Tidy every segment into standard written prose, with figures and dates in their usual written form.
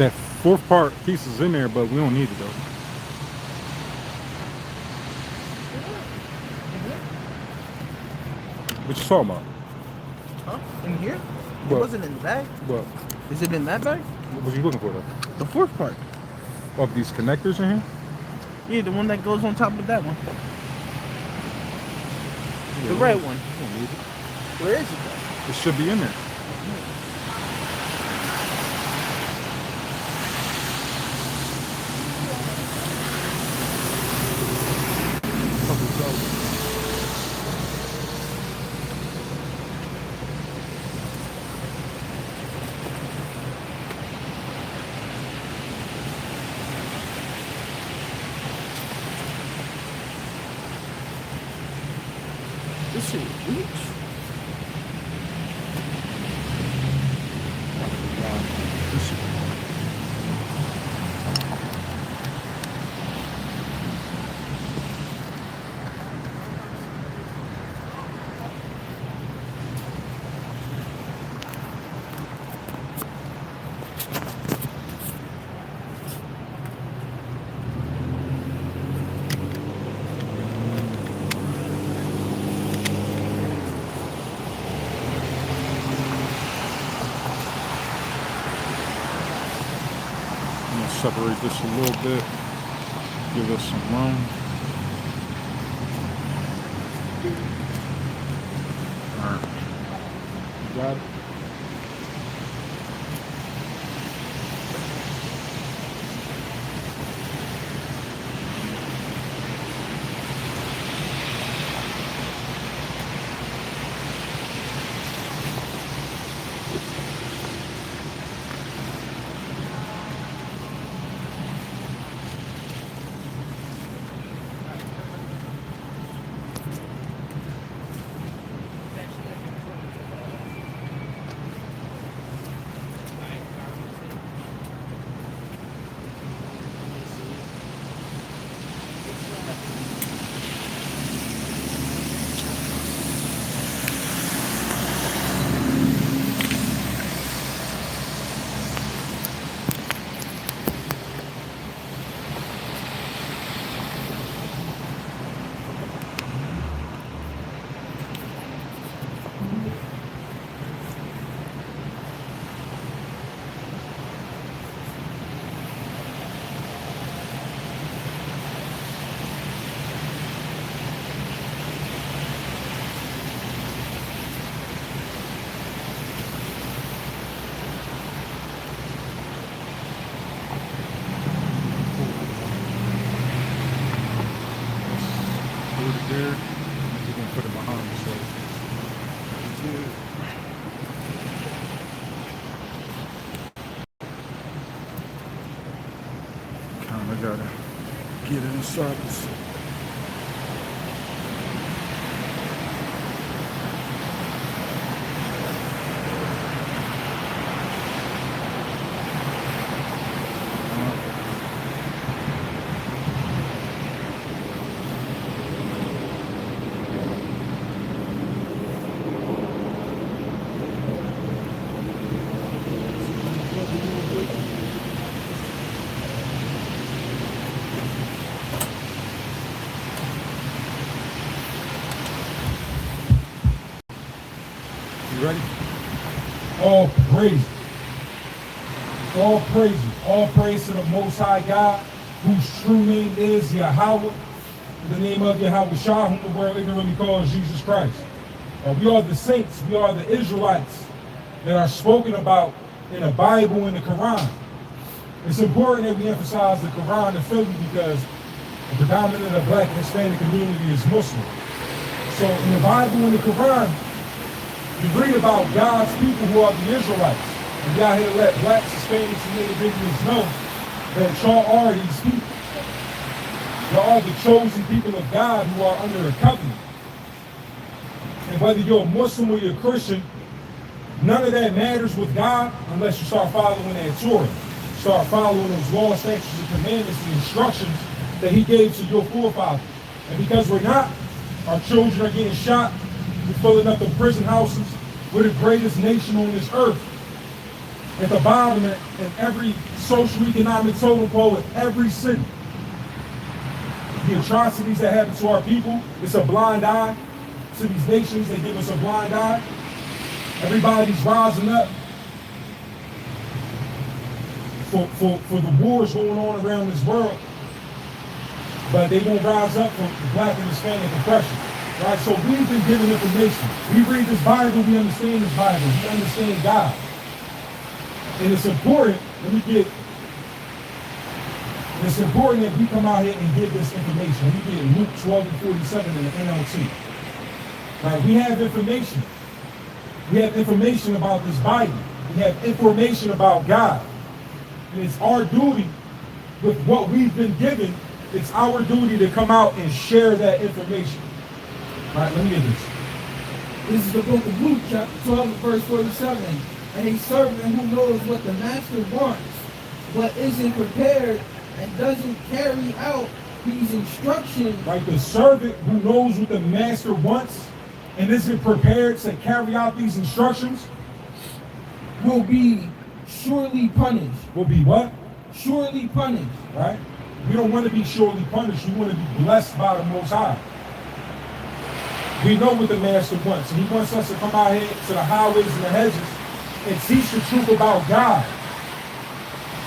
That fourth part piece is in there, but we don't need it though. What you talking about? Huh? In here? It What? wasn't in the bag. What? Is it in that bag? What you looking for though? The fourth part. Of these connectors in here? Yeah, the one that goes on top of that one. Yeah, The red one. We don't need it. Where is it though? It should be in there. This shit reach. I'm gonna separate this a little bit. Give us some room. Alright. You got it? Put it there. We're gonna put it behind the show. Kinda gotta get inside this. You ready? All praise. All praises. All praise to the Most High God, whose true name is Yahweh, the name of Yahweh Shah, whom the world ignorantly calls Jesus Christ. We are the saints. We are the Israelites that are spoken about in the Bible and the Quran. It's important that we emphasize the Quran in Philly because the predominant of the Black and Hispanic community is Muslim. So in the Bible and the Quran, you read about God's people who are the Israelites. And y'all here to let Blacks, Hispanics, and Native Indians know that y'all are these people. Y'all are the chosen people of God who are under a covenant. And whether you're a Muslim or you're a Christian, none of that matters with God unless you start following that Torah. Start following those laws, statutes, and commandments, and instructions that he gave to your forefathers. And because we're not, our children are getting shot, we're filling up the prison houses. We're the greatest nation on this earth. at the bottom in every social economic totem pole in every city. The atrocities that happen to our people, it's a blind eye. To these nations, they give us a blind eye. Everybody's rising up for the wars going on around this world, but they won't rise up for the black and Hispanic oppression. Right? So we've been given information. We read this Bible, we understand this Bible, we understand God. And it's important it's important that we come out here and give this information. We get Luke 12:47 in the NLT. Right? We have information. We have information about this Bible. We have information about God. And it's our duty with what we've been given. It's our duty to come out and share that information. All right, let me get this. This is the book of Luke, chapter 12, verse 47. And a servant who knows what the master wants, but isn't prepared and doesn't carry out these instructions. Right, the servant who knows what the master wants and isn't prepared to carry out these instructions Will be surely punished. will be what? Surely punished. Right? We don't want to be surely punished. We want to be blessed by the Most High. We know what the master wants, and he wants us to come out here to the highways and the hedges and teach the truth about God.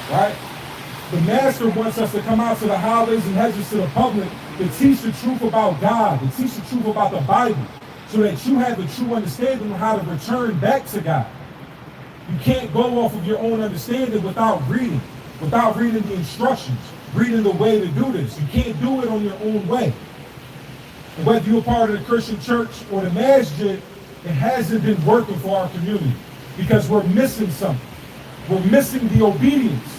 Right? The master wants us to come out to the highways and hedges to the public to teach the truth about God, to teach the truth about the Bible, so that you have the true understanding of how to return back to God. You can't go off of your own understanding without reading the instructions, reading the way to do this. You can't do it on your own way. And whether you're part of the Christian church or the masjid, it hasn't been working for our community because we're missing something. We're missing the obedience.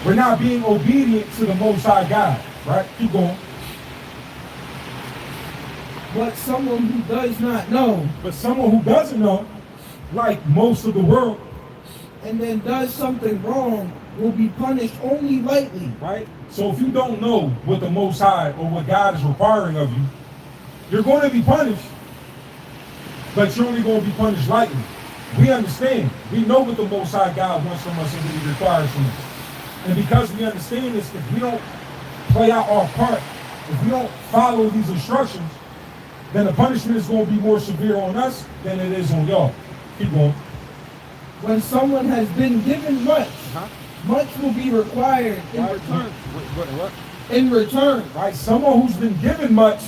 We're not being obedient to the Most High God. Right? Keep going. But someone who does not know But someone who doesn't know, like most of the world, and then does something wrong will be punished only lightly. right? So if you don't know what the Most High or what God is requiring of you, you're going to be punished, but you're only going to be punished lightly. We understand. We know what the Most High God wants from us and what he requires from us. And because we understand this, if we don't play out our part, if we don't follow these instructions, then the punishment is going to be more severe on us than it is on y'all. Keep going. When someone has been given much, much will be required in Right. return. What? In return. Right? Someone who's been given much,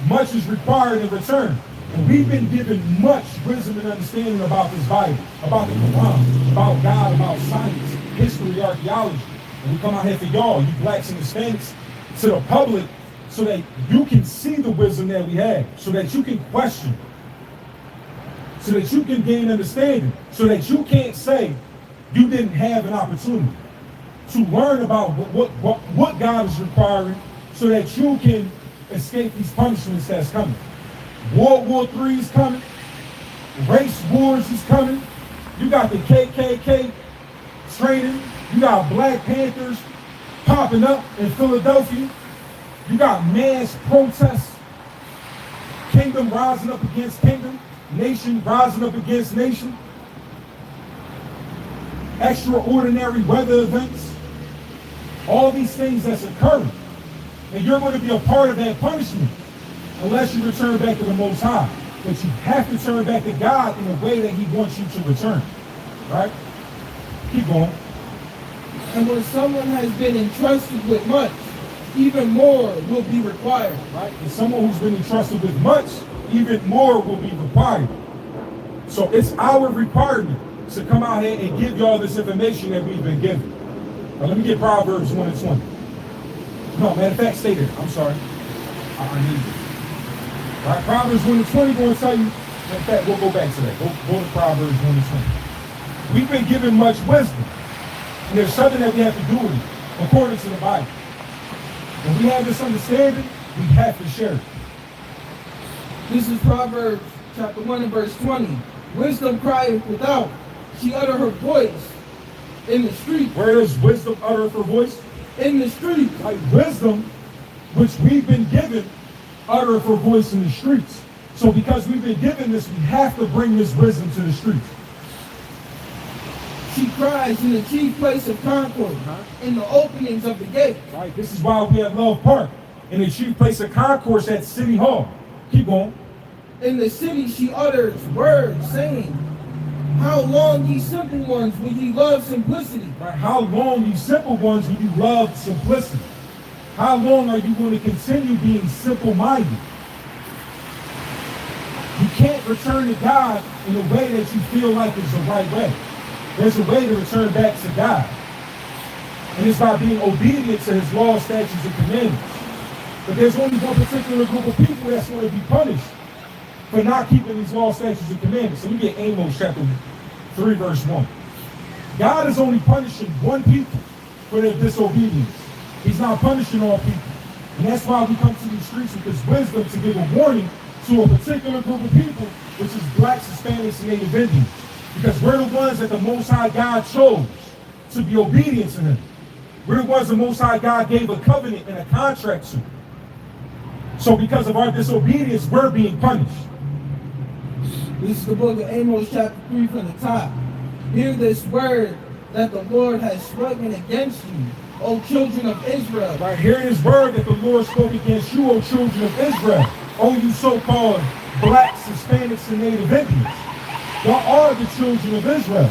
much is required in return. And we've been given much wisdom and understanding about this Bible, about the Quran, about God, about science, history, archaeology. And we come out here for y'all, you blacks and Hispanics, to the public, so that you can see the wisdom that we have, so that you can question, so that you can gain understanding, so that you can't say you didn't have an opportunity to learn about what God is requiring, so that you can escape these punishments that's coming. World War III is coming. Race wars is coming. You got the KKK training. You got Black Panthers popping up in Philadelphia. You got mass protests. Kingdom rising up against kingdom. Nation rising up against nation. Extraordinary weather events. All these things that's occurring. And you're going to be a part of that punishment unless you return back to the Most High. But you have to turn back to God in a way that he wants you to return. Right? Keep going. And when someone has been entrusted with much, even more will be required. Right? And someone who's been entrusted with much, even more will be required. So it's our requirement to come out here and give y'all this information that we've been given. Now let me get Proverbs 1 and 20. No, matter of fact, stay there. I'm sorry. I need it. All right, Proverbs 1 and 20 going to tell you. Matter of fact, we'll go back to that. Go to Proverbs 1 and 20. We've been given much wisdom. And there's something that we have to do with it, according to the Bible. When we have this understanding, we have to share it. This is Proverbs chapter 1 and verse 20. Wisdom crieth without, she utter her voice in the street. Where does wisdom utter her voice? In the street. Like wisdom, which we've been given, utter her voice in the streets. So because we've been given this, we have to bring this wisdom to the streets. She cries in the chief place of concord, in the openings of the gate. Right? This is why we at Love Park, in the chief place of concourse at City Hall. Keep going. In the city she utters words, saying, how long, ye simple ones, will ye love simplicity? Right? How long, you simple ones, will you love simplicity? How long are you going to continue being simple-minded? You can't return to God in a way that you feel like is the right way. There's a way to return back to God. And it's by being obedient to his laws, statutes, and commandments. But there's only one particular group of people that's going to be punished for not keeping these laws, statutes, and commandments. So we get Amos chapter 3, verse 1. God is only punishing one people for their disobedience. He's not punishing all people. And that's why we come to these streets with this wisdom to give a warning to a particular group of people, which is blacks, Hispanics, and Native Indians. Because we're the ones that the Most High God chose to be obedient to him. We're the ones the Most High God gave a covenant and a contract to. So because of our disobedience, we're being punished. This is the book of Amos chapter 3 from the top. Hear this word that the Lord has spoken against you, O children of Israel. Right, hear this word that the Lord spoke against you, O children of Israel. O you so-called blacks, Hispanics, and Native Indians. Y'all are the children of Israel.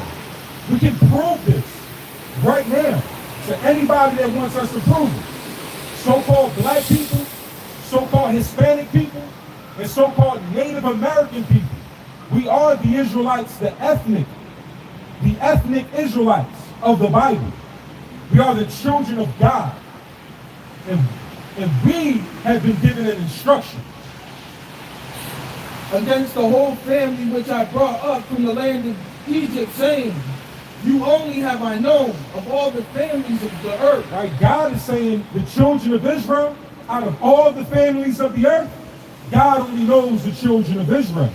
We can prove this right now to anybody that wants us to prove it. So-called black people, so-called Hispanic people, and so-called Native American people. We are the Israelites, the ethnic Israelites of the Bible. We are the children of God. And we have been given an instruction. Against the whole family which I brought up from the land of Egypt, saying, you only have I known of all the families of the earth. Right? God is saying the children of Israel, out of all the families of the earth, God only knows the children of Israel.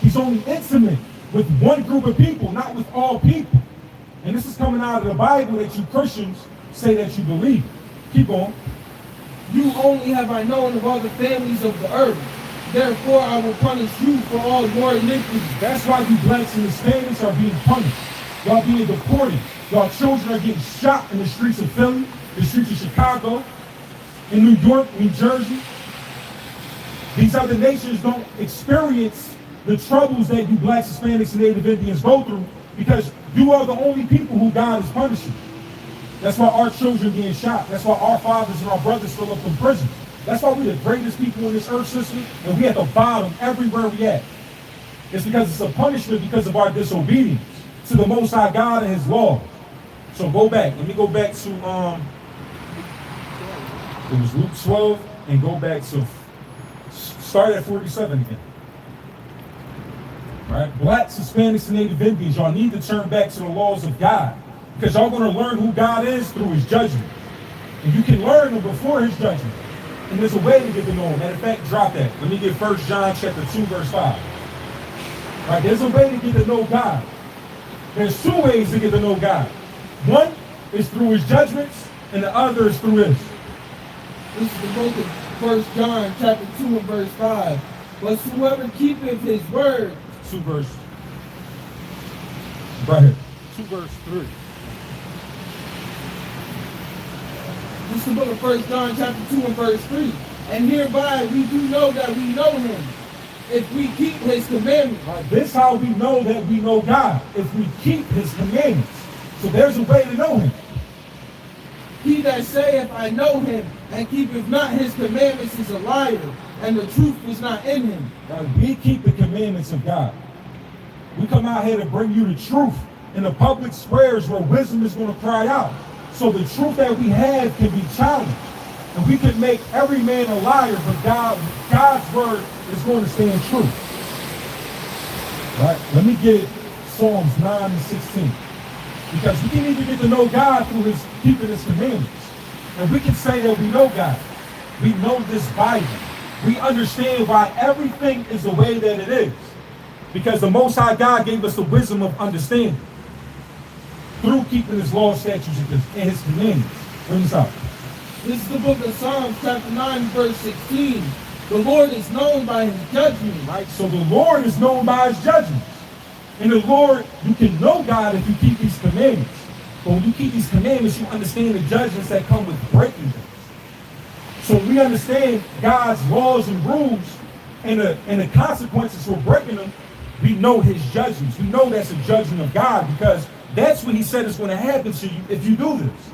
He's only intimate with one group of people, not with all people. And this is coming out of the Bible that you Christians say that you believe. Keep on. You only have I known of all the families of the earth. Therefore I will punish you for all your iniquities. That's why you blacks and Hispanics are being punished. Y'all being deported. Y'all children are getting shot in the streets of Philly, the streets of Chicago, in New York, New Jersey. These other nations don't experience the troubles that you blacks, Hispanics, and Native Indians go through because you are the only people who God is punishing. That's why our children are getting shot. That's why our fathers and our brothers still up in prison. That's why we're the greatest people in this earth system, and we at the bottom everywhere we at. It's because it's a punishment because of our disobedience to the Most High God and his law. So go back. Let me go back to, it was Luke 12, and go back to, start at 47 again. All right? Blacks, Hispanics, and Native Indians, y'all need to turn back to the laws of God. Because y'all going to learn who God is through his judgment. And you can learn him before his judgment. And there's a way to get to know him. Matter of fact, drop that. Let me get 1 John chapter 2, verse 5. All right, there's a way to get to know God. There's two ways to get to know God. One is through his judgments, and the other is through his. This is the book of 1 John chapter 2 and verse 5. But whoever keepeth his word. 2 verse. Right here. 2 verse 3. This is the book of 1 John chapter 2 and verse 3. And hereby we do know that we know him, if we keep his commandments. Right, this is how we know that we know God, if we keep his commandments. So there's a way to know him. He that saith, I know him, and keepeth not his commandments is a liar, and the truth is not in him. Right, we keep the commandments of God. We come out here to bring you the truth in the public squares where wisdom is going to cry out. So the truth that we have can be challenged. And we can make every man a liar, but God's word is going to stand true. Right? Let me get Psalms 9 and 16. Because we can even get to know God through his keeping his commandments. And we can say that we know God. We know this Bible. We understand why everything is the way that it is. Because the Most High God gave us the wisdom of understanding. Through keeping his law, statutes, and his commandments. Bring this out. This is the book of Psalms chapter 9 verse 16. The Lord is known by his judgment. Right? So the Lord is known by his judgments. And the Lord, you can know God if you keep these commandments. But when you keep these commandments, you understand the judgments that come with breaking them. So we understand God's laws and rules and the consequences for breaking them. We know his judgments. We know that's a judgment of God because that's what he said is going to happen to you if you do this.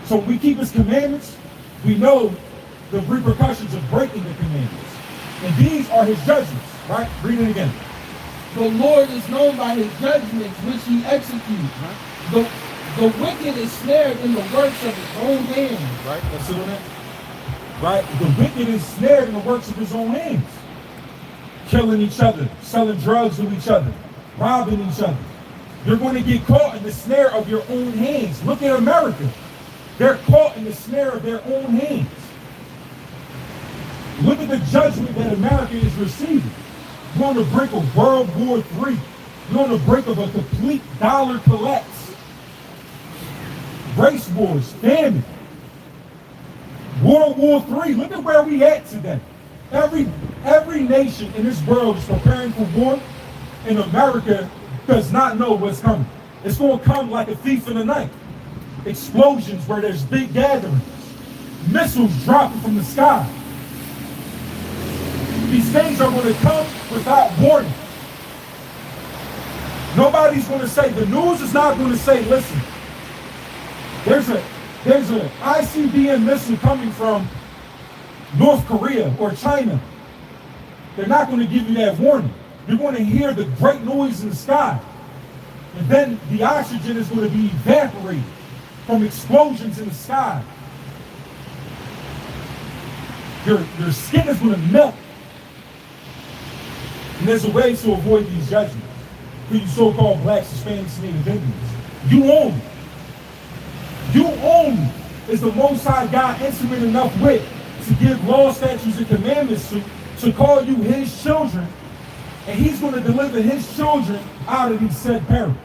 So when we keep his commandments, we know the repercussions of breaking the commandments. And these are his judgments, right? Read it again. The Lord is known by his judgments, which he executes. The wicked is snared in the works of his own hands. Right? That's it. Right? The wicked is snared in the works of his own hands. Killing each other, selling drugs to each other, robbing each other. You're going to get caught in the snare of your own hands. Look at America. They're caught in the snare of their own hands. Look at the judgment that America is receiving. We're on the brink of World War III. We're on the brink of a complete dollar collapse. Race wars, famine. World War III. Look at where we at today. Every nation in this world is preparing for war, and America does not know what's coming. It's going to come like a thief in the night. Explosions where there's big gatherings. Missiles dropping from the sky. These things are going to come without warning. Nobody's going to say, the news is not going to say, listen, there's a ICBM missile coming from North Korea or China. They're not going to give you that warning. You're going to hear the great noise in the sky. And then the oxygen is going to be evaporated from explosions in the sky. Your skin is going to melt. And there's a way to avoid these judgments. For you so-called blacks, Hispanics, and Native Indians. You own it. You own it. Is the Most High God intimate enough with to give law, statutes, and commandments to call you his children, and he's going to deliver his children out of these said perils.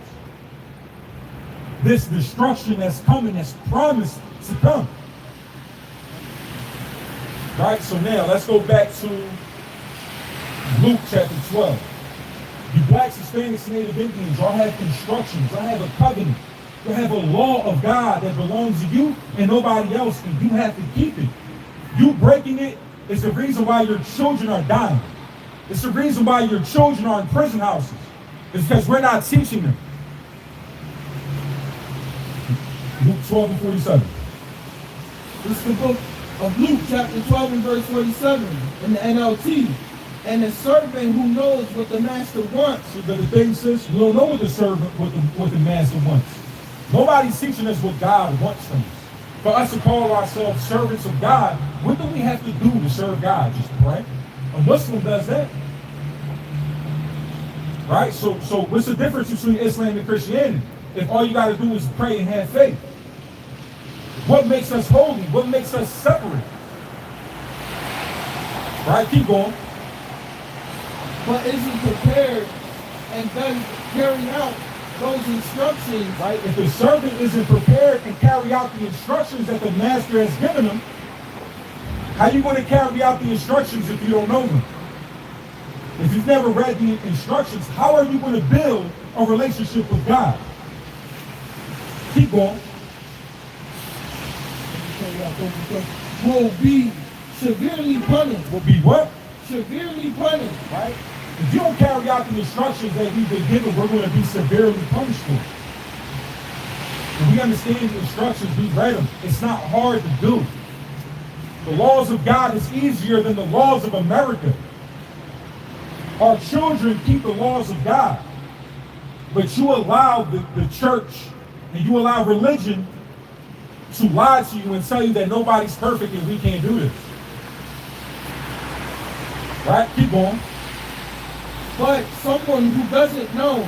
This destruction that's coming, that's promised to come. Right, so now let's go back to Luke chapter 12. You blacks, Hispanics, and Native Indians, y'all have instructions, y'all have a covenant, you have a law of God that belongs to you and nobody else, and you have to keep it. You breaking it is the reason why your children are dying. It's the reason why your children are in prison houses. It's because we're not teaching them. Luke 12 and 47. This is the book of Luke, chapter 12 and verse 47 in the NLT. And the servant who knows what the master wants. See, but the thing says, we don't know what the servant, what the master wants. Nobody's teaching us what God wants from us. For us to call ourselves servants of God, what do we have to do to serve God? Just pray. A Muslim does that. Right? So what's the difference between Islam and Christianity? If all you got to do is pray and have faith. What makes us holy? What makes us separate? Right? Keep going. But isn't prepared and does carry out those instructions. Right? If the servant isn't prepared and carry out the instructions that the master has given him, how are you going to carry out the instructions if you don't know them? If you've never read the instructions, how are you going to build a relationship with God? Keep going. Will be severely punished. Will be what? Severely punished. Right? If you don't carry out the instructions that we've been given, we're going to be severely punished for it. If we understand the instructions, we read them. It's not hard to do. The laws of God is easier than the laws of America. Our children keep the laws of God. But you allow the church and you allow religion to lie to you and tell you that nobody's perfect and we can't do this. Right? Keep going. But someone who doesn't know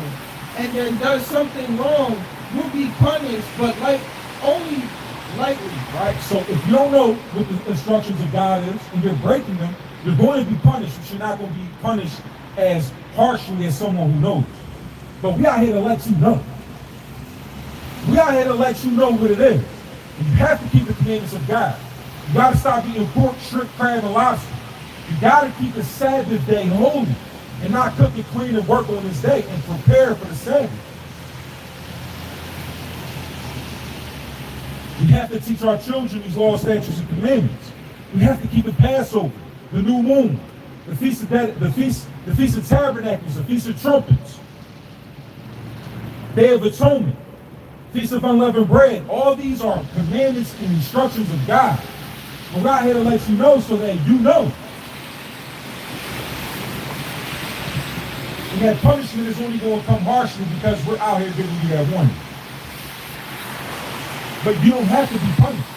and then does something wrong will be punished, but only lightly. Right? So if you don't know what the instructions of God is and you're breaking them, you're going to be punished, but you're not going to be punished as harshly as someone who knows. But we out here to let you know. We out here to let you know what it is. And you have to keep the commandments of God. You got to stop eating pork, shrimp, crab, and lobster. You got to keep the Sabbath day holy. and not cook and clean and work on this day and prepare for the Sabbath. We have to teach our children these laws, statutes, and commandments. We have to keep the Passover, the new moon, the feast of Tabernacles, the feast of trumpets, Day of Atonement, Feast of Unleavened Bread. All these are commandments and instructions of God. We're out here to let you know so that you know. And that punishment is only going to come harshly because we're out here giving you that warning. But you don't have to be punished.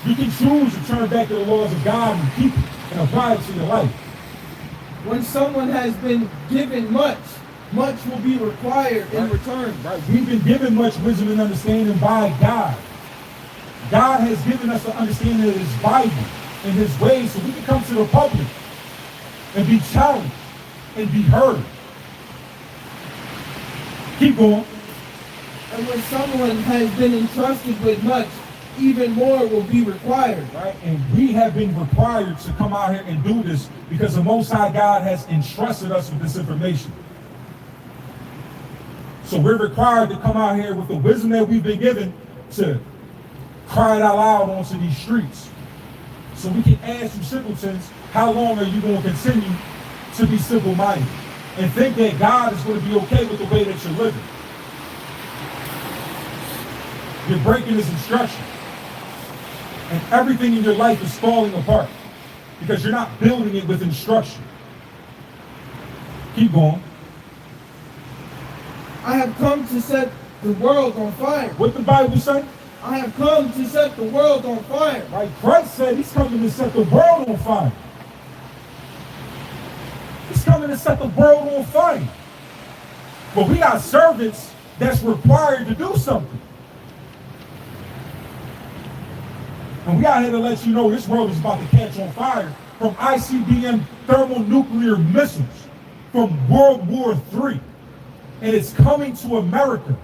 You can choose to turn back to the laws of God and keep it and apply it to your life. When someone has been given much, much will be required in return. Right. We've been given much wisdom and understanding by God. God has given us the understanding of his Bible and his ways so we can come to the public and be challenged and be heard. Keep going. And when someone has been entrusted with much, even more will be required. Right? And we have been required to come out here and do this because the Most High God has entrusted us with this information. So we're required to come out here with the wisdom that we've been given to cry it out loud onto these streets. So we can ask you simpletons, how long are you going to continue to be simple-minded and think that God is going to be okay with the way that you're living? You're breaking his instruction. And everything in your life is falling apart because you're not building it with instruction. Keep going. I have come to set the world on fire. What the Bible say? I have come to set the world on fire. Right? Christ said he's coming to set the world on fire. He's coming to set the world on fire. But we got servants that's required to do something. And we out here to let you know this world is about to catch on fire from ICBM thermonuclear missiles from World War III. And it's coming to America.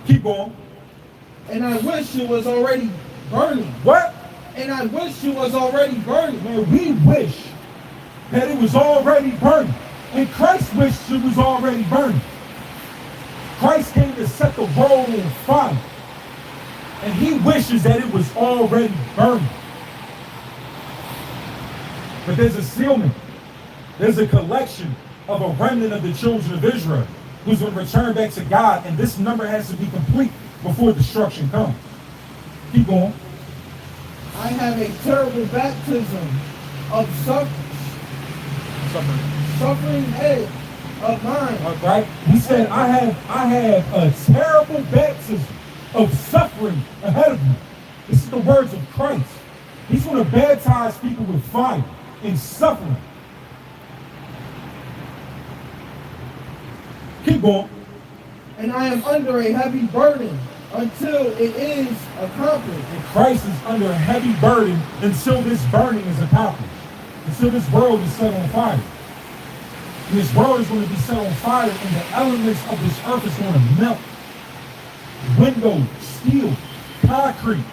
Keep going. And I wish it was already burning. What? And I wish it was already burning. Man, we wish that it was already burning. And Christ wished it was already burning. Christ came to set the world on fire. And he wishes that it was already burning. But there's a sealment. There's a collection of a remnant of the children of Israel who's going to return back to God. And this number has to be complete before destruction comes. Keep going. I have a terrible baptism of suffering head of mine. All right. He said, I have a terrible baptism of suffering ahead of me. This is the words of Christ. He's going to baptize people with fire and suffering. Keep going. And I am under a heavy burden until it is accomplished. And Christ is under a heavy burden until this burning is accomplished. Until this world is set on fire. And this world is going to be set on fire and the elements of this earth is going to melt. Windows, steel, concrete,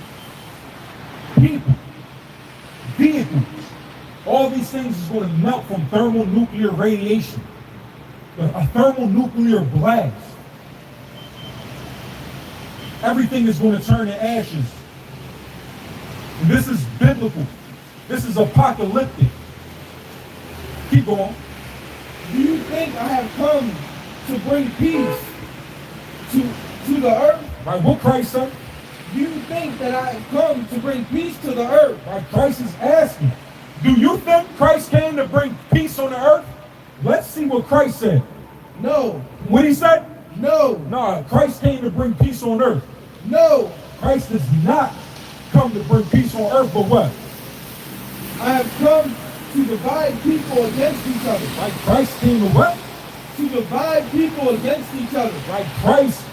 people, vehicles. All these things is going to melt from thermonuclear radiation. A thermonuclear blast. Everything is going to turn to ashes. And this is biblical. This is apocalyptic. Keep going. Do you think I have come to bring peace to the earth? Right, what Christ said? Do you think that I have come to bring peace to the earth? Right, Christ is asking. Do you think Christ came to bring peace on the earth? Let's see what Christ said. No. What he said? No. No, Christ came to bring peace on earth. No. Christ does not come to bring peace on earth, but what? I have come to divide people against each other. Right, Christ came to what? To divide people against each other. Right, Christ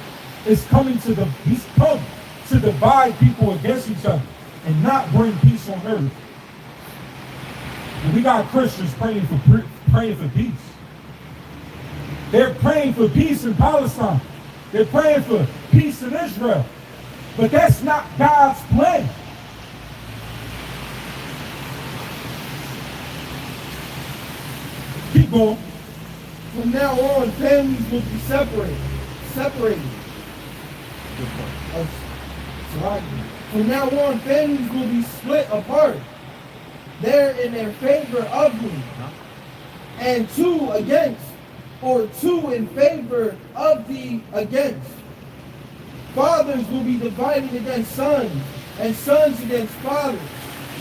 is coming he's come to divide people against each other and not bring peace on earth. And we got Christians praying for peace. They're praying for peace in Palestine. They're praying for peace in Israel. But that's not God's plan. Keep going. From now on, families will be separated. Good point. Oh, from now on, families will be split apart. They're in their favor of me, and two against, or two in favor of the against. Fathers will be divided against sons, and sons against fathers,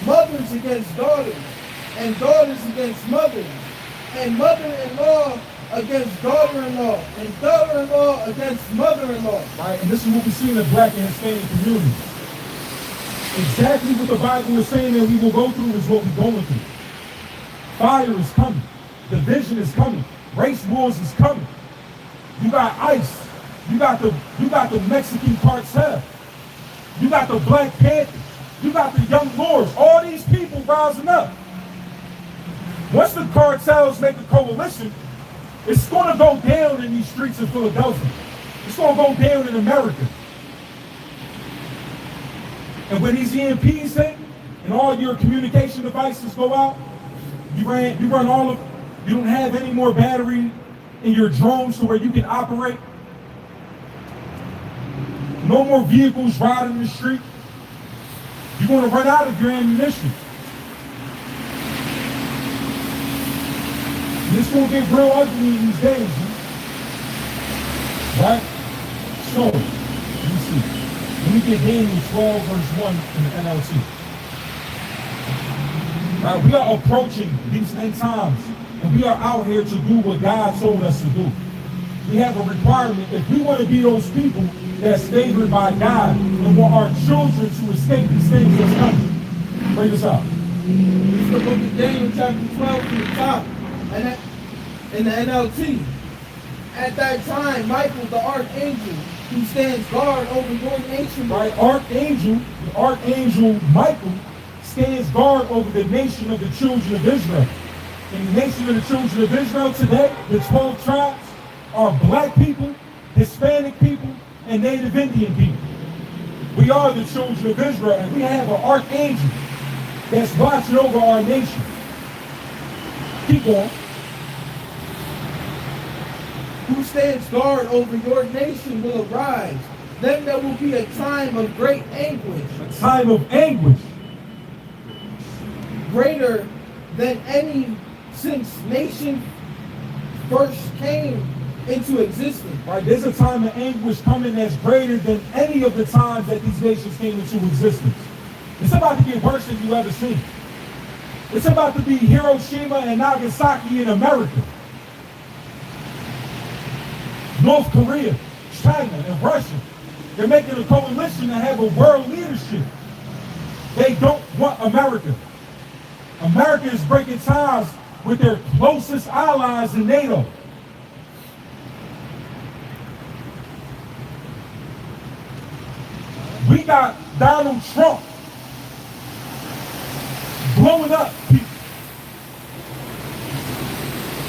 mothers against daughters, and daughters against mothers, and mother-in-law against daughter-in-law, and daughter-in-law against mother-in-law. Right? And this is what we see in the Black and Hispanic community. Exactly what the Bible is saying that we will go through is what we're going through. Fire is coming. Division is coming. Race wars is coming. You got ICE. You got the Mexican cartel. You got the Black Panthers. You got the Young Lords. All these people rising up. Once the cartels make a coalition, it's going to go down in these streets of Philadelphia. It's going to go down in America. And when these EMPs hit and all your communication devices go out, you run all of, you don't have any more battery in your drones to where you can operate. No more vehicles riding the street. You're going to run out of your ammunition. And it's going to get real ugly in these days. Right? So, let me see. Let me get Daniel 12 verse 1 in the NLT. Right, we are approaching these end times, and we are out here to do what God told us to do. We have a requirement. If we want to be those people that's favored by God and want our children to escape these things that's coming. Bring this out. This is the book of Daniel chapter 12 to the top, and that, in the NLT. At that time, Michael, the archangel, who stands guard over your nation. Right, the archangel Michael stands guard over the nation of the children of Israel. And the nation of the children of Israel today, the 12 tribes, are Black people, Hispanic people, and Native Indian people. We are the children of Israel, and we have an archangel that's watching over our nation. Keep going. Who stands guard over your nation will arise. Then there will be a time of great anguish. A time of anguish. Greater than any since nation first came into existence. Right, there's a time of anguish coming that's greater than any of the times that these nations came into existence. It's about to get worse than you ever seen. It's about to be Hiroshima and Nagasaki in America. North Korea, China, and Russia. They're making a coalition to have a world leadership. They don't want America. America is breaking ties with their closest allies in NATO. We got Donald Trump blowing up people,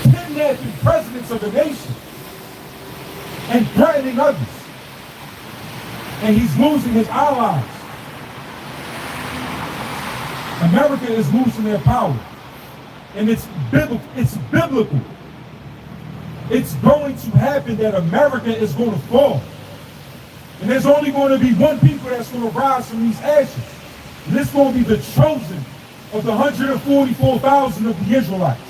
kidnapping presidents of the nation, and threatening others. And he's losing his allies. America is losing their power. And it's biblical. It's going to happen that America is going to fall. And there's only going to be one people that's going to rise from these ashes. And it's going to be the chosen of the 144,000 of the Israelites.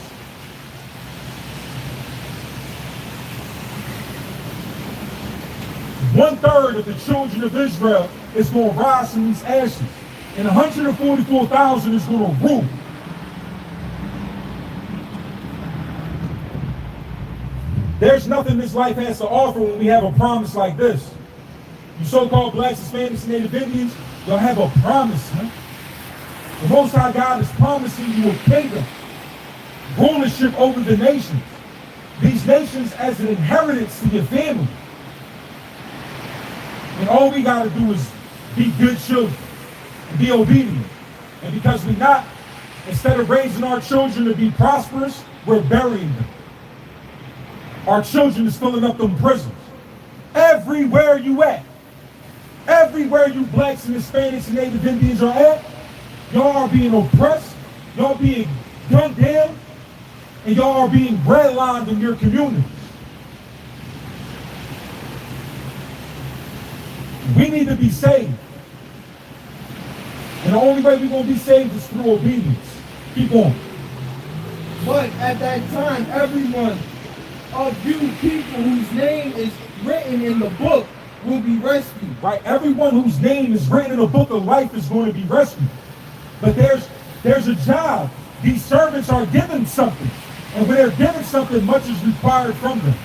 One-third of the children of Israel is going to rise from these ashes. And 144,000 is going to rule. There's nothing this life has to offer when we have a promise like this. You so-called Blacks, Hispanics, and Native Indians, you'll have a promise, huh? The Most High God is promising you a kingdom, rulership over the nations. These nations as an inheritance to your family. And all we got to do is be good children and be obedient. And because we're not, instead of raising our children to be prosperous, we're burying them. Our children is filling up them prisons. Everywhere you at, everywhere you Blacks and Hispanics and Native Indians are at, y'all are being oppressed, y'all being gunned down, And y'all are being redlined in your communities. We need to be saved. And the only way we're going to be saved is through obedience. Keep going. But at that time, everyone of you people whose name is written in the book will be rescued. Right? Everyone whose name is written in the book of life is going to be rescued. But there's a job. These servants are given something. And when they're given something, much is required from them.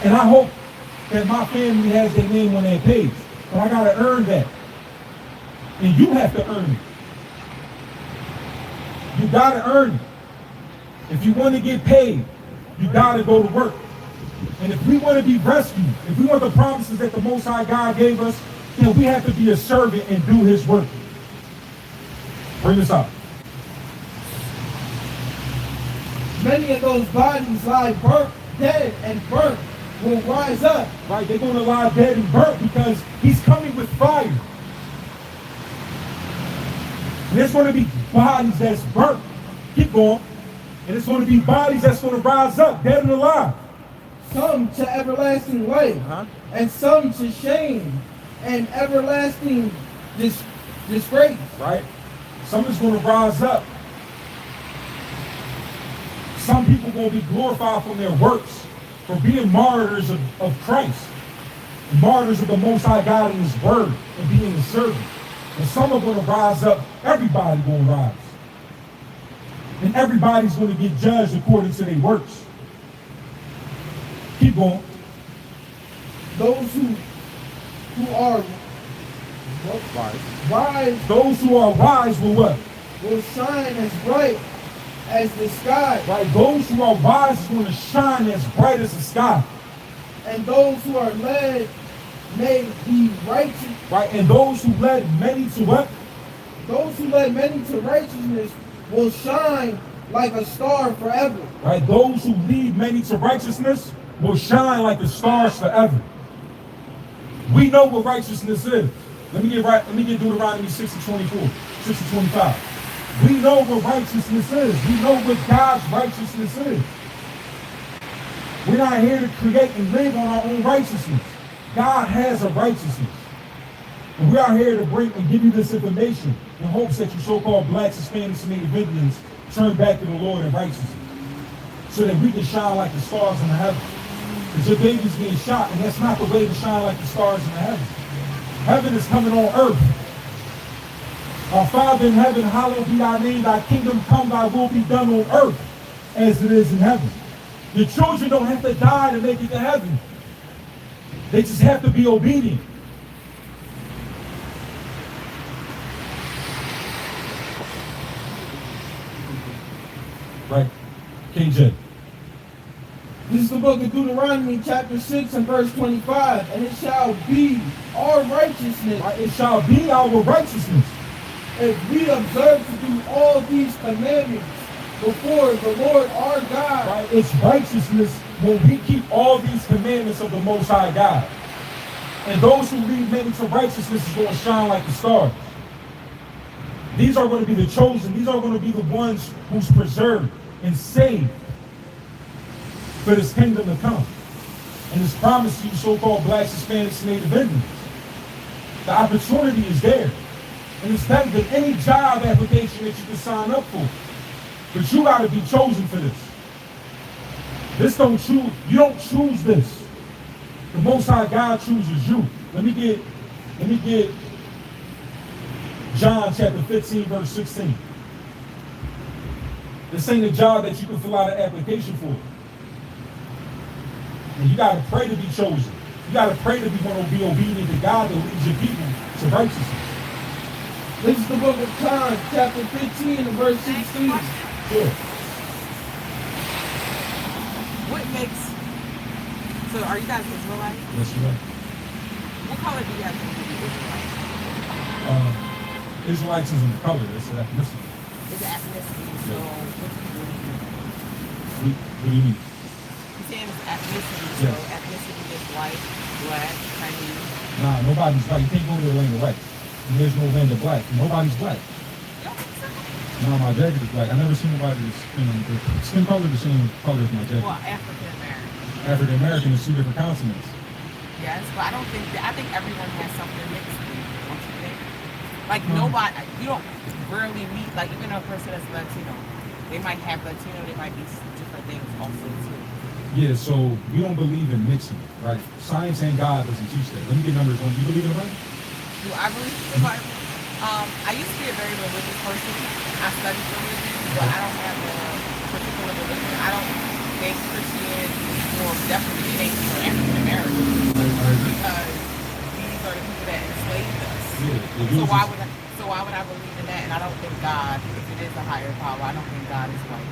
And I hope that my family has their name on that page. But I got to earn that. And you have to earn it. You got to earn it. If you want to get paid, you got to go to work. And if we want to be rescued, if we want the promises that the Most High God gave us, then we have to be a servant and do his work. Bring this up. Many of those bodies lie burnt, dead, and burnt will rise up. Right? They're going to lie dead and burnt because he's coming with fire. And there's going to be bodies that's burnt. Keep going. And it's going to be bodies that's going to rise up, dead and alive. Some to everlasting life, and some to shame and everlasting disgrace. Right? Some is going to rise up. Some people going to be glorified from their works for being martyrs of Christ, martyrs of the Most High God and his word, and being a servant. And some are going to rise up. Everybody going to rise. And everybody's going to get judged according to their works. Keep going. Those who are wise, Those who are wise will what? will shine as bright as the sky. Right? Those who are wise is going to shine as bright as the sky. And those who are led may be righteous. Right? And those who led many to what? Those who led many to righteousness will shine like a star forever. Right? Those who lead many to righteousness will shine like the stars forever. We know what righteousness is. Let me get Deuteronomy 6:24, 6:25. We know what righteousness is. We know what God's righteousness is. We're not here to create and live on our own righteousness. God has a righteousness. And we are here to bring and give you this information in hopes that you so-called blacks, Hispanics, and Native Indians turn back to the Lord in righteousness. So that we can shine like the stars in the heavens. Because your baby's getting shot, and that's not the way to shine like the stars in the heavens. Heaven is coming on earth. Our Father in heaven, hallowed be thy name, thy kingdom come, thy will be done on earth as it is in heaven. The children don't have to die to make it to heaven. They just have to be obedient. Right? KJ. This is the book of Deuteronomy, chapter 6 and verse 25. And it shall be our righteousness. Right? It shall be our righteousness. If we observe to do all these commandments before the Lord our God. Right? It's righteousness when we keep all these commandments of the Most High God. And those who lead many to righteousness is going to shine like the stars. These are going to be the chosen. These are going to be the ones who's preserved and saved for this kingdom to come. And it's promised to you so-called blacks, Hispanics, and Native Indians. The opportunity is there. And it's better than any job application that you can sign up for. But you got to be chosen for this. You don't choose this. The Most High God chooses you. Let me get John chapter 15, verse 16. This ain't a job that you can fill out an application for. And you got to pray to be chosen. You got to pray to be one to be obedient to God that leads your people to righteousness. This is the book of John, chapter 15 and verse 16. Sure. What makes... So are you guys Israelites? Yes, you are. What color do you have to be Israelites? Israelites isn't a color, it's an ethnicity. It's an ethnicity, so what do you believe in? What do you mean? You're saying it's ethnicity, so Yes. ethnicity is white, black, Chinese. Nah, nobody's white. You can't go to the land of white. And there's no land of black. Nobody's black. You don't think so? No, my jacket is black. I never seen nobody the skin color the same color as my jacket. Well, African American. African American is two different continents. Yes, but I don't think I think everyone has something mixed with it, don't you think? Like nobody, you don't rarely meet, like even a person that's Latino, they might have Latino, they might be different things also too. Yeah, so we don't believe in mixing, right? Science and God doesn't teach that. Let me get numbers on. You believe in the Bible? Do I believe in the Bible? I used to be a very religious person. I studied religion, but I don't have a particular religion. I don't think Christianity or definitely think for African Americans because these are the people that enslaved us. Yeah, So why would I believe in that? And I don't think God, if it is a higher power, I don't think God is white.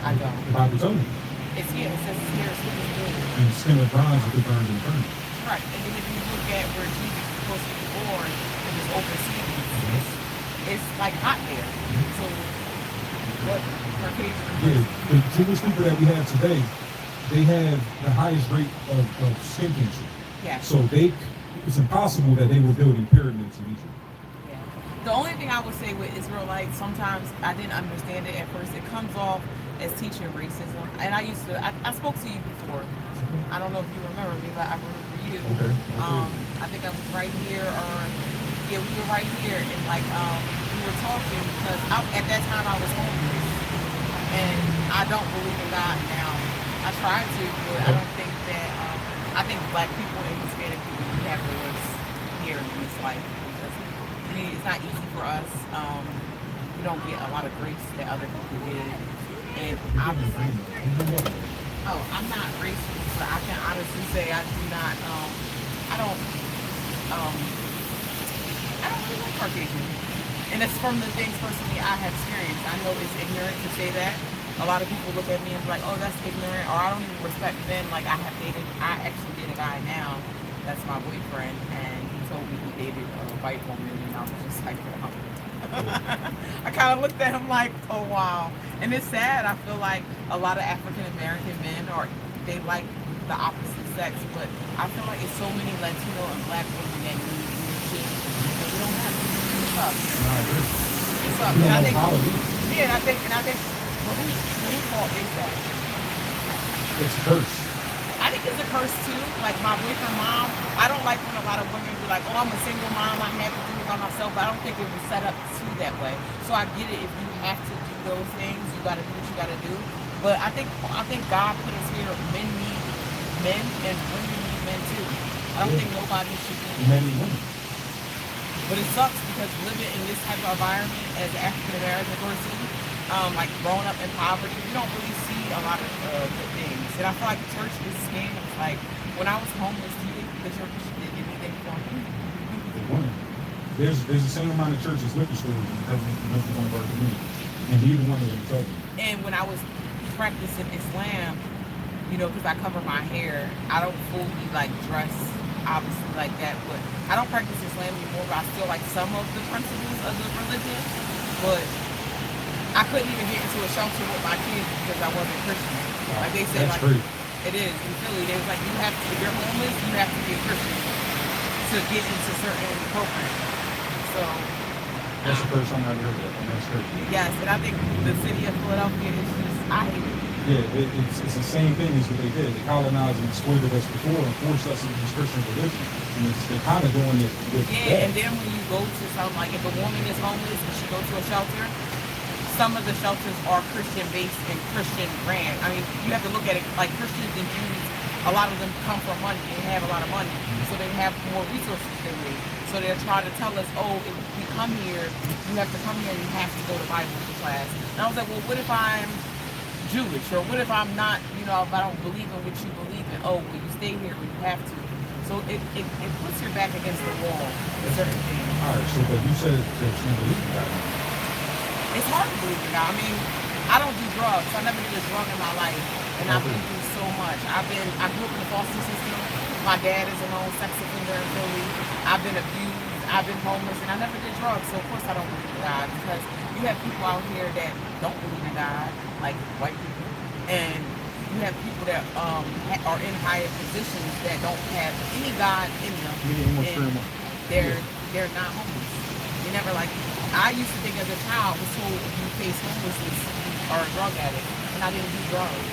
I don't. The Bible tells you. It's here. It says it's here. It's good. And the skin of bronze will be burned in the furnace. Right. And then if you look at where Jesus is supposed to be born in this open sea, it's like hot there. So what Caucasian? Yeah, the Jewish people that we have today, they have the highest rate of skin cancer. Yeah. So it's impossible that they were building pyramids in Egypt. Yeah. The only thing I would say with Israelites, sometimes I didn't understand it at first. It comes off as teaching racism. And I spoke to you before. I don't know if you remember me, but I remember you. Okay. I think I was right here, we were right here, and like we were talking because at that time I was homeless, and I don't believe in God now. I tried to, but I don't think that. I think Black people and Hispanic people we have the worst here in this life because it's not easy for us. We don't get a lot of grace that other people get, and I'm not racist, but I can honestly say I do not. I don't really like Caucasian. And it's from the things personally I have experienced. I know it's ignorant to say that. A lot of people look at me and be like, oh, that's ignorant, or I don't even respect men. Like I actually date a guy now that's my boyfriend, and he told me he dated a white woman, and I was just like, wow. I kind of looked at him like, oh wow. And it's sad. I feel like a lot of African American men they like the opposite sex, but I feel like it's so many Latino and Black women that need leadership, and we don't have it. It's up. It's up. And I think, well, whose fault is that? It's a curse. I think it's a curse too. Like my boyfriend mom, I don't like when a lot of women be like, oh, I'm a single mom, I have to do it by myself, but I don't think it was set up to that way. So I get it, if you have to do those things, you gotta do what you gotta do. But I think God put us here, men need men and women need men too. I don't think nobody should be Men and women. But it sucks because living in this type of environment as an African American person, like growing up in poverty, you don't really see a lot of good things. And I feel like the church is scams. Like when I was homeless, do you think the church did anything for me? They wouldn't. There's the same amount of churches, liquor stores, and nothing going to work for me. And neither one of them trouble. And when I was practicing Islam, because I cover my hair, I don't fully like dress obviously like that, but I don't practice Islam anymore, but I still like some of the principles of the religion. But I couldn't even get into a shelter with my kids because I wasn't Christian. Like they said, That's like great. it is in Philly. They was like, if you're homeless, you have to be a Christian to get into certain programs. So That's the first time I've heard that. And that's great. yes, and I think the city of Philadelphia is just, I hate it. Yeah, it's the same thing as what they did. They colonized and exploited us before and forced us into this Christian religion. And they're kind of doing it with Yeah, and then when you go to something like if a woman is homeless and she goes to a shelter, some of the shelters are Christian based and Christian ran. I mean, you have to look at it like Christians and Jews, a lot of them come from money and have a lot of money. So they have more resources than we. So they're trying to tell us, oh, if we come here, you have to come here and you have to go to Bible class. And I was like, well, what if I'm Jewish, or what if I'm not, if I don't believe in what you believe in? Oh, well, you stay here, but you have to. So it puts your back against the wall with certain things. All right, so but you said that you believe in God. It's hard to believe in God. I mean, I don't do drugs. I never did a drug in my life, and I've been through so much. I grew up in the foster system. My dad is a known sex offender in Philly. I've been abused. I've been homeless, and I never did drugs. So of course I don't believe in God, because you have people out here that don't believe in God, like white people, and you have people that are in higher positions that don't have any God in them, and they're not homeless. They never like I used to think as a child was told if you face homelessness you are a drug addict, and I didn't do drugs.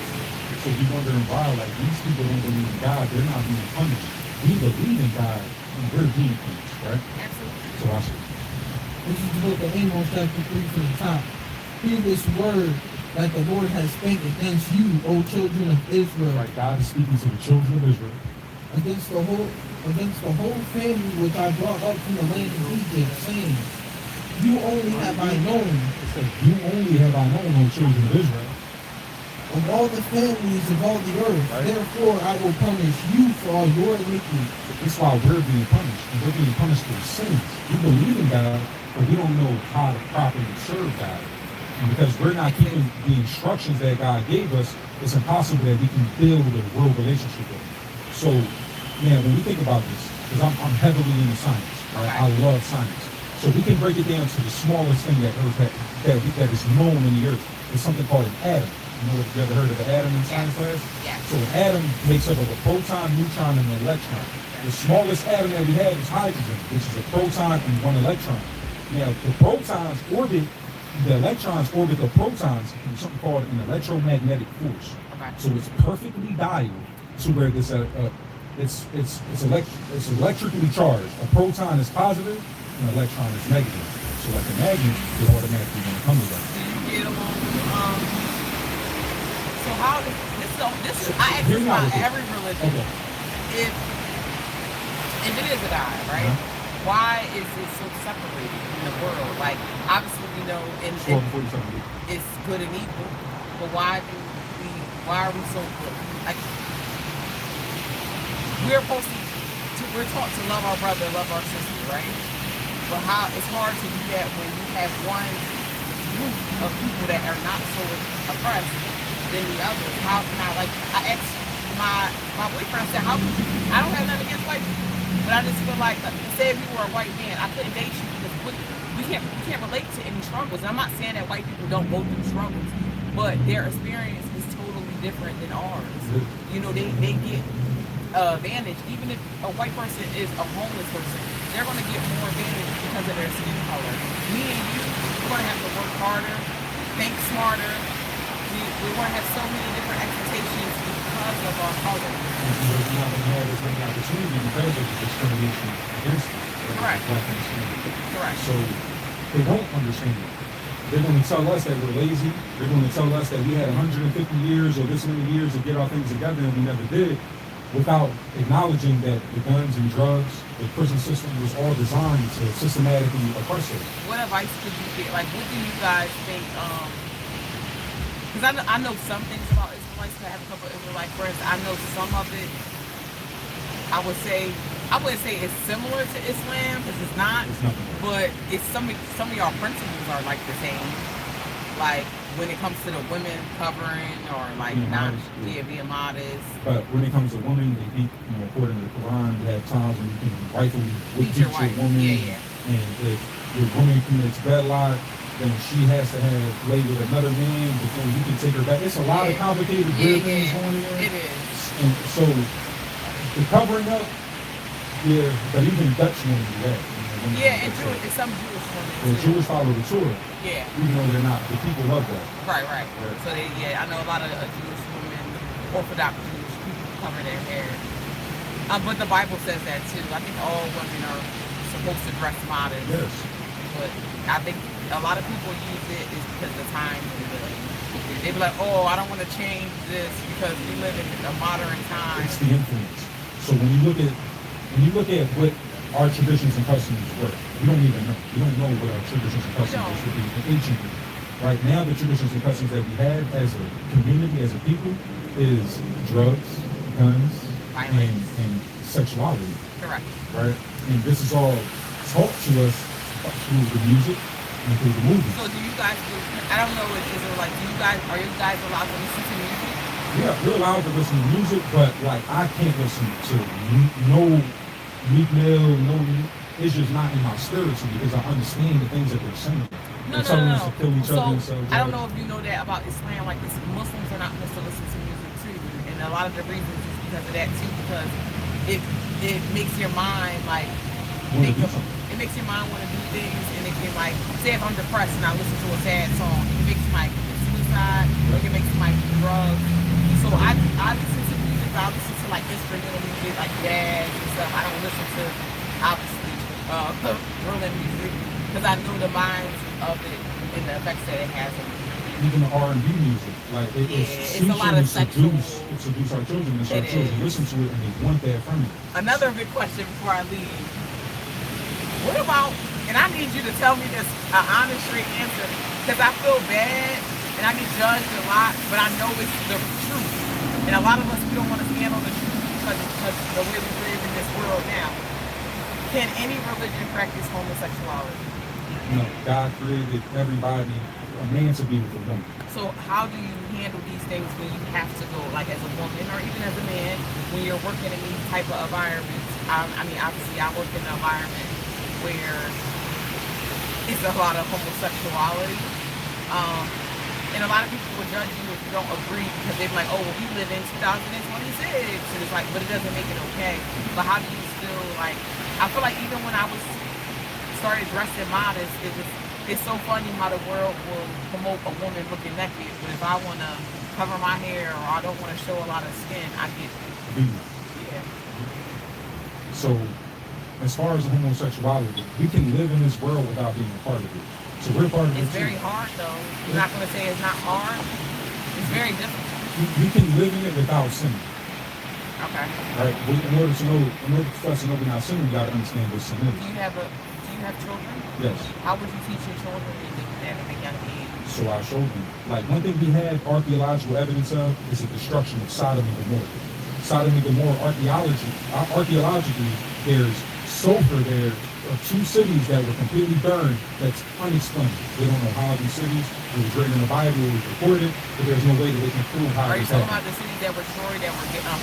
So you wondering why, like, these people don't believe in God, they're not being punished. We believe in God, and we're being punished, right? Absolutely. So I said, This is the book of Amos chapter 3 from the top. Hear this word that the Lord has spake against you, O children of Israel, right, God is speaking to the children of Israel. against the whole family which I brought up from the land of Egypt, saying, You only have I known It says, you only have I known, O children of Israel. of all the families of all the earth. Right. Therefore I will punish you for all your iniquity. That's why we're being punished, and we're being punished for sins. We believe in God, but we don't know how to properly serve God. And because we're not keeping the instructions that God gave us, it's impossible that we can build a real relationship with Him. So, man, when we think about this, because I'm heavily into science, right? I love science. So we can break it down to the smallest thing that that is known in the earth. It's something called an atom. You know, if you ever heard of an atom in science class? Yes. So an atom makes up of a proton, neutron, and an electron. The smallest atom that we have is hydrogen, which is a proton and one electron. Now, the protons orbit, the electrons orbit the protons in something called an electromagnetic force. Okay. So it's perfectly dialed to where it's electrically charged. A proton is positive, and an electron is negative. So like a magnet, they're automatically going to come together. Do you get along? So how? This is I ask Here's this my about idea. every religion. Okay. If it is a God, right? Why is it so separated in the world? Like obviously we know it's good and evil, but why are we so like we're taught to love our brother, love our sister, right? But how it's hard to do that when you have one group of people that are not so oppressed than the others. How can I asked my boyfriend, I said, how I don't have nothing against white people, but I just feel like say if you were a white man, I couldn't date you because we can't relate to any struggles. And I'm not saying that white people don't go through struggles, but their experience is totally different than ours. You know, they get advantage. Even if a white person is a homeless person, they're going to get more advantage because of their skin color. Me and you, we're going to have to work harder, think smarter. We're going to have so many different expectations because of our color. You're not going to have as many opportunities because of the discrimination against them. Correct. Black and Hispanic. Correct. So they won't understand it. They're going to tell us that we're lazy. They're going to tell us that we had 150 years or this many years to get our things together and we never did, without acknowledging that the guns and drugs, the prison system was all designed to systematically oppress us. What advice could you get? Like, what do you guys think? Because I know some things about Israelites. I have a couple of Israelite friends. I know some of it. I wouldn't say it's similar to Islam because it's not. It's nothing. But it's some of y'all principles are like the same. Like when it comes to the women covering or like Being not modest, yeah. being modest. But when it comes to women, they beat, according to the Quran, you have times when you can rightfully beat your your wife. woman. Yeah. And if your woman commits wedlock, then she has to have lay with another man before you can take her back. It's a lot of complicated weird things going on. It is. And so the covering up, yeah, but even Dutch women do that. Yeah, and some Jewish women. The too. Jewish follow the Torah, Yeah. even though they're not. The people love that. Right. Right. So I know a lot of Jewish women, Orthodox Jewish people cover their hair. But the Bible says that too. I think all women are supposed to dress modest. Yes. But I think a lot of people use it is because the time they be like, oh, I don't want to change this because we live in a modern time. It's the influence. So when you look at what our traditions and customs were, we don't even know. We don't know what our traditions and customs should be in ancient Greek. Right now, the traditions and customs that we have as a community, as a people, is drugs, guns, and sexuality. Correct. Right? And this is all taught to us through the music and through the movies. So do you guys I don't know if are you guys allowed to listen to music? Yeah, we're allowed to listen to music, but like I can't listen to no Meek Mill, it's just not in my spiritual because I understand the things that they're saying. They're telling us to kill each other and stuff. I don't know if you know that about Islam, like Muslims are not supposed to listen to music too. And a lot of the reasons is because of that too, because it makes your mind like it makes your mind want to do things, and it can like, say if I'm depressed and I listen to a sad song, it makes my suicide, or it can make somebody do drugs. So I listen to music, I listen to like instrumental music, like jazz and stuff. I don't listen to, obviously, drilling music, because I know the minds of it and the effects that it has on me. Even the R&B music, like it's a lot of sexual. It seduce our children, and our It children is. listen to it and they want that from it. Another big question before I leave. What about, and I need you to tell me this, an honest, straight answer, because I feel bad and I get judged a lot, but I know it's the truth. And a lot of us, we don't want to stand on the truth because the way we live in this world now. Can any religion practice homosexuality? No, God created everybody, a man to be with a woman. So how do you handle these things when you have to go, like as a woman or even as a man, when you're working in these type of environments? I mean, obviously I work in an environment where it's a lot of homosexuality. And a lot of people will judge you if you don't agree because they're like, oh, well, we live in 2026. And it's like, but it doesn't make it okay. But how do you still, like, I feel like even when I started dressing modest, it's so funny how the world will promote a woman looking naked, but if I want to cover my hair or I don't want to show a lot of skin, I get yeah. So, as far as homosexuality, we can live in this world without being a part of it. So we're part of it. It's very hard though. You're not going to say it's not hard. It's very difficult. You can live in it without sinning. Okay. Right? In order for us to know we're not sinning, we got to understand what sin is. Do you have children? Yes. How would you teach your children at a young age? So I showed them. Like, one thing we have archaeological evidence of is the destruction of Sodom and Gomorrah. Sodom and Gomorrah, archaeologically, there's sulfur there of two cities that were completely burned that's unexplained. They don't know how these cities, it was written in the Bible, it was recorded, but there's no way that they can prove how Are you it talking happened. about the cities that were destroyed that were getting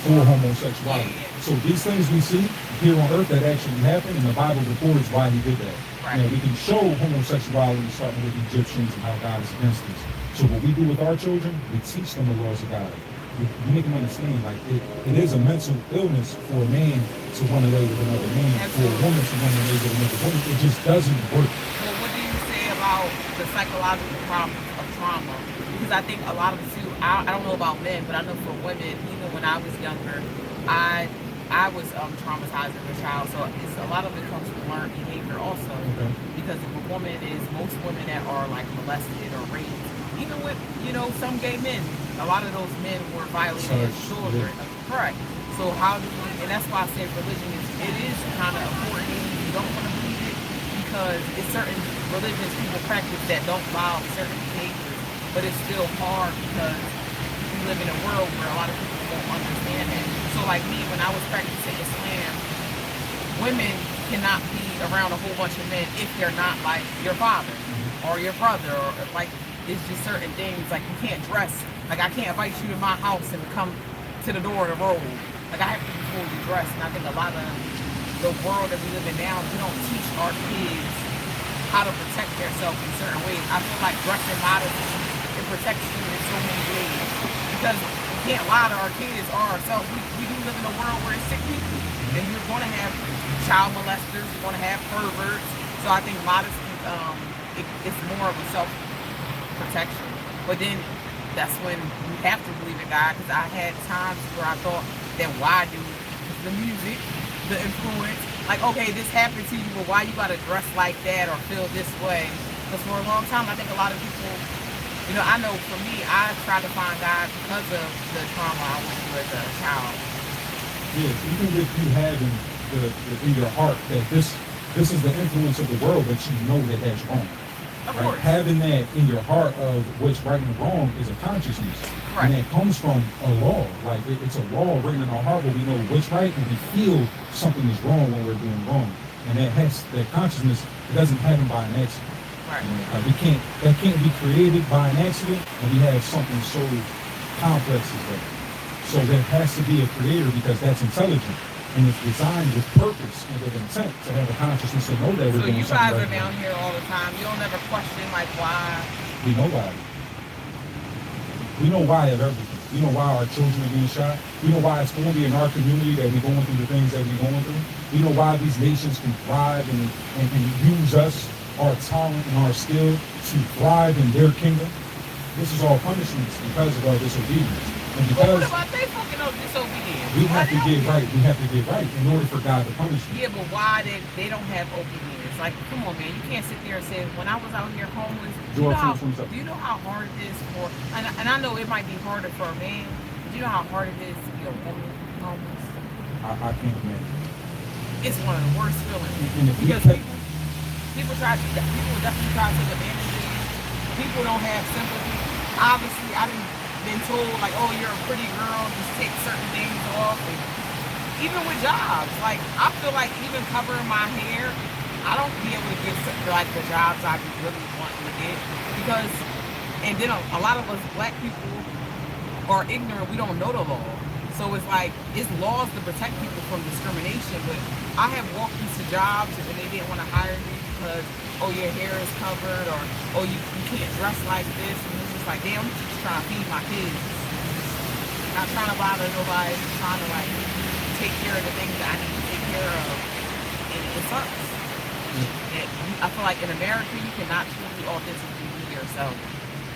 For homosexuality. Yeah. So these things we see here on earth that actually happened, and the Bible records why he did that. Right. And we can show homosexuality starting with the Egyptians and how God is against this. So what we do with our children, we teach them the laws of God. We make them understand, like, it is a mental illness for a man to run away with another man, for a woman to run away with another woman. It just doesn't work. Well, what do you say about the psychological problems of trauma? Because I think a lot of us too, I don't know about men, but I know for women, even when I was younger, I was traumatized as a child. So a lot of it comes from learned behavior also. Okay. Because if a woman most women that are like molested or raped, even with, some gay men, a lot of those men were violated as children. Yeah. Correct. So how do we, and that's why I say religion is kind of important if you don't want to believe it, because it's certain religions people practice that don't allow certain behaviors, but it's still hard because we live in a world where a lot of people don't understand that. So like me, when I was practicing Islam, women cannot be around a whole bunch of men if they're not like your father or your brother, or like, it's just certain things, like you can't dress, like I can't invite you to my house and come to the door of the road. Like I have to be fully dressed, and I think a lot of the world that we live in now, we don't teach our kids how to protect themselves in certain ways. I feel like dressing modestly, it protects you in so many ways. Because we can't lie to our kids or ourselves. We do live in a world where it's sick people. And you're going to have child molesters, you're going to have perverts. So I think modesty, it's more of a self-protection. But then that's when you have to believe in God, because I had times where I thought that why do the music, the influence, like, okay, this happened to you, but why you gotta dress like that or feel this way? Because for a long time, I think a lot of people, I know for me, I tried to find God because of the trauma I went through as a child. Yeah, even if you have in your heart that this is the influence of the world, that you know that that's wrong. Of Right? course. Having that in your heart of what's right and wrong is a consciousness. Right. And that comes from a law. Like, it's a law written in our heart where we know what's right and we feel something is wrong when we're doing wrong. And that consciousness, it doesn't happen by an accident. Right. Like, that can't be created by an accident, and we have something so complex as that. So there has to be a creator, because that's intelligent. And it's designed with purpose and with intent to have a consciousness to know that we're So doing you something guys right are down now. here all the time. You don't ever question, like, why? We know why. We know why of everything. You know why our children are being shot? You know why it's only in our community that we're going through the things that we're going through? You know why these nations can thrive and use us, our talent and our skill to thrive in their kingdom? This is all punishments because of our disobedience. And But because what about they fucking up disobedience? we Why have to they get don't- right, we have to get right in order for God to punish them. Yeah, but why they don't have obedience? Like, come on, man. You can't sit there and say, when I was out here homeless, Joel 2:27. do you know how hard it is for, and I know it might be harder for a man, but do you know how hard it is to be a woman homeless? I can't imagine. It's one of the worst feelings. And if we Because take- people will definitely try to take advantage of you. People don't have sympathy. Obviously, I've been told, like, oh, you're a pretty girl, just take certain things off. And even with jobs, like, I feel like even covering my hair, I don't be able to get like the jobs I be really wanting to get because, and then a lot of us black people are ignorant. We don't know the law, so it's like it's laws to protect people from discrimination. But I have walked into jobs and they didn't want to hire me because, oh, your hair is covered, or oh, you can't dress like this, and it's just like, damn, I'm just trying to feed my kids, not trying to bother nobody, just trying to like take care of the things that I need to take care of, and it sucks. I feel like in America you cannot truly authentically be yourself,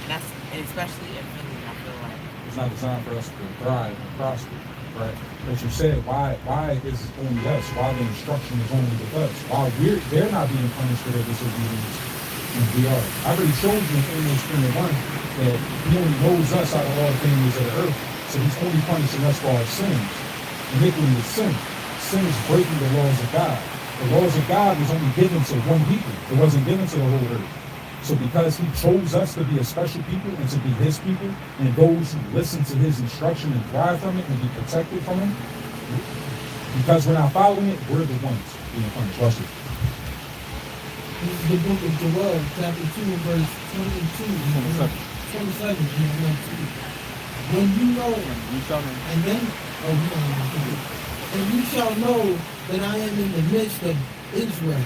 and especially in Philly, I feel like It's not designed for us to thrive and prosper, right? As you said, why is it only us? Why the instruction is only with us? Why they're not being punished for their disobedience, and we are. I already showed you in Amos 21 that he only knows us out of all the families of the earth, so he's only punishing us for our sins. Iniquity is sin. Sin is breaking the laws of God. The laws of God was only given to one people. It wasn't given to the whole earth. So because he chose us to be a special people and to be his people, and those who listen to his instruction and thrive from it and be protected from it, because we're not following it, we're the ones being punished. Watch it. This is the book of Joel, chapter 2, verse 22, 27, and 1, 2. When you know, and then, and you shall know that I am in the midst of Israel,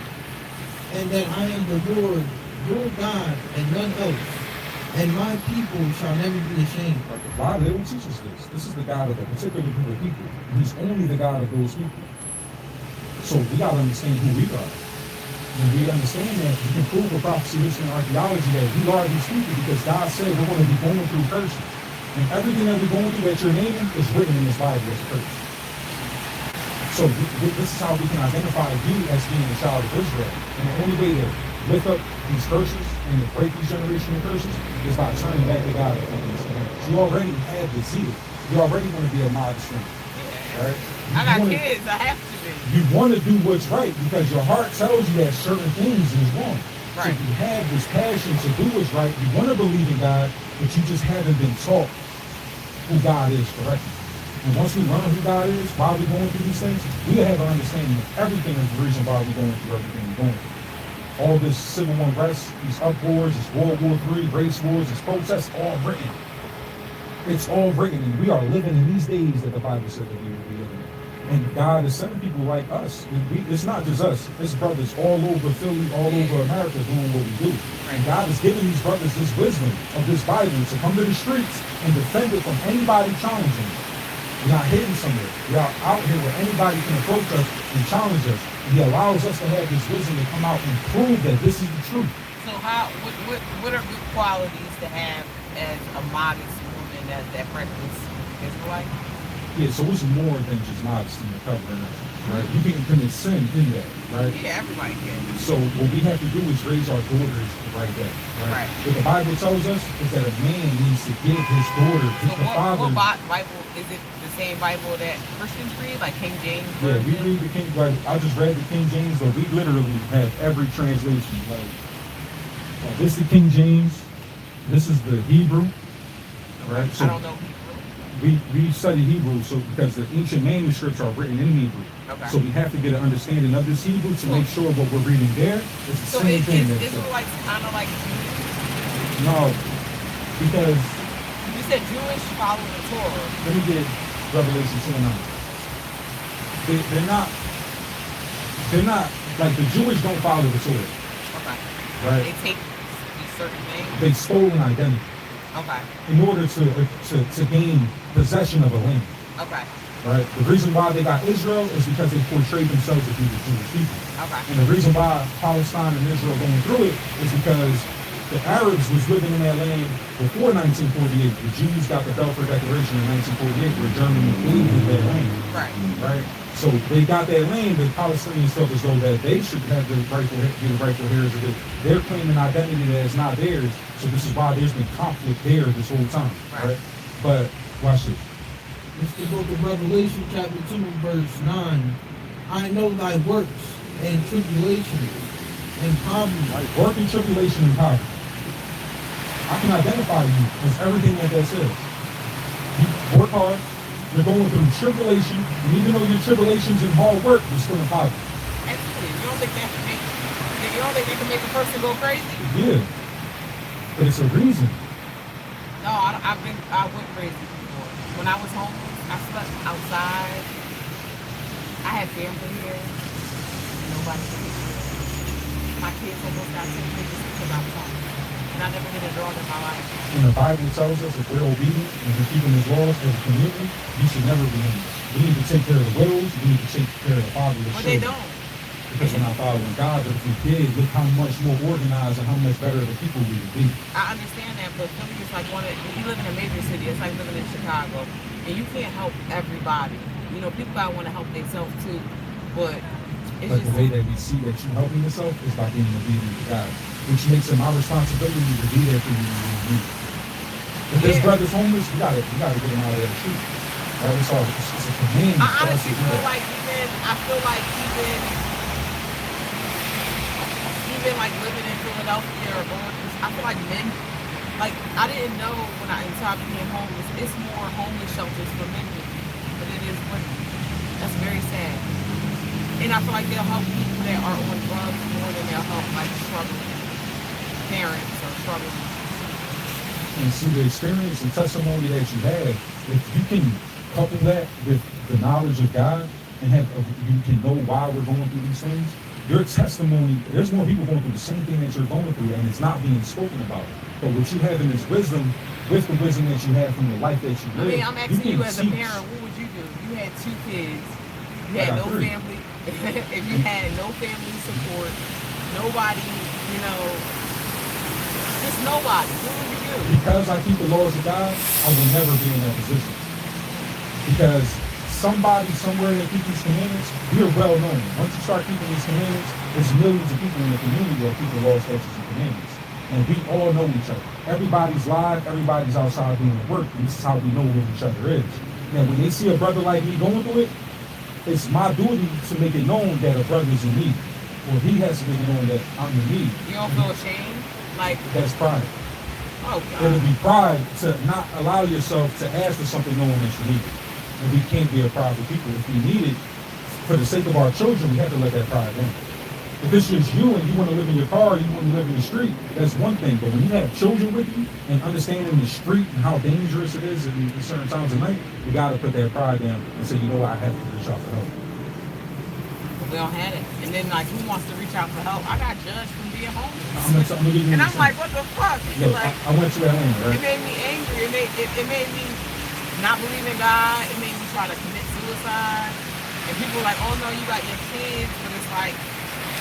and that I am the Lord, your God, and none else, and my people shall never be ashamed. Why they don't teach us this? This is the God of a particular group of people. He's only the God of those people. So we gotta understand who we are. When we understand that, we can prove with prophecy, history, and archaeology that we are these people because God said we're going to be going through curses. And everything that we're going through that you're naming is written in this Bible as a curse. So this is how we can identify you as being a child of Israel. And the only way to lift up these curses and to break these generational curses is by turning back to God. You already have the zeal. You're already going to be a modest friend. Right? I got kids. I have to be. You want to do what's right because your heart tells you that certain things is wrong. So Right. you have this passion to do what's right. You want to believe in God, but you just haven't been taught who God is correctly. And once we learn who God is, why we're going through these things, we have an understanding of everything is the reason why we're going through everything we're going through. All this civil unrest, these uproars, this World War III, race wars, this protests, all written. It's all written, and we are living in these days that the Bible said that we will be living in. And God is sending people like us. It's not just us. It's brothers all over Philly, all over America doing what we do. And God is giving these brothers this wisdom of this Bible to come to the streets and defend it from anybody challenging it. We're not hidden somewhere. We are out here where anybody can approach us and challenge us. And he allows us to have this wisdom to come out and prove that this is the truth. So what are good qualities to have as a modest woman that practice Israelite? Yeah, so it's more than just modesty and covering us, right? You can commit sin in that, right? Yeah, everybody can. So what we have to do is raise our daughters right there, right? Right. What the Bible tells us is that a man needs to give his daughter, So the father. what Bible is it? The same Bible that Christians read, like King James Yeah, we Version? read the King. Like I just read the King James, but we literally have every translation. Like this is the King James. This is the Hebrew, right? So I don't know Hebrew. we study Hebrew, so because the ancient manuscripts are written in Hebrew. Okay. So we have to get an understanding of this Hebrew to make sure what we're reading there is the So same thing. is that's there. Israelites kind of like Jewish? No, because You said Jewish follow the Torah. let me get Revelation 2:9. They're not like the Jewish don't follow the Torah, Okay. right? They take these certain things. They stole an identity. Okay. in order to gain possession of a land. Okay. Right? The reason why they got Israel is because they portrayed themselves to be the Jewish people. Okay. And the reason why Palestine and Israel going through it is because the Arabs was living in that land before 1948. The Jews got the Balfour Declaration in 1948 where Germany invaded their land. Right. Right? So they got that land, the Palestinians felt as though that they should have the rightful heirs of it. They're claiming identity that is not theirs. So this is why there's been conflict there this whole time. Right? But watch this. It's the book of Revelation, chapter 2, verse 9. I know thy works and tribulations and poverty. Like work and tribulation and poverty. I can identify you as everything that says. You work hard, you're going through tribulation, and even though your tribulations and hard work, you're still in poverty. Absolutely. You don't think that can make a person go crazy? Yeah. But it's a reason. No, I went crazy before. When I was homeless, I slept outside. I had family here. Nobody could take me. My kids almost got sick because I was homeless. And I never hit a drug in my life. And the Bible tells us if we're obedient and we're keeping his laws as a community, you should never be homeless. We need to take care of the widows, we need to take care of the fatherless But they children. don't. Because we're not following God, but if we did, look how much more organized and how much better the people we would be. I understand that, but Philly is like if you live in a major city, it's like living in Chicago. And you can't help everybody. You know, people gotta want to help themselves too. But it's But just the way that we see that you helping yourself is by being obedient to God, which makes it my responsibility to be there for you when you need. If this brother's homeless, we gotta get him out of that street. Right? It's a command. I for us to honestly do feel that. like even like living in Philadelphia or going through, I feel like men, like I didn't know until I became homeless, it's more homeless shelters for men than it is women. That's very sad. And I feel like they'll help people that are on drugs more than they'll help like struggling parents or struggling. And see the experience and testimony that you have, if you can couple that with the knowledge of God and you can know why we're going through these things, your testimony, there's more people going through the same thing that you're going through and it's not being spoken about. But what you have in this wisdom, with the wisdom that you have from the life that you live, I mean, I'm asking you as a teach. parent, what would you do? You had 2 kids, you I had got no 3. family, if you had no family support, nobody, just nobody, what would you do? Because I keep the laws of God, I will never be in that position. Because somebody somewhere that keep these commandments, we are well known. Once you start keeping these commandments, there's millions of people in the community that keep the laws, statutes, and commandments. And we all know each other. Everybody's live, everybody's outside doing work, and this is how we know who each other is. Now, when they see a brother like me going through it, it's my duty to make it known that a brother's in need. Or he has to make it known that I'm in need. You don't feel ashamed? Like, That's pride. oh It'll God. be pride to not allow yourself to ask for something knowing that you need it. And we can't be a prideful people. If we need it, for the sake of our children, we have to let that pride in. If it's just you and you want to live in your car, you want to live in the street, that's one thing. But when you have children with you and understanding the street and how dangerous it is in certain times of night, you got to put that pride down and say, you know what, I have to reach out for help. We don't have it. And then, like, who wants to reach out for help? I got judged from being homeless. I'm gonna give you And an I'm example. like, what the fuck? Look, Like, I went to Atlanta, it right? made me angry. It made me not believe in God. It made me try to commit suicide. And people are like, oh no, you got your kids. But it's like,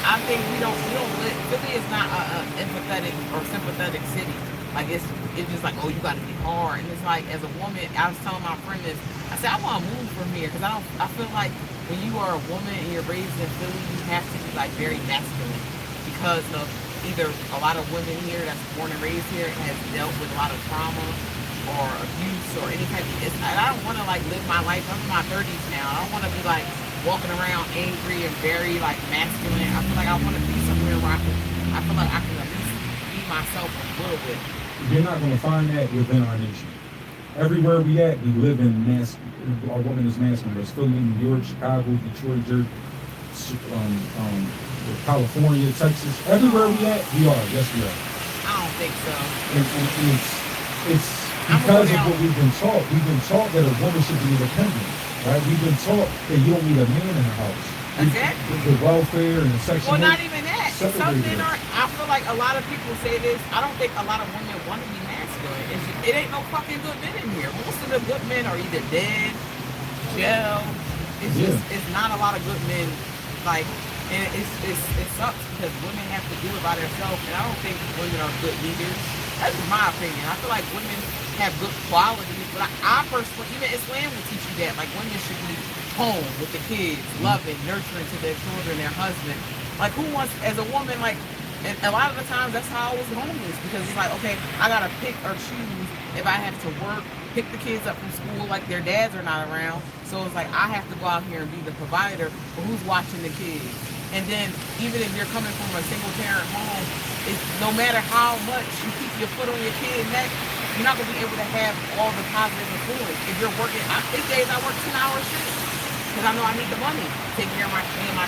I think we don't live, Philly is not a empathetic or sympathetic city. Like it's just like, oh, you got to be hard. And it's like, as a woman, I was telling my friend this, I said, I want to move from here. Because I feel like when you are a woman and you're raised in Philly, you have to be like very masculine. Because of either a lot of women here that's born and raised here has dealt with a lot of trauma or abuse or any type of, and I don't want to like live my life, I'm in my 30s now, I don't want to be like walking around angry and very like masculine. I feel like I want to be somewhere where I feel like I can at least be myself a little bit. You're not going to find that within our nation. Everywhere we at, we live in our woman is masculine. There's Philly, New York, Chicago, Detroit, Jersey, California, Texas. Everywhere we at, we are. Yes, we are. I don't think so. And it's because of what we've been taught. We've been taught that a woman should be independent, right? We've been taught that you don't need a man in the house. Exactly. The welfare and the sexual. Well, not even that. Some separated men it. are, I feel like a lot of people say this, I don't think a lot of women want to be masculine. doing. It ain't no fucking good men in here. Most of the good men are either dead, jail. It's not a lot of good men. Like, and it sucks because women have to do it by themselves, and I don't think women are good leaders. That's just my opinion. I feel like women have good qualities, but I personally, even Islam will teach you that. Like, women should be home with the kids, loving, nurturing to their children, their husband. Like, who wants, as a woman, like, and a lot of the times that's how I was homeless, because it's like, okay, I gotta pick or choose if I have to work, pick the kids up from school, like their dads are not around. So it's like I have to go out here and be the provider, but who's watching the kids? And then even if you're coming from a single parent home, it's, no matter how much you keep your foot on your kid's neck, you're not gonna be able to have all the positive influence. If you're working, these days I work 10-hour shifts because I know I need the money to take care of my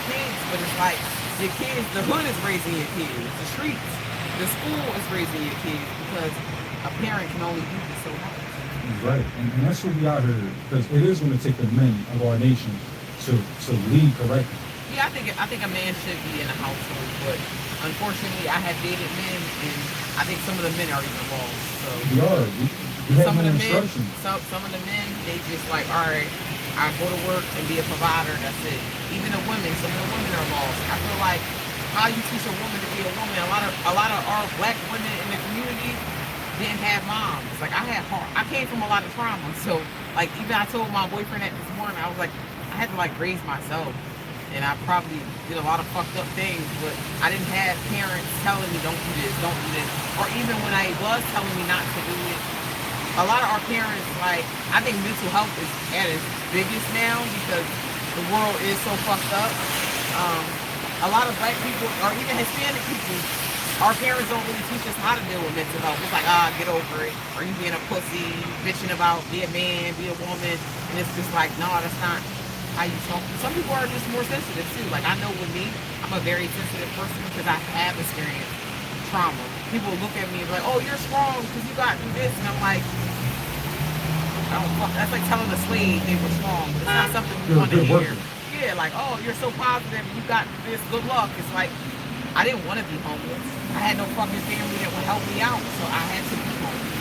kids. But it's like your kids, the hood is raising your kids, the streets, the school is raising your kids, because a parent can only do so much. Right, and that's what we out here, because it is going to take the men of our nation to lead correctly. Yeah, I think a man should be in a household, but unfortunately, I have dated men, and I think some of the men are even lost. So We are. We have some no of the men, instructions. some of the men, they just like, all right, I go to work and be a provider. That's it. Even the women, some of the women are lost. I feel like how you teach a woman to be a woman. A lot of our black women in the community didn't have moms. Like, I came from a lot of trauma. So like, even I told my boyfriend that this morning, I was like, I had to like raise myself. And I probably did a lot of fucked up things, but I didn't have parents telling me don't do this, don't do this. Or even when I was telling me not to do it, a lot of our parents, like, I think mental health is at its biggest now because the world is so fucked up. A lot of black people, or even Hispanic people, our parents don't really teach us how to deal with mental health. It's like, get over it. Or you being a pussy, bitching about be a man, be a woman. And it's just like, no, that's not how you talk. Some people are just more sensitive too. Like, I know with me, I'm a very sensitive person because I have experienced trauma. People look at me and be like, oh, you're strong because you got through this. And I'm like, that's like telling a slave they were strong. But it's not something we want to hear. Yeah, like, oh, you're so positive and you got through this, good luck. It's like, I didn't want to be homeless. I had no fucking family that would help me out, so I had to be homeless.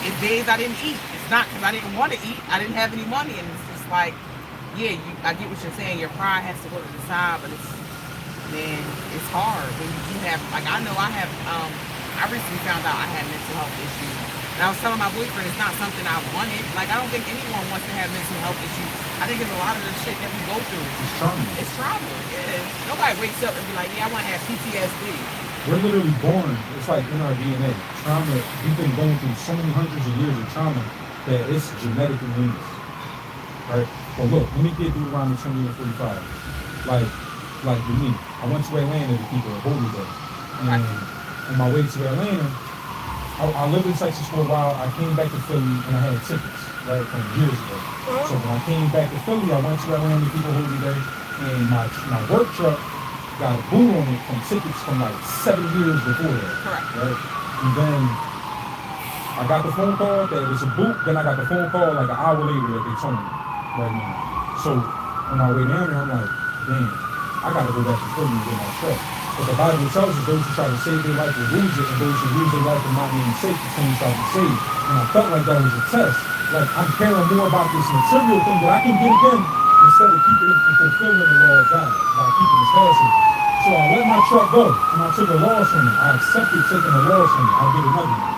It's days I didn't eat. It's not because I didn't want to eat. I didn't have any money, and it's just like, yeah, I get what you're saying. Your pride has to go to the side, but it's hard when you do have, like, I know I have, I recently found out I had mental health issues. And I was telling my boyfriend it's not something I wanted. Like, I don't think anyone wants to have mental health issues. I think it's a lot of the shit that we go through. It's trauma. It's trauma, yeah. Nobody wakes up and be like, yeah, I want to have PTSD. We're literally born, it's like in our DNA. Trauma, we've been going through so many hundreds of years of trauma that it's genetically in us. Right? But look, let me get Deuteronomy 20 and 45. Like with me, I went to Atlanta to keep a holy day. And on my way to Atlanta, I lived in Texas for a while. I came back to Philly and I had tickets, right, from years ago. So when I came back to Philly, I went to Atlanta to keep a holy day. And my work truck got a boot on it from tickets from like 7 years before that. Correct. Right? And then I got the phone call that it was a boot. Then I got the phone call like an hour later that they told me right now. So on my way down there, I'm like, damn, I got to go back to Philly and get my truck. But the Bible tells us those who try to save their life will lose it, and those who lose their life and not being safe, the same shall be saved. And I felt like that was a test. Like, I'm caring more about this material thing that I can get again instead of keeping it and fulfilling the law of God by keeping this passage. So I let my truck go, and I took a loss from it. I accepted taking a loss from it. I'll get another one,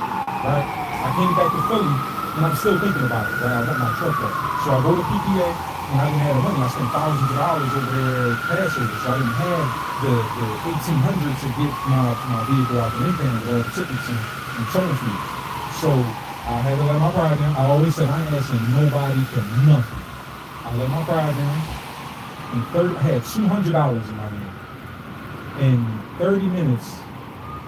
right? I came back to Philly, and I'm still thinking about it, right? I want my truck back. So I go to PPA, and I didn't have the money. I spent thousands of dollars over there at Passover, so I didn't have the $1,800 to get my vehicle out the impound with all the tickets and towing fees. So I had to let my pride down. I always said I ain't asking nobody for nothing. I let my pride down. I had $200 in my hand. In 30 minutes,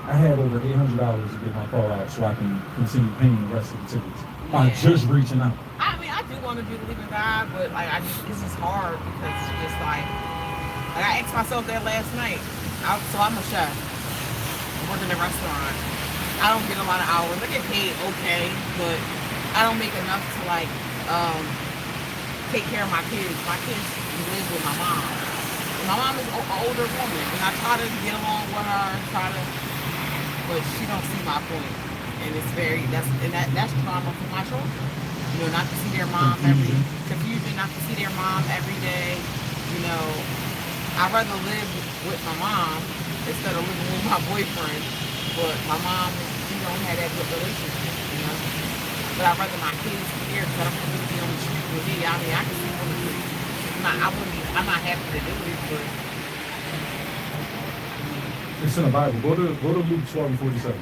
I had over $800 to get my car out so I can continue paying the rest of the tickets by just reaching out. I mean, I do want to be believing God, but like, this is hard because it's just like I asked myself that last night. So I'm a chef. I work in a restaurant. I don't get a lot of hours. I get paid okay, but I don't make enough to like take care of my kids. My kids live with my mom. And my mom is an older woman, and I try to get along with her, but she don't see my point. and it's very that's trauma for my children. You know, not to see their mom every confusion, not to see their mom every day. You know, I'd rather live with my mom instead of living with my boyfriend. But my mom, we don't have that good relationship. You know, but I'd rather my kids be here because I don't want them to be on the street with me. I mean, I can sleep on the street. I'm not happy to do it, but. It's in the Bible. Go to Luke 12:47.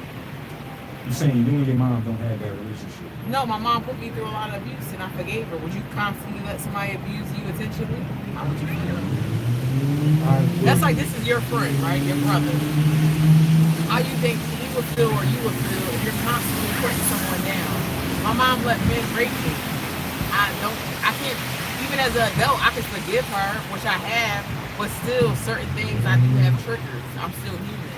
You're saying you and your mom don't have that relationship. No, my mom put me through a lot of abuse and I forgave her. Would you constantly let somebody abuse you intentionally? How would you feel? That's like this is your friend, right? Your brother. How you think he would feel or you would feel if you're constantly putting someone down? My mom let men rape me. I can't, even as an adult, I can forgive her, which I have, but still certain things I do have triggers. I'm still human.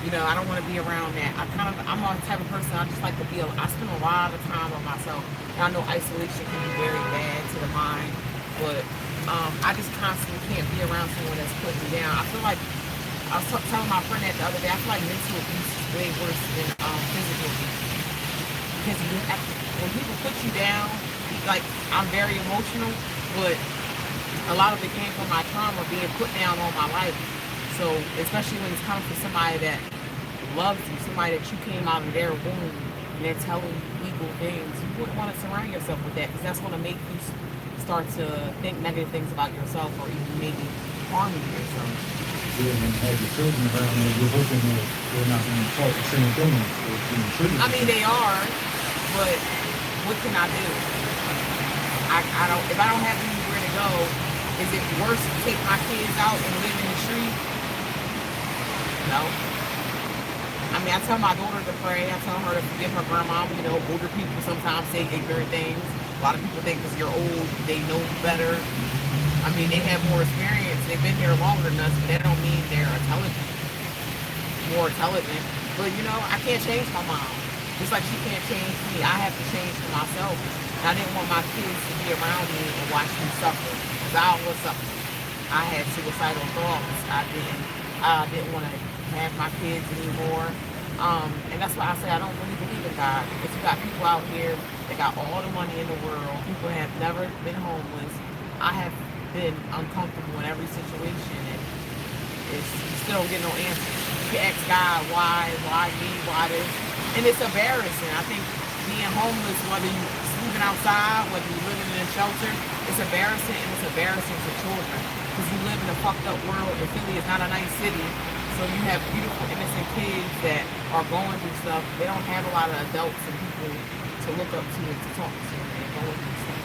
You know, I don't want to be around that. I'm a type of person, I just like to be, I spend a lot of time on myself. And I know isolation can be very bad to the mind, but I just constantly can't be around someone that's putting me down. I feel like, I was telling my friend that the other day, I feel like mental abuse is way worse than physical abuse. Because when people put you down, like, I'm very emotional, but a lot of it came from my trauma being put down all my life. So, especially when it's coming from somebody that loves you, somebody that you came out of their womb, and they're telling you legal things, you wouldn't want to surround yourself with that, because that's going to make you start to think negative things about yourself, or even maybe harming yourself. Yeah, and have your children around there, you're hoping that they're not going to talk the same things or being triggered. I mean, they are, but what can I do? If I don't have anywhere to go, is it worse to take my kids out and live in the street? No. I mean, I tell my daughter to pray. I tell her to forgive her grandma. You know, older people sometimes say ignorant things. A lot of people think because you're old, they know better. I mean, they have more experience. They've been here longer than us, but that don't mean they're intelligent. More intelligent. But, you know, I can't change my mom. Just like she can't change me. I have to change for myself. And I didn't want my kids to be around me and watch me suffer. Because I was suffering. I had suicidal thoughts. I didn't want to have my kids anymore. And that's why I say I don't really believe in God. Because you got people out here that got all the money in the world. People have never been homeless. I have been uncomfortable in every situation, and you still don't get no answers. You can ask God why me, why this, and it's embarrassing. I think being homeless, whether you sleeping outside, whether you living in a shelter, it's embarrassing, and it's embarrassing for children because you live in a fucked up world. And Philly is not a nice city, so you have beautiful, innocent kids that are going through stuff. They don't have a lot of adults and people to look up to and to talk to. They're going through stuff.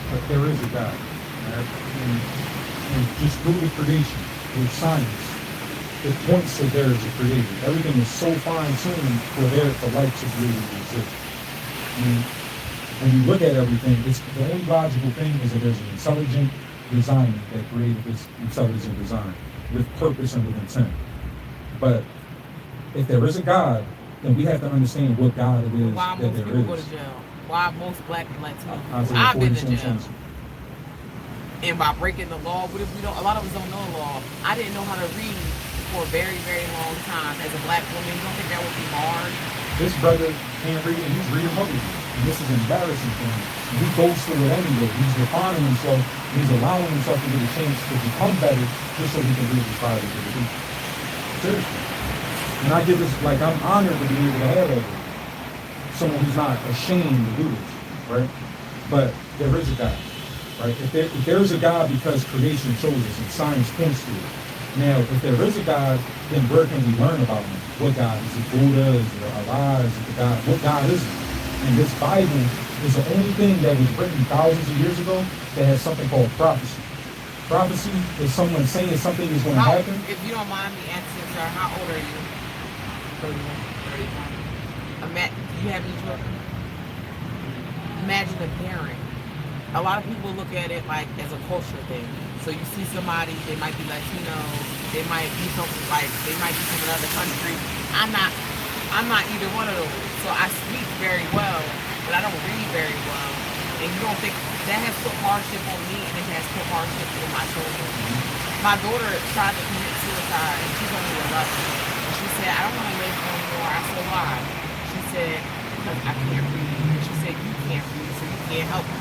But there is a God. Right? And just through the creation, through science, it points that there is a creator. Everything is so fine-tuned for life to really exist. I mean, when you look at everything, the only logical thing is that there's an intelligent designer that created this intelligent design with purpose and with intent. But if there is a God, then we have to understand what God it is why that most there people is. go to jail? Why most black and Latino people? Isaiah I've been to 42 jail. says, And by breaking the law, what if we don't? A lot of us don't know the law. I didn't know how to read for a very, very long time. As a black woman, you don't think that would be hard? this brother can't read and he's reading publicly. And this is embarrassing for him. And he goes through it anyway. He's refining himself. And he's allowing himself to get a chance to become better just so he can read his Bible to the people. Seriously. And I give this, like, I'm honored to be able to have that. Someone who's not ashamed to do this, right? But there is a God, right? If there is a God because creation shows us and science points to it. Now, if there is a God, then where can we learn about him? What God? Is it Buddha? Is it Allah? Is it the God? What God is it? And this Bible is the only thing that was written thousands of years ago that has something called prophecy. Prophecy is someone saying something is going to happen. If you don't mind me asking, sir, how old are you? 31. Do you have any children? Imagine a parent. A lot of people look at it like as a culture thing. So you see somebody, they might be Latino, they might be something like, they might be from another country. I'm not either one of those. So I speak very well, but I don't read very well. And you don't think that has put hardship on me, and it has put hardship on my children. My daughter tried to commit suicide, and she's only 11. And she said, I don't want to live no more. I said, why? She She said, because I can't read. She said, you can't read, so you can't help me.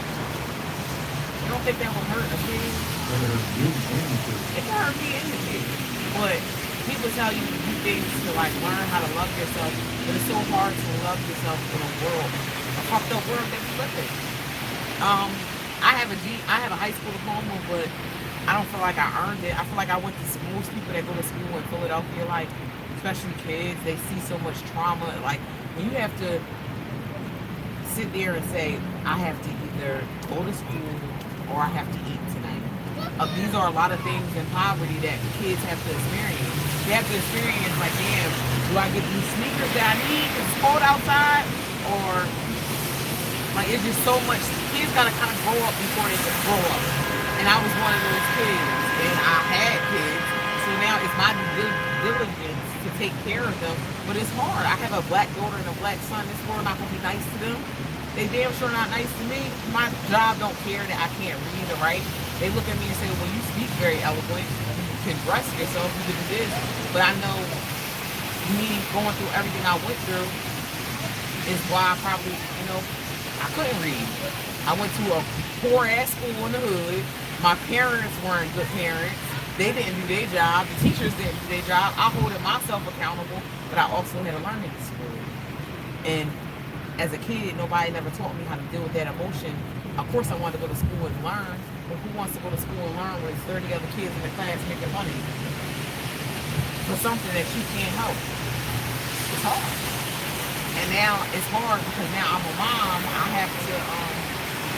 You don't think that would hurt a kid? It can hurt me and the kid. But people tell you to do things to like learn how to love yourself, but it's so hard to love yourself in a world, a fucked up world that we live in. I have a high school diploma, but I don't feel like I earned it. I feel like I went to school. Most people that go to school in Philadelphia, like, especially kids, they see so much trauma. Like, when you have to sit there and say, I have to either go to school or I have to eat tonight. These are a lot of things in poverty that kids have to experience. They have to experience, like, damn, do I get these sneakers that I need because it's cold outside? Or, like, it's just so much. Kids got to kind of grow up before they can grow up. And I was one of those kids, and I had kids, so now it's my due diligence to take care of them, but it's hard. I have a black daughter and a black son. This world not going to be nice to them. They damn sure not nice to me. My job don't care that I can't read or write. They look at me and say, well, you speak very eloquent. You can dress yourself, you can do this. But I know me going through everything I went through is why I probably, I couldn't read. I went to a poor-ass school in the hood. My parents weren't good parents. They didn't do their job. The teachers didn't do their job. I holded myself accountable, but I also had a learning disability. And as a kid, nobody never taught me how to deal with that emotion. Of course, I wanted to go to school and learn, but who wants to go to school and learn with 30 other kids in the class making money for something that you can't help? It's hard. And now it's hard because now I'm a mom. I have to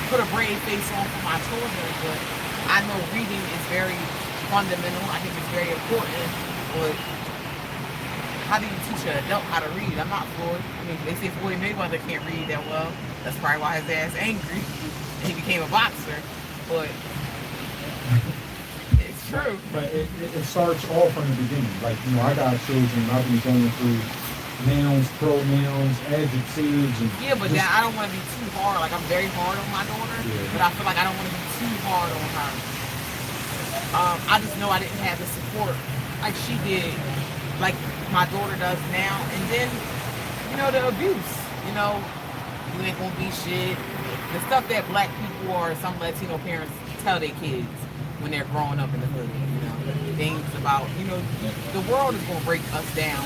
put a brave face on for my children, but I know reading is very fundamental. I think it's very important, but how do you teach an adult how to read? I'm not Floyd. I mean, they say Floyd Mayweather can't read that well. That's probably why his ass angry and he became a boxer. But it's true. But it starts all from the beginning. Like, I got children. I've been going through nouns, pronouns, adjectives. And yeah, but I don't want to be too hard. Like, I'm very hard on my daughter, but I feel like I don't want to be too hard on her. I just know I didn't have the support like she did, like my daughter does now. And then, the abuse. You ain't gonna be shit. The stuff that black people or some Latino parents tell their kids when they're growing up in the hood. Things about, the world is gonna break us down.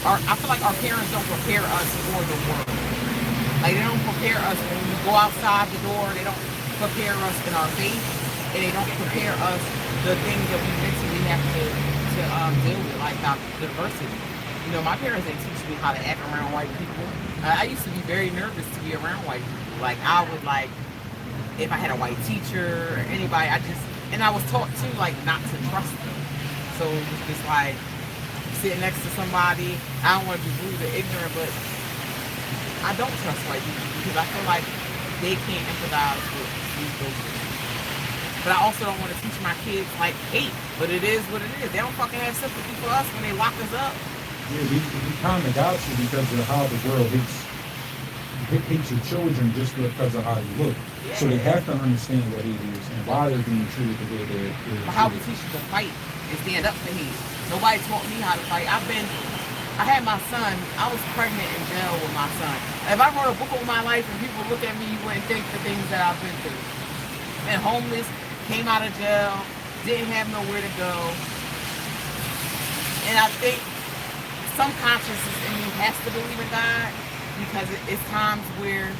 I feel like our parents don't prepare us for the world. Like, they don't prepare us when we go outside the door. They don't prepare us in our faith, and they don't prepare us the things that we mentally have to deal with, like diversity. My parents didn't teach me how to act around white people. I used to be very nervous to be around white people. Like, I would, if I had a white teacher or anybody, and I was taught too, not to trust them. So it was just like sitting next to somebody. I don't want to be rude or ignorant, but I don't trust white people because I feel like they can't empathize with those things. But I also don't want to teach my kids hate. But it is what it is. They don't fucking have sympathy for us when they lock us up. Yeah, we kind of got you because of how the world hates your children just because of how you look. Yeah. So they have to understand what it is and why they're being treated the way they're treated. But how we teach them to fight and stand up for hate. Nobody taught me how to fight. I had my son. I was pregnant in jail with my son. If I wrote a book on my life and people look at me, you wouldn't think the things that I've been through. And homeless, came out of jail, didn't have nowhere to go. And I think some consciousness in me has to believe in God because it's times where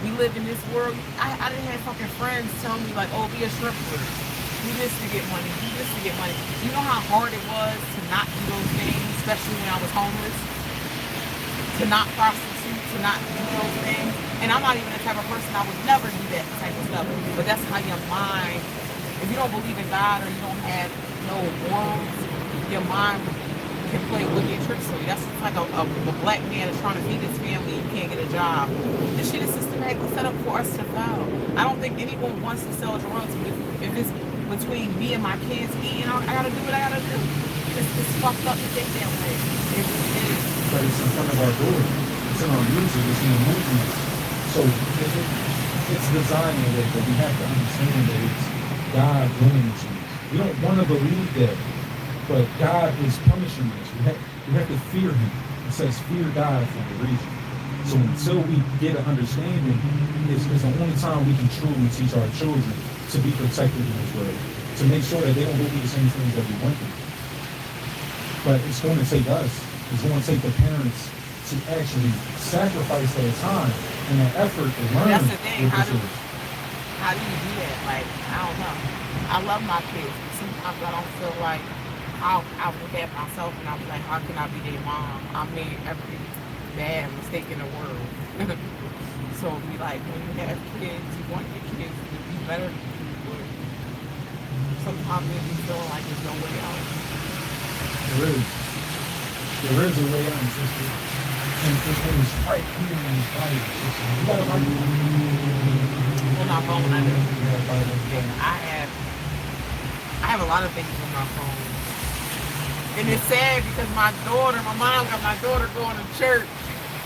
we live in this world. I didn't have fucking friends tell me be a stripper. Do this to get money. Do this to get money. You know how hard it was to not do those things, especially when I was homeless? To not prostitute, to not do those things. And I'm not even the type of person I would never do that type of stuff. But that's how your mind, if you don't believe in God or you don't have no morals, your mind can play wicked tricks on you. That's like a black man is trying to feed his family and can't get a job. This shit is systematically set up for us to fail. I don't think anyone wants to sell drugs, but if it's between me and my kids eating, I gotta do what I gotta do. It's fucked up to think that way. It is. But it's in front of our door. It's in our music. It's in the movies. So it's designed that way, but we have to understand that it's God doing it to you. We don't want to believe that, but God is punishing us. We have to fear Him. It says fear God for a reason. So until we get an understanding, is the only time we can truly teach our children to be protected in this world, to make sure that they don't go through the same things that we went through. But it's going to take us. It's going to take the parents to actually sacrifice their time and their effort to learn. That's the thing. what How this do is. how do you do that? Like, I don't know. I love my kids, but sometimes I don't feel like I look at myself and I'm like, how can I be their mom? I made every bad mistake in the world. So be like, when you have kids, you want your kids to be better than you, but sometimes they be feeling like there's no way out. There is. There is a way out, sister. And it's right here in this Bible, sister. You gotta like On my phone, I do. And I have a lot of things on my phone. And it's sad because my mom got my daughter going to church.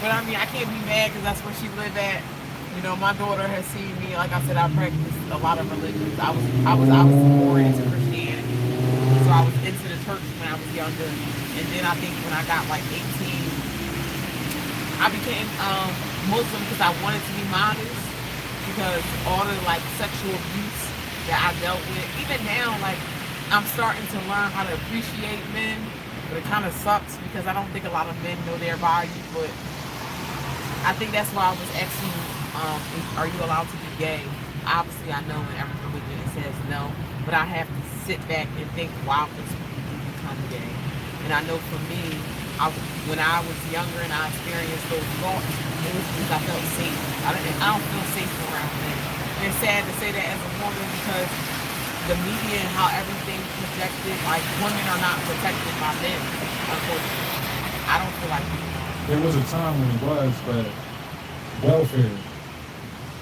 But I mean, I can't be mad because that's where she lived at. You know, my daughter has seen me. Like I said, I practiced a lot of religions. I was more into Christianity, so I was into the church when I was younger. And then I think when I got like 18, I became Muslim because I wanted to be modest. Because all the like sexual abuse that I dealt with, even now, like I'm starting to learn how to appreciate men. But it kind of sucks because I don't think a lot of men know their value. But I think that's why I was asking, are you allowed to be gay? Obviously, I know in every religion it says no, but I have to sit back and think, why would people become gay? And I know for me, when I was younger and I experienced those thoughts, it was because I felt safe. I don't feel safe around men. And it's sad to say that as a woman because the media and how everything's projected, like women are not protected by men, unfortunately. I don't feel like people are. there was a time when it was, but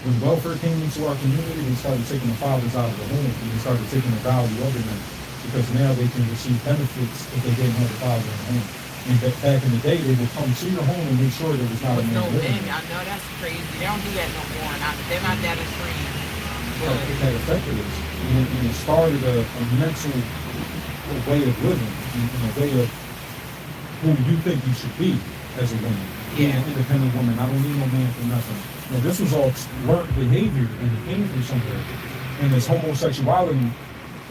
when welfare came into our community, they started taking the fathers out of the home and they started taking the value of them because now they can receive benefits if they didn't have a father in the home. And back in the day, they would come to your home and make sure there was not a With man no living men, there. I know that's crazy. They don't do that no more. They're not that extreme. But That affected us. And it started a mental way of living and a way of who you think you should be as a woman. Being Yeah. an independent woman. I don't need no man for nothing. Now, this was all learned behavior and it came from somewhere. And this homosexuality,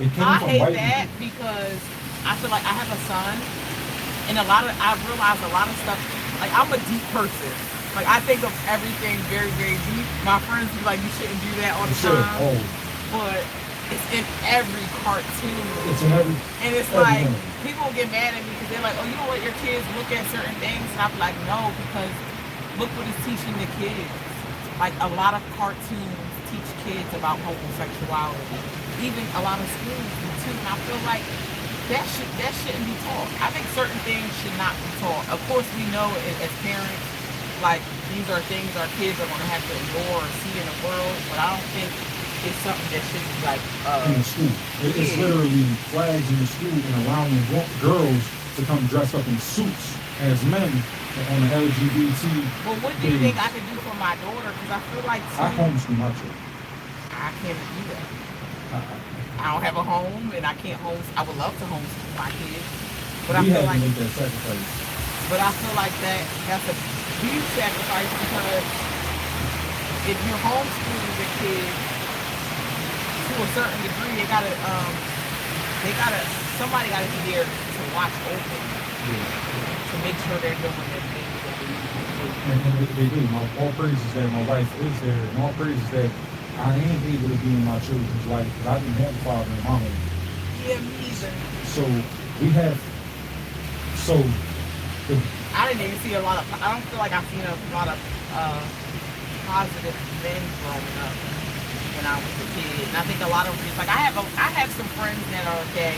it came I from hate white that people. because I feel like I have a son, and I realize a lot of stuff. Like I'm a deep person. Like I think of everything very, very deep. My friends be like, you shouldn't do that all the Sure. time, Oh, but it's in every cartoon. it's in every. And it's like, everything. people get mad at me because they're like, oh, you don't let your kids look at certain things. And I'm like, no, because look what it's teaching the kids. Like, a lot of cartoons teach kids about homosexuality. Even a lot of schools do too. And I feel like that shouldn't be taught. I think certain things should not be taught. Of course, we know as parents, like, these are things our kids are going to have to ignore or see in the world. But I don't think it's something that should be like In the school. It's yeah. literally flags in the school and allowing girls to come dressed up in suits as men on the LGBT. Well, what do you think I could do for my daughter? Because I feel like I homeschool my children. I can't do that. I- I don't have a home, and I can't I would love to homeschool my kids, but I we feel had like, to make that sacrifice. That's a huge sacrifice because if you're homeschooling your kids to a certain degree, somebody gotta be there to watch over them, to make sure they're doing their things. And they do. All praise is that my wife is there, and all praise is that I am able to be in my children's life because I didn't have a father and mama. Yeah, me either. So we have. So the, I didn't even see a lot of. I don't feel like I've seen a lot of positive men growing up when I was a kid. And I think a lot of just like I have some friends that are gay,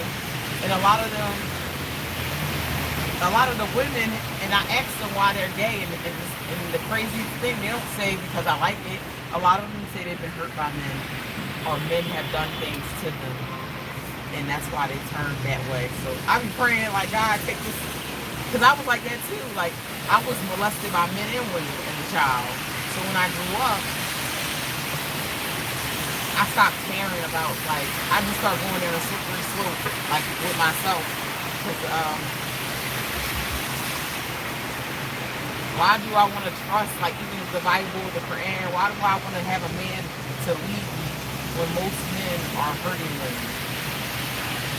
and a lot of the women, and I ask them why they're gay, and the craziest thing they don't say because I like it. A lot of them say they've been hurt by men, or men have done things to them, and that's why they turned that way. So I be praying like, God, take this, because I was like that too. Like I was molested by men and women as a child. So when I grew up, I stopped caring about, like, I just started going down a slippery slope, like with myself, because Why do I want to trust, like, even the Bible, the Quran? Why do I want to have a man to lead me when most men are hurting women?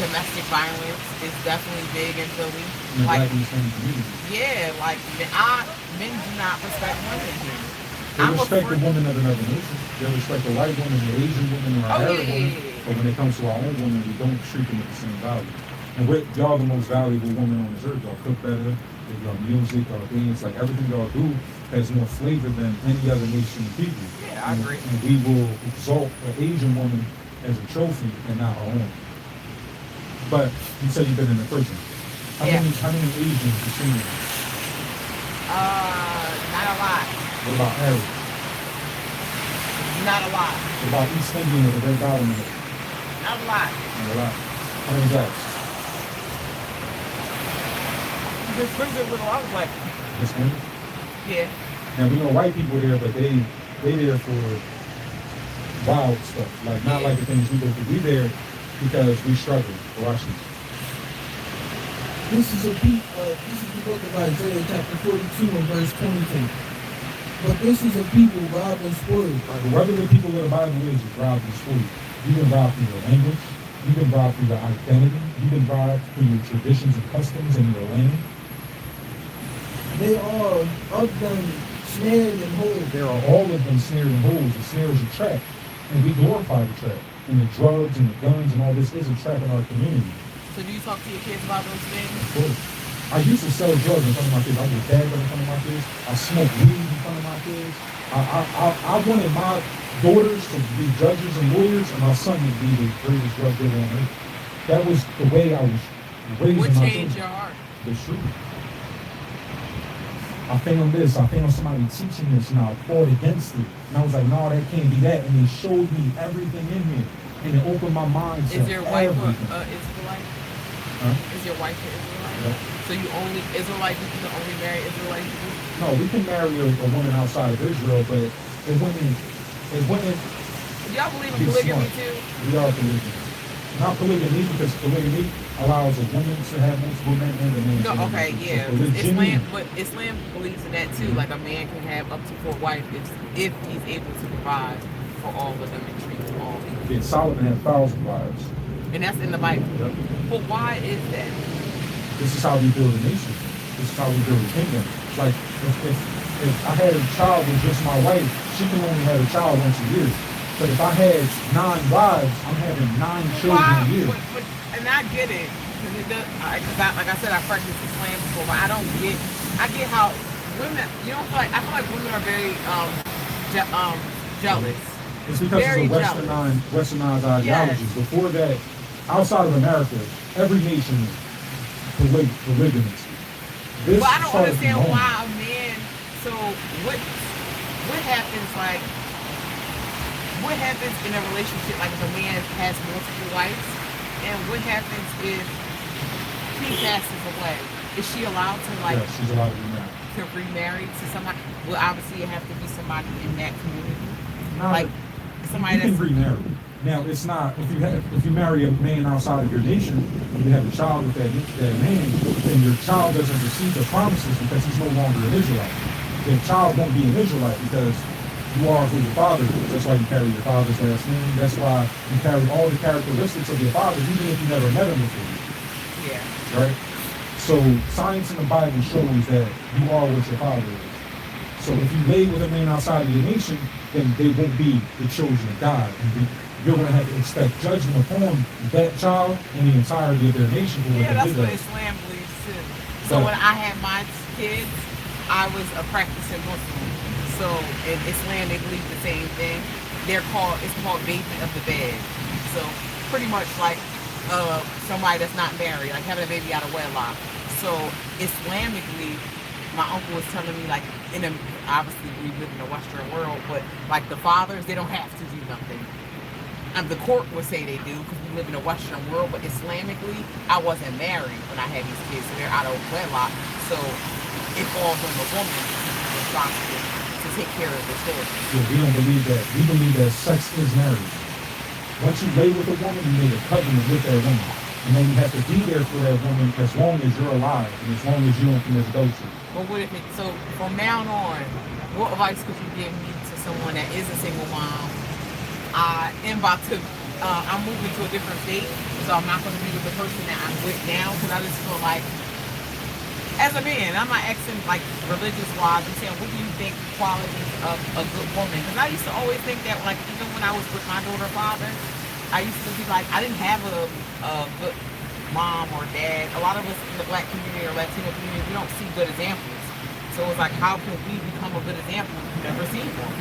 Domestic violence is definitely big in Philly. In the Like, black and Hispanic community. yeah, like, men do not respect women here. They I'm respect the afraid- woman of another nation. They respect the white woman, the Asian woman, or Oh, our yeah, Arab yeah, woman. yeah, yeah. But when it comes to our own woman, we don't treat them with the same value. And y'all the most valuable woman on this earth. Y'all cook better. Y'all music, y'all dance, like everything y'all do has more flavor than any other nation of people. Yeah, I agree. And we will exalt an Asian woman as a trophy and not our own. But you said you've been in a prison. Yeah. How many Asians have you seen? Not a lot. What about Arab? Not a lot. What about East Indian with the red dot on it? Not a lot. Not a lot. How many guys? This prison little, I was like, Just one? yeah. Now we know white people there, but they there for wild stuff. Like not like the things we go through. We there because we struggle. Watch this. This is the book of Isaiah, chapter 42 and verse 22. But this is a people robbed and spoiled. Whether the people of the Bible is robbed and spoiled. You've been robbed through your language. You've been robbed through your identity. You've been robbed through your traditions and customs and your land. They are of them snared and hold. There are all of them snared and holes. The snare is a trap, and we glorify the trap. And the drugs and the guns and all this is a trap in our community. So do you talk to your kids about those things? Of course. I used to sell drugs in front of my kids. I was a dad in front of my kids. I smoked weed in front of my kids. I wanted my daughters to be judges and lawyers, and my son to be the greatest drug dealer on earth. That was the way I was raising What my changed children. your heart? The truth. I found this. I found somebody teaching this, and I fought against it. And I was like, no, that can't be that. And they showed me everything in here, and it opened my mind to Is your wife everything. Israelite? Huh? Is your wife an Israelite? Yeah. So you only Israelite people can only marry Israelite people? No, we can marry a woman outside of Israel, but it wouldn't Do y'all believe in be polygamy smart. too? We are polygamy. Not polygamy, because polygamy allows a woman to have multiple men and a man to No, have okay, multiple. yeah. So polygyny- Islam, but Islam believes in that too. Like a man can have up to 4 wives if he's able to provide for all of them and treat them all equal. Yeah, Solomon had 1,000 wives. And that's in the Bible. Yep. But why is that? This is how we build a nation. This is how we build a kingdom. Like, if I had a child with just my wife, she can only have a child once a year. But if I had 9 wives, I'm having 9 children Why? a year. And I get it. Because it does, like I said, I practiced Islam before, but I get how women, you don't feel like, I feel like women are very jealous. It's because Very it's a westernized ideology. Yes. Before that, outside of America, every nation is polygamous. This But I don't started understand from home. why a man. So what happens like? What happens in a relationship like if a man has multiple wives, and what happens if he passes away? Is she allowed to like Yeah, she's allowed to be married. to remarry to somebody? Well, obviously it have to be somebody in that community, Now, like somebody you can that's remarry. Now, it's not if you marry a man outside of your nation, and you have a child with that man, then your child doesn't receive the promises because he's no longer an Israelite. The child won't be an Israelite because you are who your father is. That's why you carry your father's last name. That's why you carry all the characteristics of your father, even if you never met him before. yeah. Right? So science in the Bible shows that you are what your father is. So if you lay with a man outside of your nation, then they won't be the children of God. And you're going to have to expect judgment upon that child and the entirety of their nation for what Yeah, they that's did. what that. Islam believes too. So Right. when I had my kids, I was a practicing Muslim. So in Islam, they believe the same thing. It's called bathing of the bed. So pretty much like somebody that's not married, like having a baby out of wedlock. So Islamically, my uncle was telling me like obviously we live in a Western world, but like the fathers, they don't have to do nothing. The court would say they do because we live in a Western world, but Islamically, I wasn't married when I had these kids, so they're out of wedlock. So it falls on the woman responsible to take care of the children. Yeah, we don't believe that. We believe that sex is marriage. Once you lay with a woman, you made a covenant with that woman. And then you have to be there for that woman as long as you're alive and as long as you don't commit adultery. But what if it, so from now on, what advice could you give me to someone that is a single mom? I am about to, I'm moving to a different state, so I'm not going to be with the person that I'm with now, because I just feel like, as a man, I'm not asking like religious wise, I'm saying, what do you think qualities of a good woman? Because I used to always think that, like, even when I was with my daughter's father, I used to be like, I didn't have a good mom or dad. A lot of us in the black community or Latino community, we don't see good examples. So it's like, how can we become a good example if we've never seen one?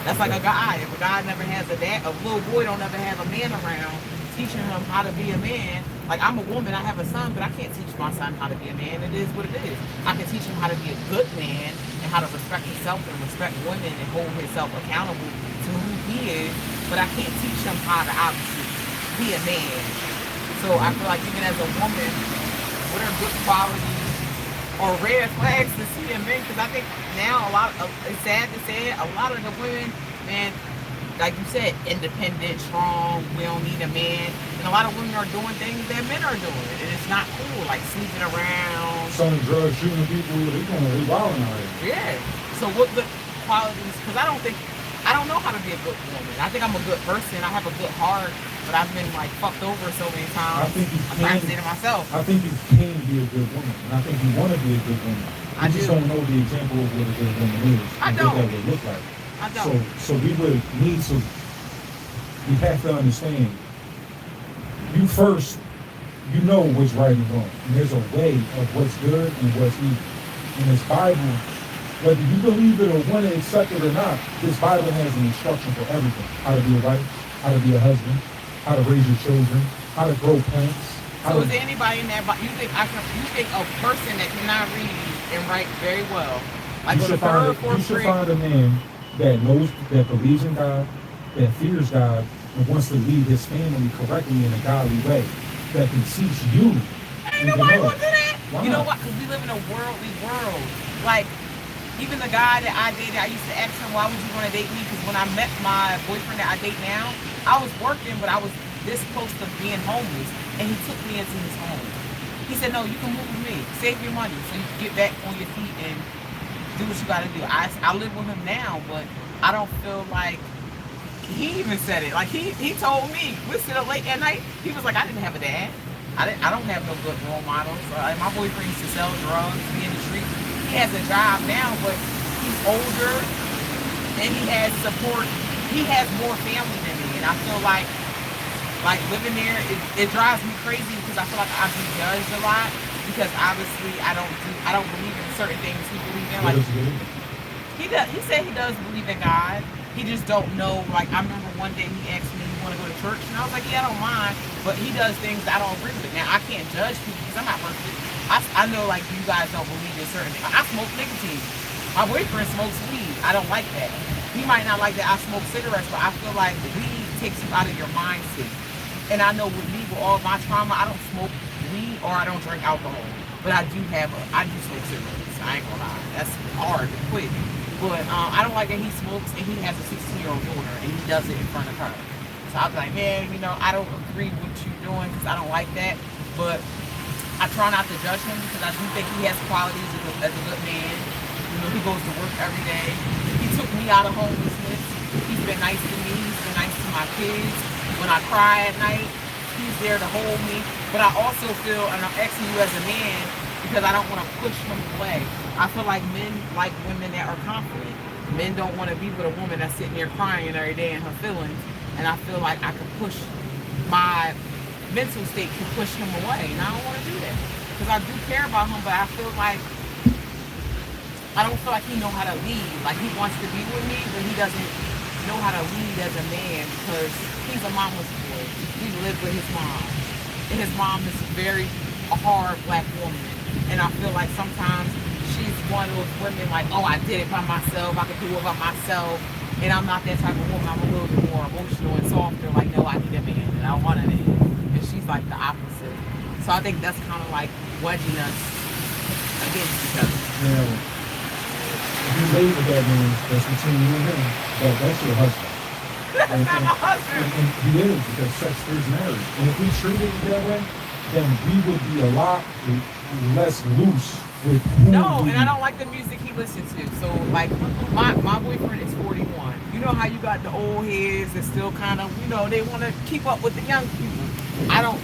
That's like a guy. If a guy never has a dad, a little boy don't ever have a man around teaching him how to be a man. Like, I'm a woman, I have a son, but I can't teach my son how to be a man. It is what it is. I can teach him how to be a good man and how to respect himself and respect women and hold himself accountable to who he is, but I can't teach him how to obviously be a man. So I feel like even as a woman, what are good qualities or red flags to see in men? Because I think now it's sad to say it, a lot of the women, man, like you said, independent, strong, we don't need a man. And a lot of women are doing things that men are doing. And it's not cool, like sleeping around. Selling drugs, shooting people, they wilding out here. Yeah. So what good qualities, because I don't know how to be a good woman. I think I'm a good person. I have a good heart, but I've been like fucked over so many times. I think you I'm practicing it myself. I think you can be a good woman. And I think you want to be a good woman. I You just do. don't know the example of what a good woman is. I and don't. What that would look like. I don't. So we would need to, we have to understand, you first, you know what's right and wrong. And there's a way of what's good and what's evil. And this Bible, whether you believe it or want to accept it or not, this Bible has an instruction for everything. How to be a wife, how to be a husband, how to raise your children, how to grow plants. So is there anybody in that, you think a person that cannot read and write very well, like You on the should find third, fourth you should grade? find a man that knows, that believes in God, that fears God, and wants to lead his family correctly in a godly way, that can teach you. Ain't nobody want to do that. Why You know not? what? Because we live in a worldly world. Like, even the guy that I dated, I used to ask him, why would you want to date me? Because when I met my boyfriend that I date now, I was working, but I was this close to being homeless, and he took me into his home. He said, no, you can move with me. Save your money so you can get back on your feet and do what you got to do. I live with him now, but I don't feel like, he even said it. Like, he told me, we sit up late at night, he was like, I didn't have a dad. I don't have no good role models. Like, my boyfriend used to sell drugs, be in the street. He has a job now, but he's older and he has support. He has more family than me, and I feel like living there, it drives me crazy because I feel like I'm judged a lot because obviously I don't believe in certain things he believes in. Like, he does. He said he does believe in God. He just don't know. Like, I remember one day he asked me, "You want to go to church?" And I was like, "Yeah, I don't mind." But he does things that I don't agree with. Now I can't judge people because I'm not perfect. I know, like, you guys don't believe in certain things. I smoke nicotine. My boyfriend smokes weed. I don't like that. He might not like that I smoke cigarettes, but I feel like weed takes you out of your mind state. And I know with me, with all my trauma, I don't smoke weed or I don't drink alcohol. But I do smoke cigarettes. I ain't gonna lie. That's hard to quit. But I don't like that he smokes and he has a 16-year-old daughter and he does it in front of her. So I was like, man, I don't agree with what you're doing because I don't like that. But I try not to judge him because I do think he has qualities as a good man. He goes to work every day. He took me out of homelessness. He's been nice to me. He's been nice to my kids. When I cry at night, he's there to hold me. But I also feel, and I'm asking you as a man, because I don't want to push him away. I feel like men like women that are confident. Men don't want to be with a woman that's sitting there crying every day in her feelings. And I feel like I could push, my mental state can push him away. And I don't want to do that. Because I do care about him, but I feel like, I don't feel like he know how to lead. Like, he wants to be with me, but he doesn't know how to lead as a man because he's a mama's boy. He lived with his mom. And his mom is a hard black woman. And I feel like sometimes she's one of those women like, oh, I did it by myself. I could do it by myself. And I'm not that type of woman. I'm a little bit more emotional and softer. Like, no, I need a man. And I want a man. And she's like the opposite. So I think that's kind of like wedging us against each other. Now, if you lay with that man, that's between you and him. That's your husband. That's not my husband. And he is, because sex is marriage. And if we treated it that way, then we would be a lot less loose with who No, we- and I don't like the music he listens to. So like my boyfriend is 41. You know how you got the old heads that still kind of, you know, they want to keep up with the young people. I don't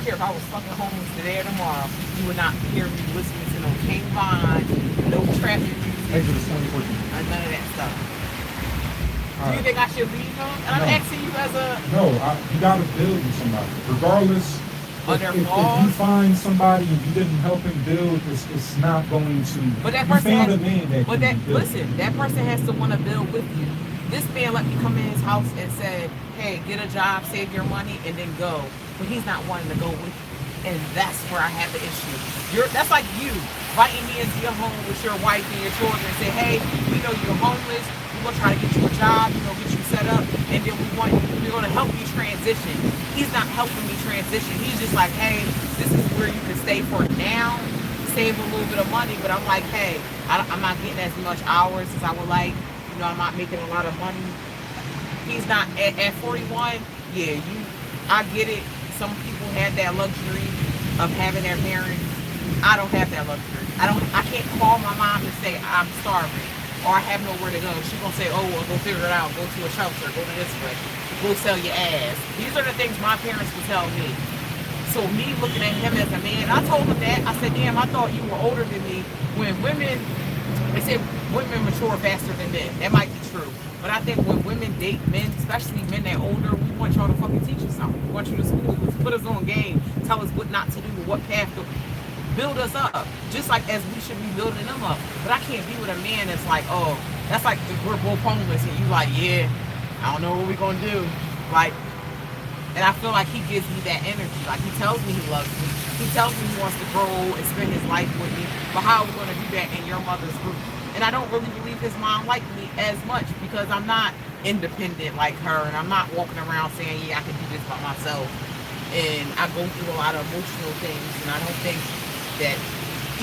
care if I was fucking homeless today or tomorrow. You would not hear me listening to no King Von, no traffic music, Exit 714. none of that stuff. Do you Alright. think I should leave him? And I'm No. asking you as a No, you gotta build with somebody. Regardless, Are if, there if you flaws? find somebody and you didn't help him build, it's not going to. But that you person found has, a man that but can that build. listen, that person has to want to build with you. This man let me come in his house and said, "Hey, get a job, save your money, and then go." But he's not wanting to go with you, and that's where I have the issue. That's like you inviting me into your home with your wife and your children and say, "Hey, we know you're homeless. We're gonna try to get you a job. You know, get you set up, and then we're gonna help you transition." He's not helping me transition. He's just like, "Hey, this is where you can stay for now, save a little bit of money." But I'm like, "Hey, I'm not getting as much hours as I would like. You know, I'm not making a lot of money." He's not at 41. Yeah, I get it. Some people have that luxury of having their parents. I don't have that luxury. I can't call my mom and say I'm starving or I have nowhere to go. She's gonna say, "Oh, well, go figure it out. Go to a shelter. Go to this way. Go sell your ass." These are the things my parents would tell me. So me looking at him as a man, I told him that. I said, "Damn, I thought you were older than me." When they say women mature faster than men. That might be true. But I think when women date men, especially men that older, we want y'all to fucking teach us something. We want you to school us, put us on game, tell us what not to do, what path to build us up. Just like as we should be building them up. But I can't be with a man that's like, oh, that's like if we're both homeless and you like, yeah, I don't know what we're gonna do. Like, and I feel like he gives me that energy. Like he tells me he loves me. He tells me he wants to grow and spend his life with me. But how are we gonna do that in your mother's group? And I don't really believe his mom liked me as much because I'm not independent like her, and I'm not walking around saying, yeah, I can do this by myself. And I go through a lot of emotional things, and I don't think that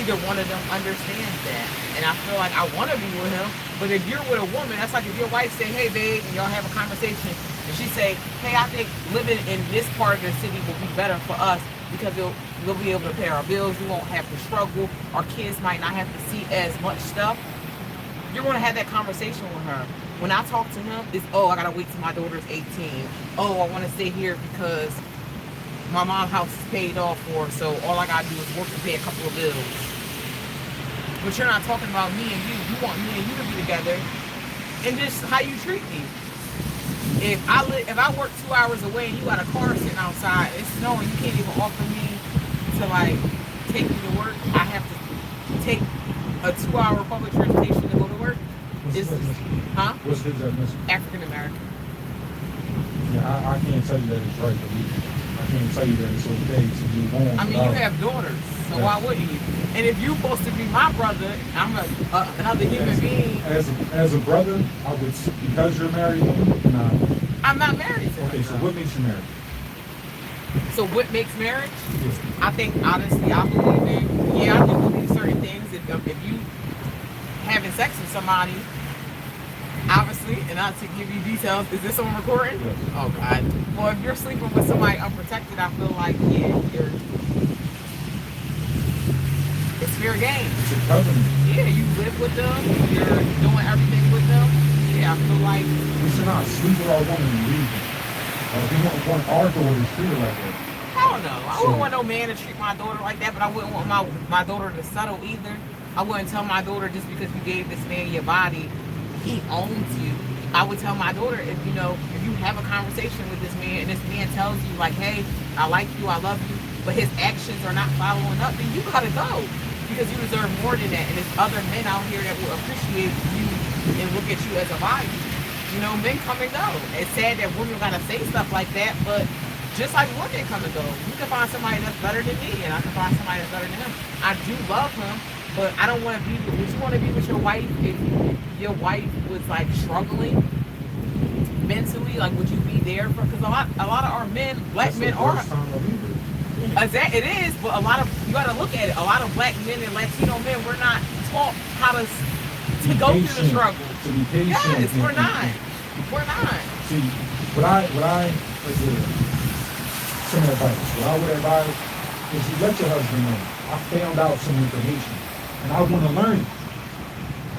either one of them understands that. And I feel like I want to be with him, but if you're with a woman, that's like if your wife say, "Hey, babe," and y'all have a conversation, and she say, "Hey, I think living in this part of the city will be better for us because we'll be able to pay our bills. We won't have to struggle. Our kids might not have to see as much stuff." You're going to have that conversation with her. When I talk to him, it's, "Oh, I got to wait till my daughter's 18. Oh, I want to stay here because my mom's house is paid off for, so all I got to do is work to pay a couple of bills." But you're not talking about me and you. You want me and you to be together and just how you treat me. If I work 2 hours away and you got a car sitting outside, it's snowing, you can't even offer me to like take me to work. I have to take a 2-hour public transportation to go to work. What's his Huh? What's his ethnicity? African American. Yeah, I can't tell you that it's right to leave. I can't tell you that it's okay to move on. I mean, you have daughters, so why wouldn't you? And if you're supposed to be my brother, I'm another human being. As a brother, I would, because you're married, nah. I'm not married to Okay, her. so what makes you married? So what makes marriage? Yes. I think honestly, I believe in. Yeah, I do believe certain things. If you having sex with somebody, obviously, and not to give you details, is this on recording? Yes. Oh God. Well, if you're sleeping with somebody unprotected, I feel like it's fair game. It's a covenant. Yeah, you live with them. You're doing everything with them. Yeah, I feel like. We should not sleep with our woman and leave them. We don't want our daughters treated like that. I don't know. I wouldn't want no man to treat my daughter like that, but I wouldn't want my daughter to settle either. I wouldn't tell my daughter just because you gave this man your body, he owns you. I would tell my daughter if you have a conversation with this man and this man tells you like, "Hey, I like you, I love you," but his actions are not following up, then you gotta go because you deserve more than that. And there's other men out here that will appreciate you and look at you as a value. You know, men come and go. It's sad that women gotta say stuff like that, but just like women come and go, you can find somebody that's better than me, and I can find somebody that's better than him. I do love him, but I don't want to be. Would you want to be with your wife if your wife was like struggling mentally? Like, would you be there for? Because a lot of our men, black men, are. It is, but a lot of you got to look at it. A lot of black men and Latino men, we're not taught how to go through the struggle. To be patient. Yes, we're not. We're not. See, what I as a some advice, what I would advise is you let your husband know I found out some information, and I want to learn it.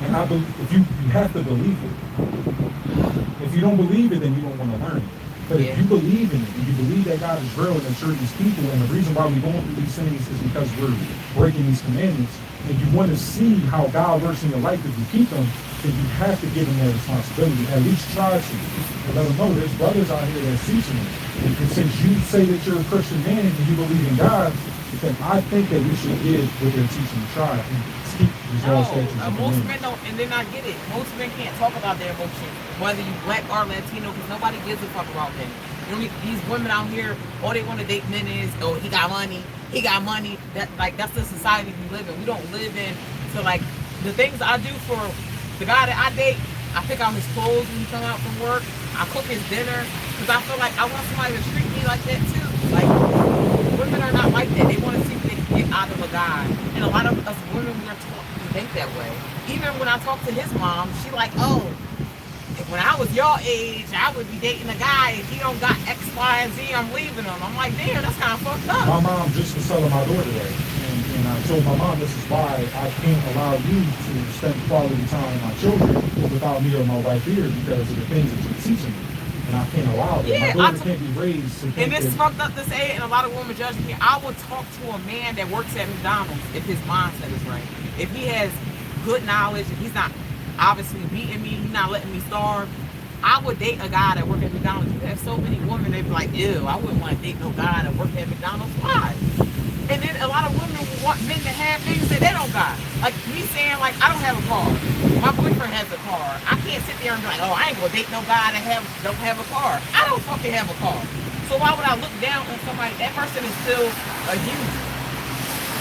And I believe you have to believe it. If you don't believe it, then you don't want to learn it. But if you believe in it, and you believe that God is real and that you're these people, and the reason why we're going through these things is because we're breaking these commandments, and you want to see how God works in your life if you keep them, then you have to give them that responsibility. At least try to. And let them know there's brothers out here that's teaching them. And since you say that you're a Christian man and you believe in God, then I think that we should give what they're teaching a try and keep these laws, statutes, and most commandments. men don't, and then I get it. Most men can't talk about their emotions, whether you black or Latino, because nobody gives a fuck about them. You know, these women out here, all they want to date men is, oh, he got money. That's the society we live in. We don't live in, so like, the things I do for the guy that I date, I pick out his clothes when he comes out from work. I cook his dinner, because I feel like I want somebody to treat me like that too. Like, women are not like that. They want to see what they can get out of a guy. And a lot of us women, we're taught to think that way. Even when I talk to his mom, she like, oh, when I was your age, I would be dating a guy. If he don't got X, Y, and Z, I'm leaving him. I'm like, damn, that's kind of fucked up. My mom just was telling my daughter that. And I told my mom this is why I can't allow you to spend quality time with my children without me or my wife here because of the things that you're teaching me. And I can't allow that. Yeah, my daughter can't be raised to think and this is that, fucked up to say, and a lot of women judge me. I would talk to a man that works at McDonald's if his mindset is right. If he has good knowledge, if he's not obviously beating me, he's not letting me starve, I would date a guy that works at McDonald's. You have so many women, they be like, ew, I wouldn't want to date no guy that works at McDonald's. Why? And then a lot of women want men to have things that they don't got. Like me saying, like, I don't have a car. My boyfriend has a car. I can't sit there and be like, oh, I ain't gonna date no guy that don't have a car. I don't fucking have a car. So why would I look down on somebody? That person is still a human.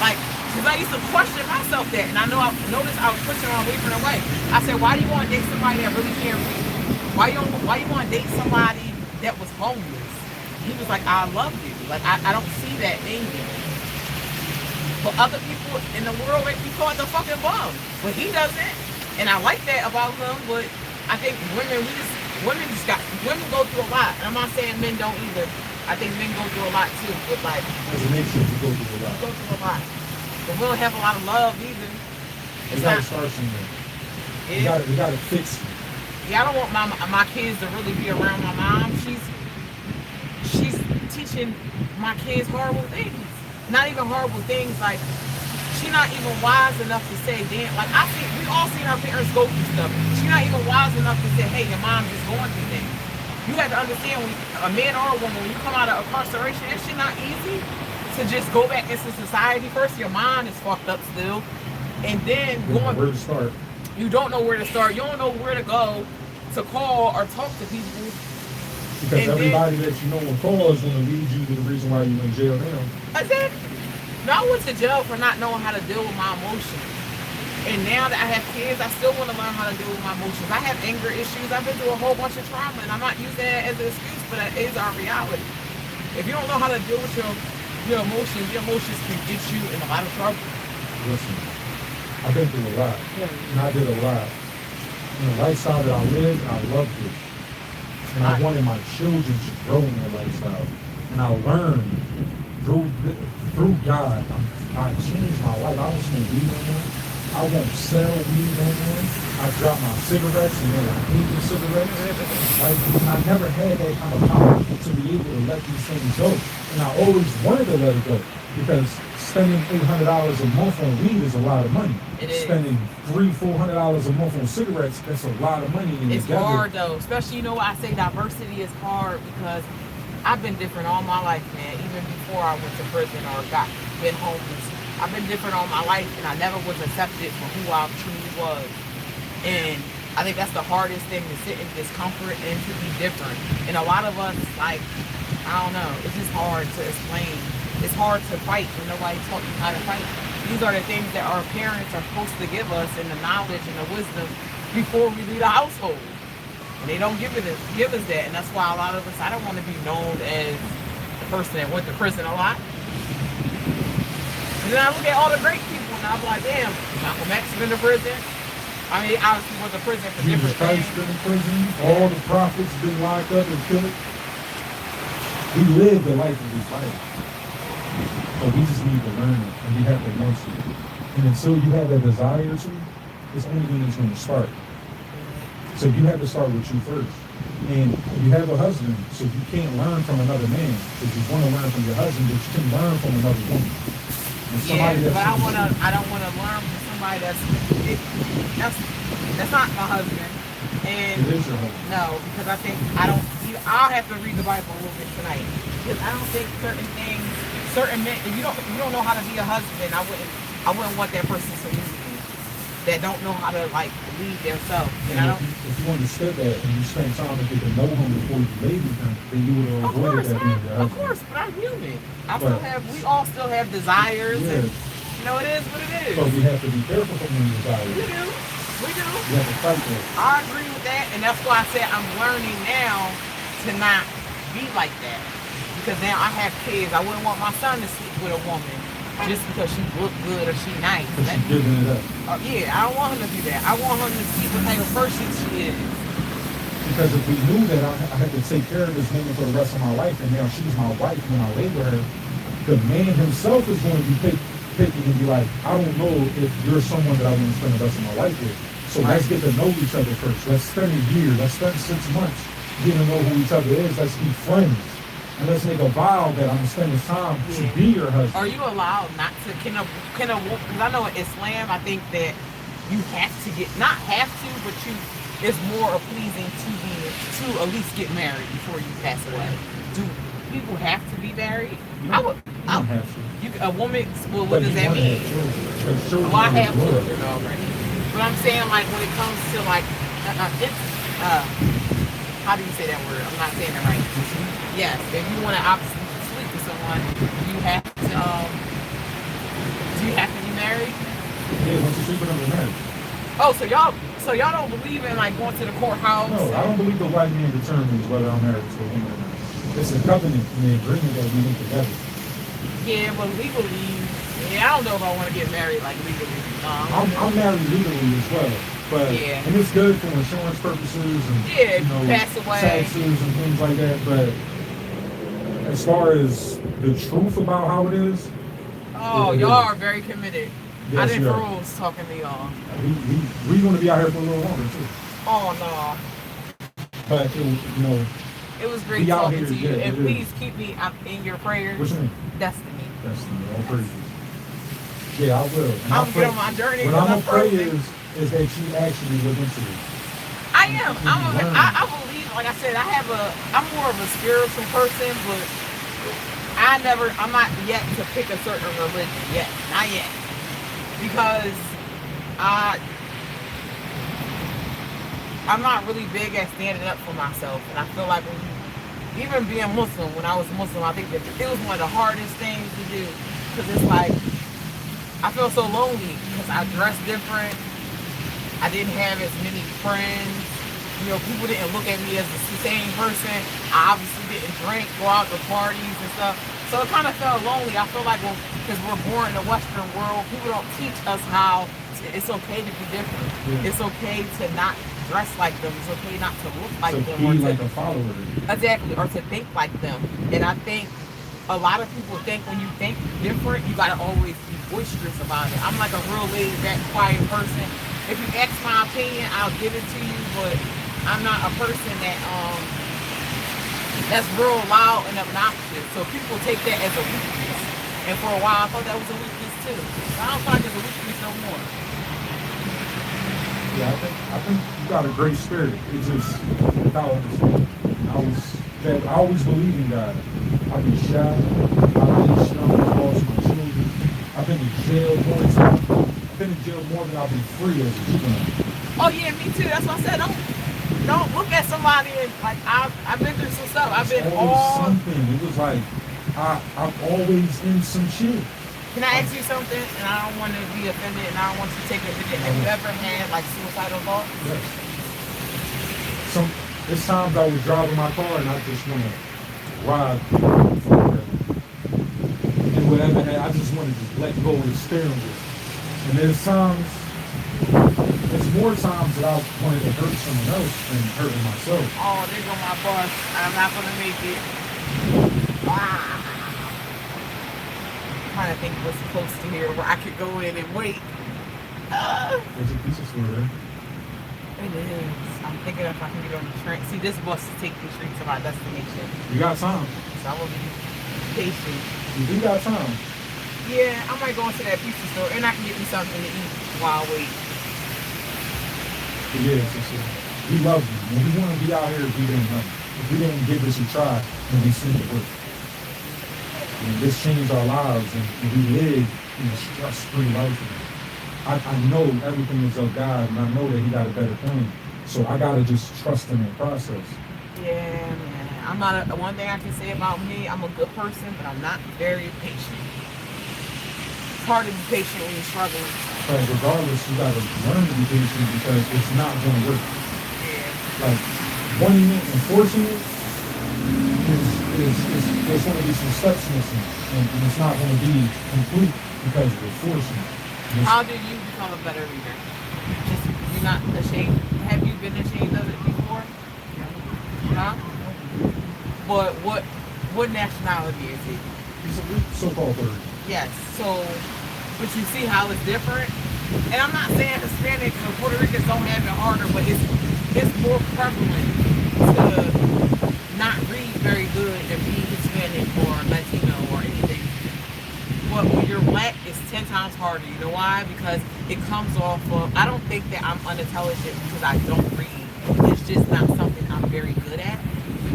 Like, because I used to question myself that, and I know I noticed I was pushing my boyfriend away. I said, why do you want to date somebody that really can't read? Why you want to date somebody that was homeless? He was like, I love you. Like, I don't see that in you. But other people in the world make me call it the fucking bum. But he doesn't. And I like that about him, but I think women go through a lot. And I'm not saying men don't either. I think men go through a lot too. But like, as a nation, we go through a lot. We go through a lot. But we don't have a lot of love either. We gotta start somewhere. Yeah. We gotta fix it. Yeah, I don't want my kids to really be around my mom. She's teaching my kids horrible things. Not even horrible things, like she's not even wise enough to say, damn, like we all seen our parents go through stuff. She's not even wise enough to say, hey, your mom's just going through things. You have to understand, when a man or a woman, when you come out of incarceration, it's not easy to just go back into society. First, your mind is fucked up still. And then where to start. You don't know where to start. You don't know where to go to call or talk to people. Because everybody that you know will call is going to lead you to the reason why you're in jail now. Exactly. Now, I went to jail for not knowing how to deal with my emotions. And now that I have kids, I still want to learn how to deal with my emotions. I have anger issues. I've been through a whole bunch of trauma, and I'm not using that as an excuse, but that is our reality. If you don't know how to deal with your emotions can get you in a lot of trouble. Listen, I've been through a lot, and I did a lot. And the lifestyle that I lived, I loved it. And I wanted my children to grow in that lifestyle. And I learned through God, I changed my life. I don't smoke weed no more. I won't sell weed no more. I dropped my cigarettes and then I hate the cigarettes. Like, I never had that kind of power to be able to let these things go. And I always wanted to let it go because spending $800 a month on weed is a lot of money. It is. Spending $300-400 a month on cigarettes, that's a lot of money. It's hard though, especially, you know what I say, diversity is hard because I've been different all my life, man. Even before I went to prison or been homeless, I've been different all my life, and I never was accepted for who I truly was. And I think that's the hardest thing, to sit in discomfort and to be different. And a lot of us, like, I don't know, it's just hard to explain. It's hard to fight when nobody taught you how to fight. These are the things that our parents are supposed to give us, and the knowledge and the wisdom before we leave the household. And they don't give us that, and that's why a lot of us, I don't want to be known as the person that went to prison a lot. And then I look at all the great people, and I'm like, damn, Malcolm X been to prison. I mean, obviously went to prison for Jesus different Christ things. been in prison. All the prophets been locked up and killed. We live the life of these fighters. But we just need to learn it, and we have to want to. And until you have that desire to, it's only when it's going to start. So you have to start with you first. And you have a husband, so you can't learn from another man. Because you want to learn from your husband, but you can learn from another woman. And Yeah, somebody but I don't wanna learn from somebody that's not my husband. And It is your husband. no, because I think I'll have to read the Bible a little bit tonight. Because I don't think certain men, if you don't know how to be a husband, I wouldn't want that person to lead me. That don't know how to like lead themselves. And I don't. If you understood that and you spent time to get to know him before you laid with him, then you would have Of avoided course, that being your of husband. course, but I'm human. Right. We all still have desires, Yeah. and you know, it is what it is. But we have to be careful from these desires. We do. We have to fight that. I agree with that, and that's why I said I'm learning now to not be like that. Because now I have kids. I wouldn't want my son to sleep with a woman just because she look good or she nice. Because she's giving it up. Yeah, I don't want him to do that. I want him to see what type of person she is. Because if we knew that I had to take care of this woman for the rest of my life, and now she's my wife when I lay with her, the man himself is going to be picky and be like, I don't know if you're someone that I want to spend the rest of my life with. So let's get to know each other first. Let's spend a year. Let's spend 6 months getting to know who each other is. Let's be friends. And let's make a vow that I'm going to spend this time to be your husband. Are you allowed not to, can a woman, because I know in Islam, I think that you have to not have to, but it's more pleasing to at least get married before you pass away. Do people have to be married? You don't have to. A woman, well, But what does you that wanna mean? have children. Because children Well, I is have blood. children already. But I'm saying, like, when it comes to, like, how do you say that word? I'm not saying it right. Yes, if you want to obviously sleep with someone, you have to, do you have to be married? Yeah, once you sleep with them, you're married. Oh, so y'all don't believe in, like, going to the courthouse? No, I don't believe the white man determines whether I'm married to a woman or not. It's a covenant and the agreement that we make together. Yeah, but legally, I don't know if I want to get married, like, legally. I'm married legally as well, but Yeah. and it's good for insurance purposes and Yeah, if you pass away. taxes and things like that. But as far as the truth about how it is, Oh, it y'all is. are very committed. I Yes, didn't we are. Ferrell was talking to y'all. we going to be out here for a little longer too. Oh, no. But it, It was great We out talking here, to you, yeah, and it is. please keep me in your prayers. what's your name? Destiny. That's all praises. Yeah, I will. And I'm I good on my journey. What 'cause I'm I'm gonna pray perfect. is that you actually look into it. I am. Learn. I believe, like I said, I'm more of a spiritual person, but I'm not yet to pick a certain religion yet. Not yet. Because I'm not really big at standing up for myself. And I feel like even being Muslim, when I was Muslim, I think that it was one of the hardest things to do. Because it's like, I feel so lonely because I dress different. I didn't have as many friends. You know, people didn't look at me as the same person. I obviously didn't drink, go out to parties and stuff. So it kind of felt lonely. I feel like because we're born in the Western world, people don't teach us how it's okay to be different. Yeah. It's okay to not dress like them. It's okay not to look like So them. be like a follower. Exactly, or to think like them. And I think a lot of people think when you think different, you gotta always be boisterous about it. I'm like a real laid back, quiet person. If you ask my opinion, I'll give it to you, but I'm not a person that's real loud and obnoxious. So people take that as a weakness. And for a while I thought that was a weakness too. But I don't find it a weakness no more. Yeah, I think you got a great spirit. It's just without understanding. I always believe in God. I've been shot. I've been shot. I've lost my children. I've been in jail more times. I've been in jail more than I've been free as a student. Oh yeah, me too. That's what I said. Don't look at somebody and like I've been through some stuff. I've been Always something. It was like I'm always in some shit. Can I ask you something? And I don't want to be offended, and I don't want you to take it offended. Have you ever had like suicidal thoughts? Yes. There's times I was driving my car and I just want to ride forward. And whatever, I just want to just let go of the steering wheel. And there's more times that I wanted to hurt someone else than hurting myself. Oh, there go my bus. I'm not gonna make it. Ah. trying to think what's close to here where I could go in and wait. There's a pizza store there. It is. I'm thinking if I can get on the train. See, this bus to take me straight to my destination. You got time. So I'm going to be patient. You do got time. Yeah, I might go into that pizza store and I can get me something to eat while I wait. But yeah, sister. We love you. And we want to be out here if we didn't know. If we didn't give this a try and we seen it work. And this changed our lives and we live in a stress-free life. I know everything is of God and I know that He got a better plan. So I gotta just trust in that process. Yeah, man. I'm not one thing I can say about me, I'm a good person, but I'm not very patient. It's hard to be patient when you're struggling. But regardless, you gotta learn to be patient because it's not gonna work. Yeah. Like wanting it and forcing it is there's gonna be some steps missing and it's not gonna be complete because we're forcing it. How did you become a better reader? Just you're not ashamed. Have you been ashamed of it before? Huh? But what nationality is he? He's a so-called third. Yes. So, but you see how it's different. And I'm not saying Hispanics or Puerto Ricans don't have it harder, but it's more prevalent to not read very good and be Hispanic or Latino or anything. But when you're black, it's 10 times harder. You know why? Because it comes off of, I don't think that I'm unintelligent because I don't read. It's just not something I'm very good at.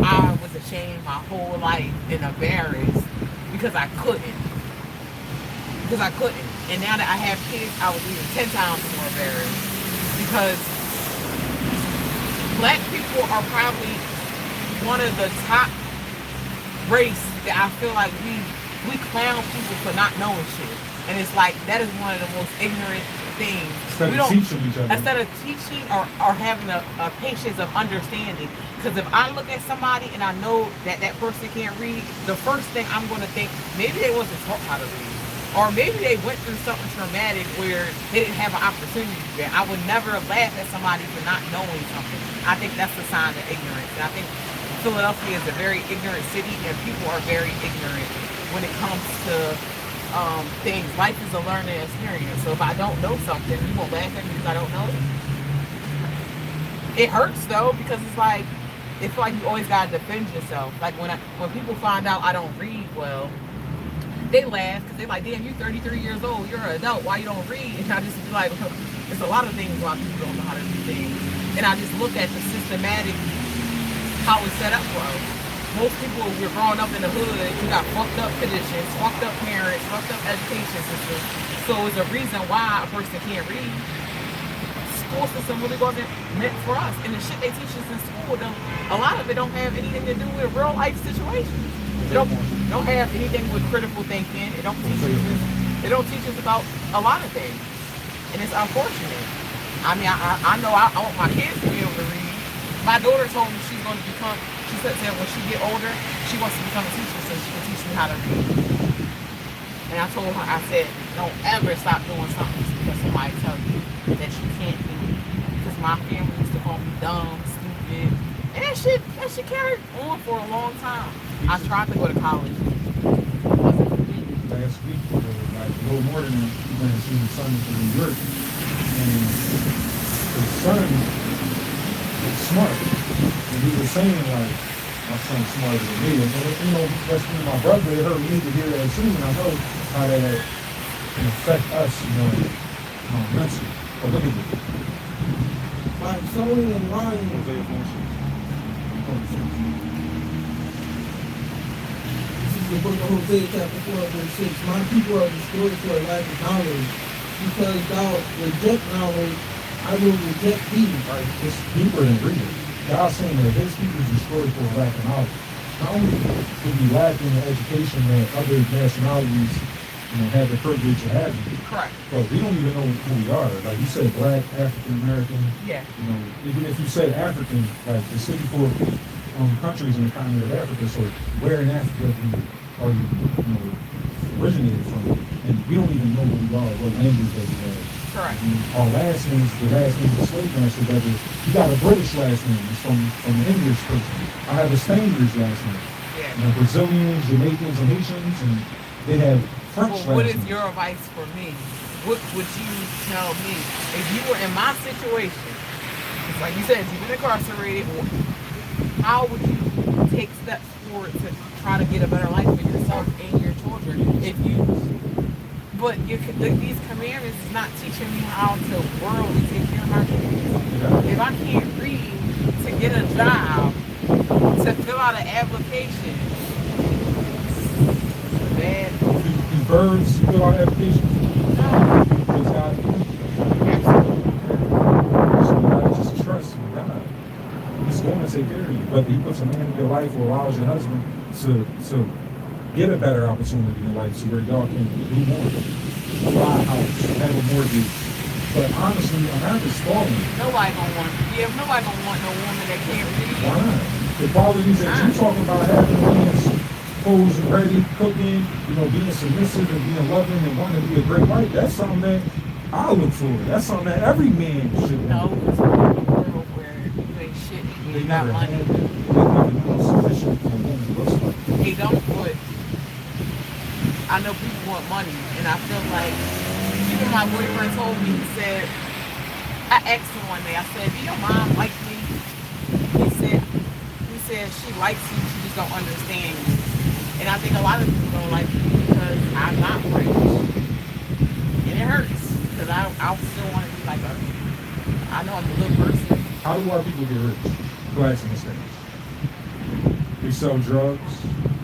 I was ashamed my whole life and embarrassed because I couldn't. And now that I have kids, I was even 10 times more embarrassed. Because black people are probably one of the top race that I feel like we clown people for not knowing shit. And it's like, that is one of the most ignorant things. Instead of teaching each other. Instead of teaching or having a patience of understanding. Because if I look at somebody and I know that that person can't read, the first thing I'm going to think, maybe they wasn't taught how to read. Or maybe they went through something traumatic where they didn't have an opportunity to read. I would never laugh at somebody for not knowing something. I think that's a sign of ignorance. And I think Philadelphia is a very ignorant city and people are very ignorant when it comes to things. Life is a learning experience. So if I don't know something, you won't laugh at me because I don't know it. It hurts though, because it's like, it's like you always gotta defend yourself. Like when people find out I don't read well, they laugh because they're like, damn, you're 33 years old, you're an adult, why you don't read? And I just be like, there's a lot of things why people don't know how to do things. And I just look at the systematic, how it's set up for us. Most people, we're growing up in the hood, you got fucked up conditions, fucked up parents, fucked up education system. So it's a reason why a person can't read. School system really wasn't meant for us. And the shit they teach us in school, a lot of it don't have anything to do with real life situations. It don't have anything with critical thinking. It don't teach us about a lot of things. And it's unfortunate. I mean, I know I want my kids to be able to read. My daughter told me she's going to become, she said when she get older, she wants to become a teacher so she can teach me how to read. And I told her, I said, don't ever stop doing something just because somebody tells you that you can't do it. Because my family used to call me dumb, stupid. And that shit carried on for a long time. I tried to go to college. It wasn't for me. Last week, like a little more than that, we went and seen his son in New York. And his son is smart. And he was saying, like, my son's smarter than me. And, you know, that's me and my brother, they heard me to hear that too. And I know how that can affect us, you know, mentally. But look at it. By sowing and lying, the book of Hosea chapter 4 verse 6. My people are destroyed for a lack of knowledge. Because thou reject knowledge, I will reject thee. Right? It's deeper than reading. God's saying that his people is destroyed for a lack of knowledge. Not only do we lack in the education that other nationalities, you know, have the privilege of having. Correct. But we don't even know who we are. Like you said, black, African American. Yeah. You know, even if you said African, like the 64 countries in the continent of Africa, so where in Africa are you know, originated from? And we don't even know who we are, what language that we have. Correct. I mean, our last names, the last name of the slave master, whether you got a British last name, it's from an English person. I have a Spanish last name. Yeah. You know, Brazilians, Jamaicans, and Haitians, and They have French Well, what is last your names. advice for me? What would you tell me if you were in my situation? It's like you said, you've been incarcerated. How would you take steps forward to try to get a better life for yourself and your children? But these commandments is not teaching me how to worldly take care of my kids. If I can't read to get a job, to fill out an application, bad. Do birds fill out applications? No. Because God, so you gotta just trust in God. He's going to take care of you. But he puts a man in your life or allows your husband to get a better opportunity in life so where y'all can do more. Buy a house, have a mortgage. But honestly, America's falling. Nobody gonna want. Yeah, nobody gonna want no woman that can't read. Why not? The qualities that you're talking about having hands posed and ready, cooking, being submissive and being loving and wanting to be a great wife, that's something that I look for. That's something that every man should No, want. it's a world where you ain't shit and you got money. They never know sufficient for a woman looks like. They don't put. I know people want money, and I feel like even my boyfriend told me. He said, I asked him one day. I said, "Do your mom like me?" He said she likes you. She just don't understand you. And I think a lot of people don't like me because I'm not rich, and it hurts because I still want to be like a. I know I'm a good person. How do our people get rich? Go ask me things. They sell drugs.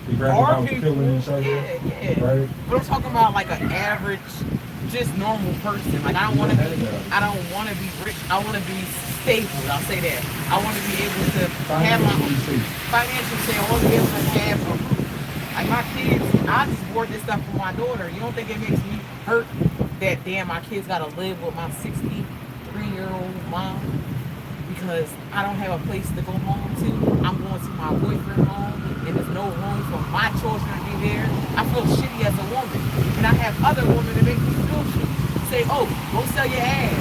They brag about killing each other. Yeah. Right? But I'm talking about like an average, just normal person. Like I don't want to be rich. I want to be stable. I'll say that. I want to be able to have my own financial say. I want to be able to have a roof. Like my kids, I just bought this stuff for my daughter. You don't think it makes me hurt that damn my kids gotta live with my 63-year-old mom because I don't have a place to go home to. I'm going to my boyfriend's home and there's no room for my children to be there. I feel shitty as a woman. And I have other women that make me feel shitty. Say, oh, go sell your ass.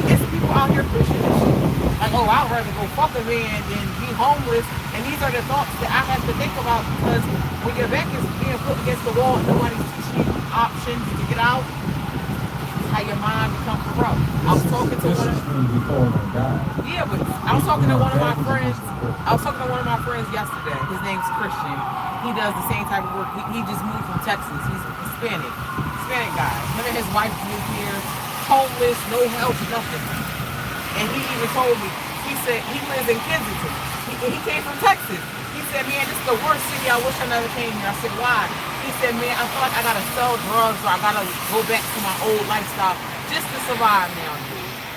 It's people out here pushing this shit. Like, oh, I'd rather go fuck a man than be homeless. And these are the thoughts that I have to think about because when your back is being put against the wall and nobody's teaching you options to get out, it's how your mind becomes corrupt. I was talking to one of Yeah, but I was talking to one of my friends. Yesterday. His name's Christian. He does the same type of work. He just moved from Texas. He's Hispanic guy. Him and his wife moved here, homeless, no help, nothing. And he even told me, he said he lives in Kensington. He came from Texas. He said, man, this is the worst city. I wish I never came here. I said, why? He said, man, I feel like I gotta sell drugs or I gotta go back to my old lifestyle just to survive now.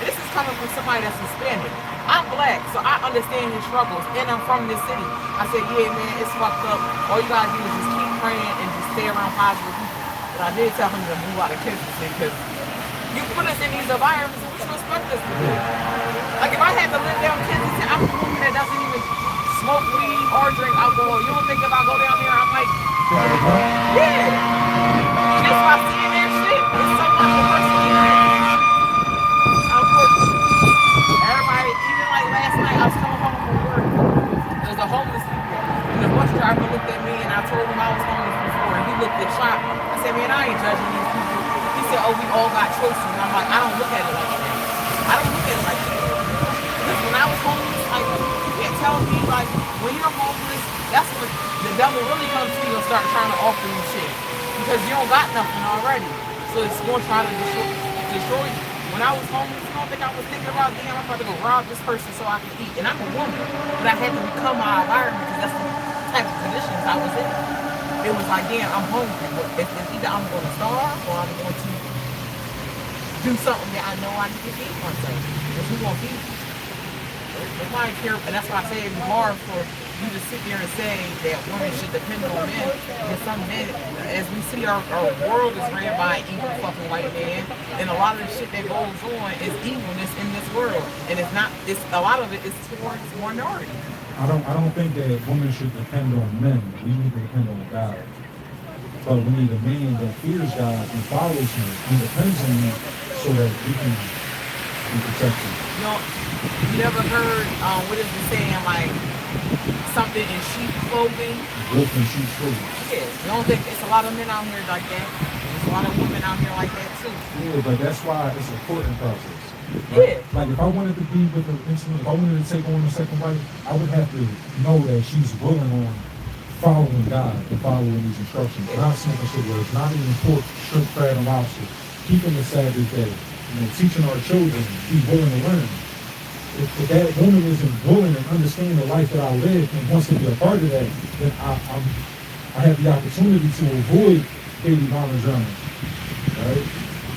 And this is coming from somebody that's Hispanic. I'm black, so I understand his struggles, and I'm from this city. I said, yeah, man, it's fucked up. All you gotta do is just keep praying and just stay around positive people. But I did tell him to move out of Kensington because you put us in these environments and what you expect us to do? Like if I had to live down Kensington, I'm a woman that doesn't even smoke weed or drink alcohol. You don't think if I go down there, I'm like, yeah. Just by seeing that shit, it's so much diversity here. Everybody, even like last night, I was coming home from work. There was a homeless people. And the bus driver looked at me and I told him I was homeless before. And he looked at shocked. I said, man, I ain't judging these people. He said, oh, we all got choices. And I'm like, I don't look at it like that. I don't look at it like that. Because when I was homeless, like, you can't tell me, like, when you're homeless, that's when the devil really comes to you and start trying to offer you shit. Because you don't got nothing already. So it's going to try to destroy you. When I was homeless, you don't think I was thinking about, damn, I'm about to go rob this person so I can eat. And I'm a woman. But I had to become my environment because that's the type of conditions I was in. It was like, damn, I'm hungry. But it's either I'm going to starve or I'm going to do something that I know I need to feed myself. Because who won't feed me? Nobody care. And that's why I say it's hard for you to sit there and say that women should depend on men. Because some men, as we see, our world is ran by an evil fucking white man. And a lot of the shit that goes on is evilness in this world. And it's not, a lot of it is towards minorities. I don't think that women should depend on men. We need to depend on God. But we need a man that fears God and follows him and depends on him so that we can be protected. you never heard what is the saying, like something in sheep clothing? Wolf and sheep's clothing. Yeah, you don't think it's a lot of men out here like that? There's a lot of women out here like that too. Yeah, but that's why it's a courting process. Yeah. Like if I wanted to be with the intimate, if I wanted to take on a second wife, I would have to know that she's willing on following God and following these instructions. Not smoking cigarettes, not eating pork, shrimp, crab, and lobster, keeping the Sabbath day, teaching our children, be willing to learn. If that woman isn't willing to understand the life that I live and wants to be a part of that, then I have the opportunity to avoid baby mama drama. Right?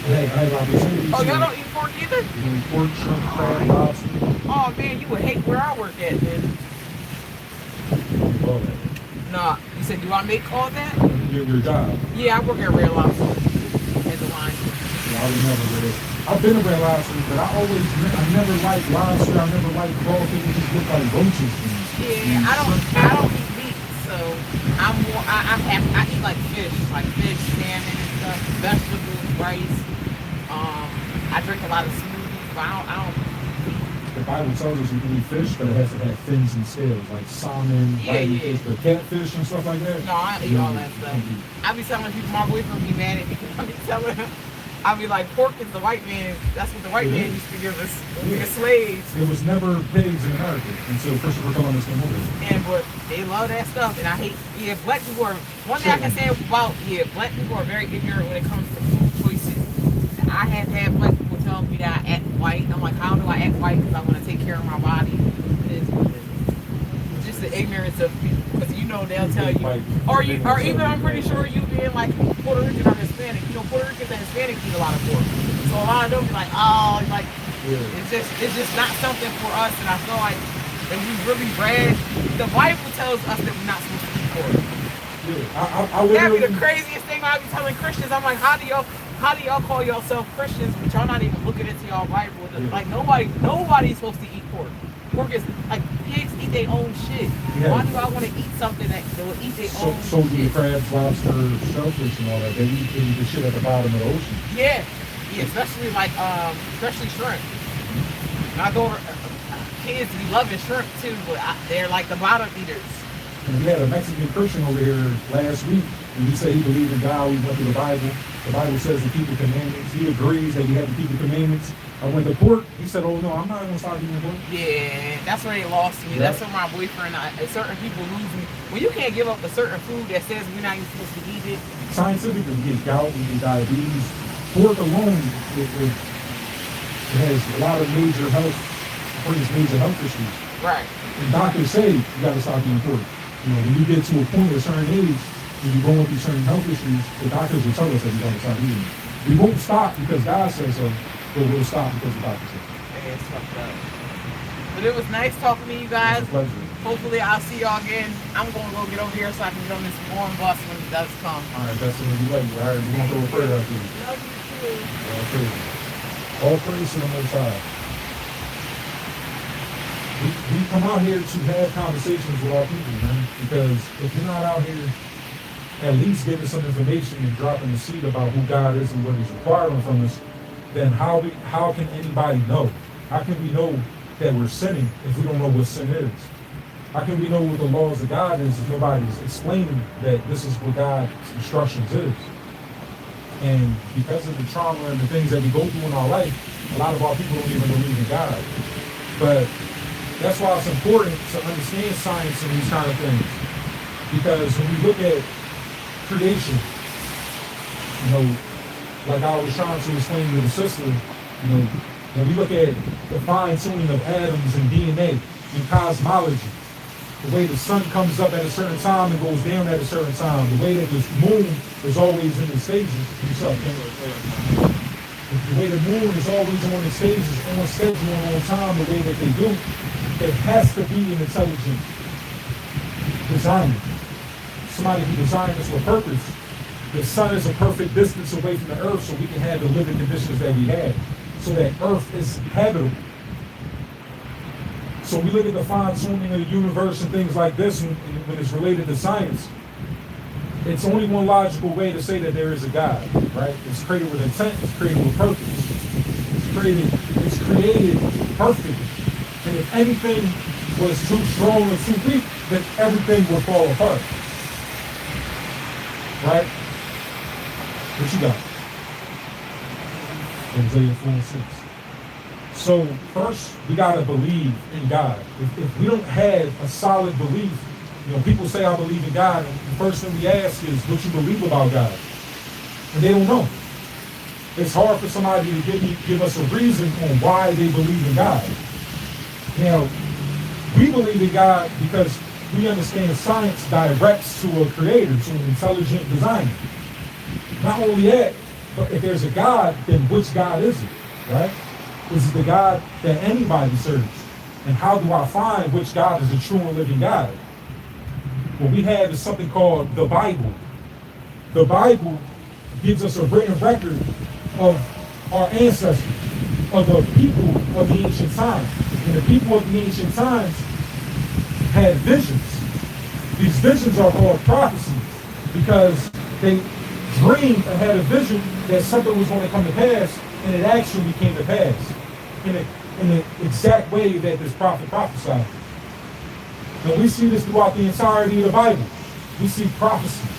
I have the opportunity Oh, to y'all don't eat pork either? eat pork, shrimp, crab, lobster. Oh man, you would hate where I work at then. All that. Nah, you said, do I make all that? Your job. Yeah, I work at Red Lobster as a line. Yeah, I remember that. I've been around lobster, but I never liked lobster. I never liked crawfish. It just looked like roaches to me. Yeah, I don't eat meat, so I'm more. I eat like fish, salmon and stuff, vegetables, rice. I drink a lot of smoothies, but I don't eat meat. The Bible tells us you can eat fish, but it has to have fins and scales, like salmon, whiting fish, but catfish and stuff like that. No, I don't eat all that stuff. I be telling people, my boyfriend be mad at me. I be telling him, I be like, pork is the white man. That's what the white man used to give us when we were slaves. It was never pigs in America until Christopher Columbus came over. But they love that stuff, and I hate. Yeah, black people are. One thing I can say about black people are very ignorant when it comes to food choices. And I have had black people tell me that I act white. I'm like, how do I act white? Because I want to take care of my body. It is what it is. It's just the ignorance of people, because they'll tell you, or even I'm pretty sure you being like Puerto Rican or Hispanic. Puerto Ricans and Hispanics eat a lot of pork, so a lot of them be like, oh, like it's just not something for us. And I feel like if we really read, the Bible tells us that we're not supposed to eat pork. Yeah, That'd be the craziest thing I be telling Christians. I'm like, how do y'all call yourself Christians, but y'all not even looking into y'all Bible? Like nobody's supposed to eat pork. Pork is like pigs eat their own shit. Yeah. Why do I want to eat something that will eat their own So do shit? crabs, lobster, shellfish, and all that. They eat the shit at the bottom of the ocean. Yeah, especially especially shrimp. My daughter, kids be loving shrimp too, but they're like the bottom eaters. And we had a Mexican Christian over here last week, and he said he believed in God. We went through the Bible. The Bible says to keep the commandments. He agrees that we have to keep the commandments. I went to pork. He said, oh, no, I'm not going to stop eating pork. Yeah, that's where they lost me. Yeah. That's where my boyfriend, certain people lose me. When you can't give up a certain food that says we're not even supposed to eat it. Scientifically, we get gout, we get diabetes. Pork alone, it has a lot of major health issues. Right. And doctors say you got to stop eating pork. When you get to a point at a certain age, when you're going through certain health issues, the doctors will tell us that you got to stop eating. We won't stop because God says so, but we'll stop because the doctor says so. Yeah, it's fucked up. But it was nice talking to you guys. It's a pleasure. Hopefully I'll see y'all again. I'm going to go get over here so I can get on this warm bus when it does come. All right, that's when you like. All right, we're going to throw a prayer out to you. Love you too. All praise to the Most High. We come out here to have conversations with our people, man. Because if you're not out here at least giving some information and dropping the seed about who God is and what He's requiring from us, then how can anybody know? How can we know that we're sinning if we don't know what sin is? How can we know what the laws of God is if nobody's explaining that this is what God's instructions is? And because of the trauma and the things that we go through in our life, a lot of our people don't even believe in God. But that's why it's important to understand science and these kind of things. Because when we look at creation, like I was trying to explain to the sister, when we look at the fine-tuning of atoms and DNA and cosmology, the way the sun comes up at a certain time and goes down at a certain time, the way that the moon is always in the stages. The way the moon is always on the stages, on schedule, on time, the way that they do, there has to be an intelligent designer. Somebody who designed this for a purpose. The sun is a perfect distance away from the earth so we can have the living conditions that we have, so that earth is habitable. So we look at the fine-tuning of the universe and things like this when it's related to science. It's only one logical way to say that there is a God, right? It's created with intent, it's created with purpose. It's created perfect. And if anything was too strong or too weak, then everything would fall apart. Right? What you got? Isaiah 4:6. So first, we gotta believe in God. If we don't have a solid belief, people say I believe in God, and the first thing we ask is what you believe about God, and they don't know. It's hard for somebody to give us a reason on why they believe in God. Now, we believe in God because we understand science directs to a creator, to an intelligent designer. Not only that, but if there's a God, then which God is it, right? Is it the God that anybody serves? And how do I find which God is a true and living God? What we have is something called the Bible. The Bible gives us a written record of our ancestors, of the people of the ancient times. And the people of the ancient times had visions. These visions are called prophecies because they dreamed and had a vision that something was going to come to pass, and it actually came to pass in the exact way that this prophet prophesied. And we see this throughout the entirety of the Bible. We see prophecies.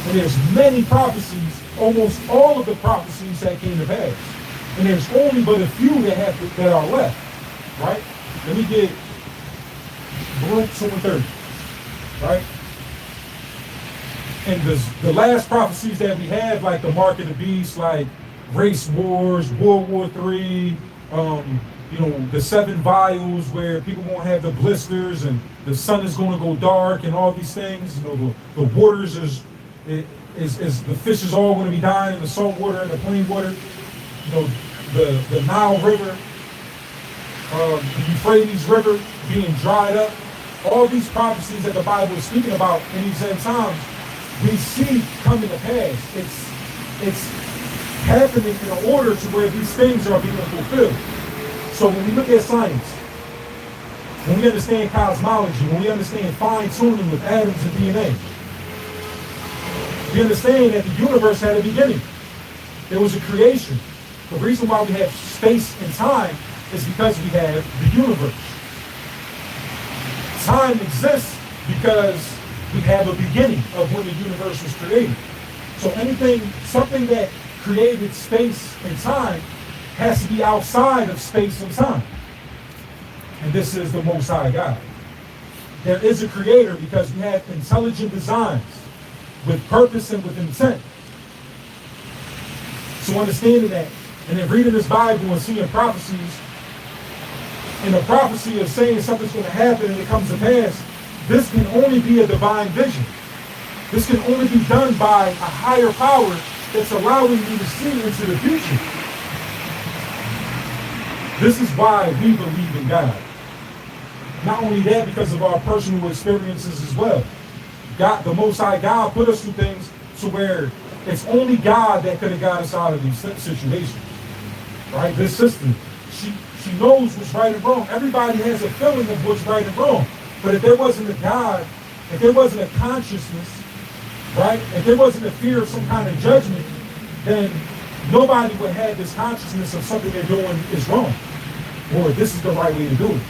And there's many prophecies, almost all of the prophecies that came to pass. And there's only but a few that are left. Right? Let me get Baruch 2:30. Right? And the last prophecies that we have, like the mark of the beast, like race wars, World War III, the 7 vials where people won't have the blisters and the sun is going to go dark and all these things. The waters is the fish is all going to be dying in the salt water and the plain water. The Nile River, the Euphrates River being dried up. All these prophecies that the Bible is speaking about in these end times, we see coming to pass. It's happening in an order to where these things are being fulfilled. So when we look at science, when we understand cosmology, when we understand fine-tuning with atoms and DNA, we understand that the universe had a beginning. There was a creation. The reason why we have space and time is because we have the universe. Time exists because we have a beginning of when the universe was created. So something that created space and time has to be outside of space and time. And this is the Most High God. There is a creator because we have intelligent designs with purpose and with intent. So understanding that, and then reading this Bible and seeing prophecies, and the prophecy of saying something's going to happen and it comes to pass, this can only be a divine vision. This can only be done by a higher power that's allowing you to see into the future. This is why we believe in God. Not only that, because of our personal experiences as well. God, the Most High God, put us through things to where it's only God that could have got us out of these situations. Right? This sister, she knows what's right and wrong. Everybody has a feeling of what's right and wrong. But if there wasn't a God, if there wasn't a consciousness, right? If there wasn't a fear of some kind of judgment, then nobody would have this consciousness of something they're doing is wrong. Or this is the right way to do it.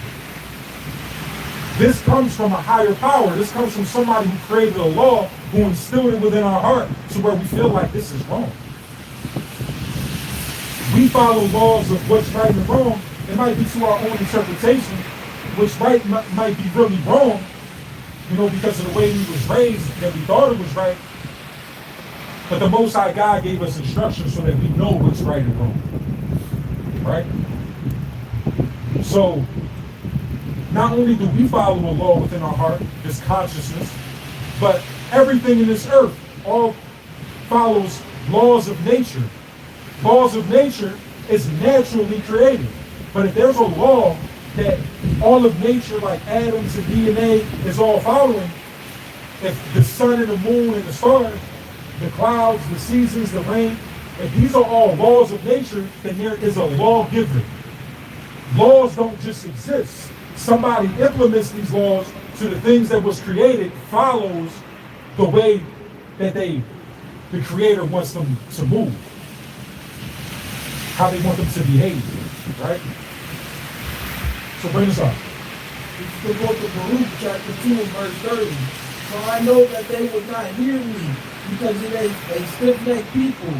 This comes from a higher power. This comes from somebody who created a law, who instilled it within our heart to where we feel like this is wrong. We follow laws of what's right and wrong. It might be to our own interpretation, which might be really wrong, because of the way we was raised, that we thought it was right. But the Most High God gave us instructions so that we know what's right and wrong. Right? So, not only do we follow a law within our heart, this consciousness, but everything in this earth all follows laws of nature. Laws of nature is naturally created. But if there's a law that all of nature, like atoms and DNA, is all following, if the sun and the moon and the stars, the clouds, the seasons, the rain, if these are all laws of nature, then there is a lawgiver. Laws don't just exist. Somebody implements these laws to the things that was created, follows the way that the creator wants them to move, how they want them to behave, right? So bring this up. It's the book of Baruch, chapter 2 and verse 30. So I know that they would not hear me, because it is a stiff-necked people,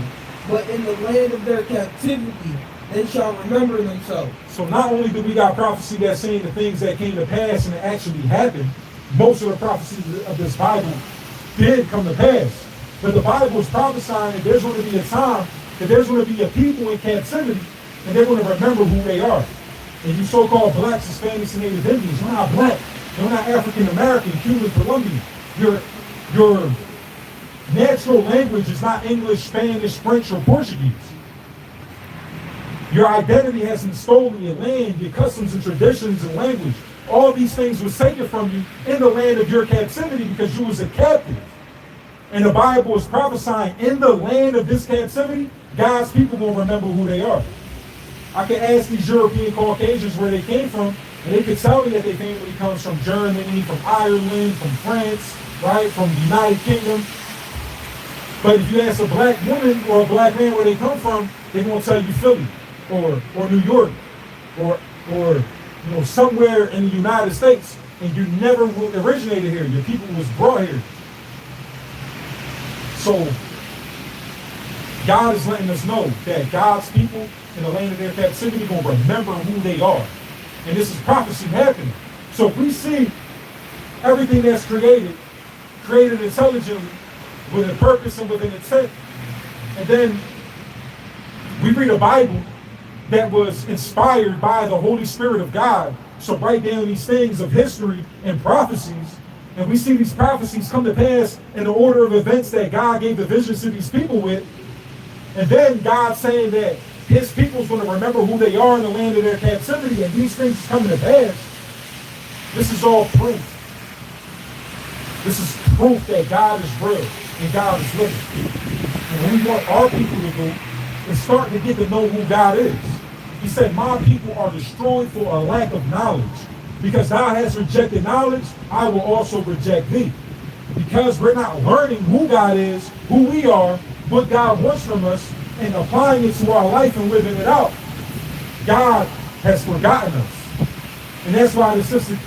but in the land of their captivity they shall remember themselves. So not only do we got prophecy that's saying the things that came to pass and it actually happened, most of the prophecies of this Bible did come to pass. But the Bible is prophesying that there's going to be a time that there's going to be a people in captivity and they're going to remember who they are. And you so-called blacks, Hispanics, and Native Indians, you're not black. You're not African American, Cuban, Colombian. Your natural language is not English, Spanish, French, or Portuguese. Your identity has been stolen, your land, your customs and traditions and language. All these things were taken from you in the land of your captivity because you was a captive. And the Bible is prophesying in the land of this captivity, God's people will remember who they are. I can ask these European Caucasians where they came from, and they could tell me that their family comes from Germany, from Ireland, from France, right, from the United Kingdom. But if you ask a black woman or a black man where they come from, they're going to tell you Philly or New York or somewhere in the United States, and you never originated here. Your people was brought here. So God is letting us know that God's people in the land of their captivity are going to remember who they are. And this is prophecy happening. So if we see everything that's created intelligently with a purpose and with an intent, and then we read a Bible that was inspired by the Holy Spirit of God, so write down these things of history and prophecies, and we see these prophecies come to pass in the order of events that God gave the visions to these people with, and then God saying that his people's going to remember who they are in the land of their captivity, and these things coming to pass. This is all proof. This is proof that God is real and God is living. And what we want our people to do is start to get to know who God is. He said, my people are destroyed for a lack of knowledge. Because thou hast rejected knowledge, I will also reject thee. Because we're not learning who God is, who we are, what God wants from us, and applying it to our life and living it out, God has forgotten us. And that's why the sister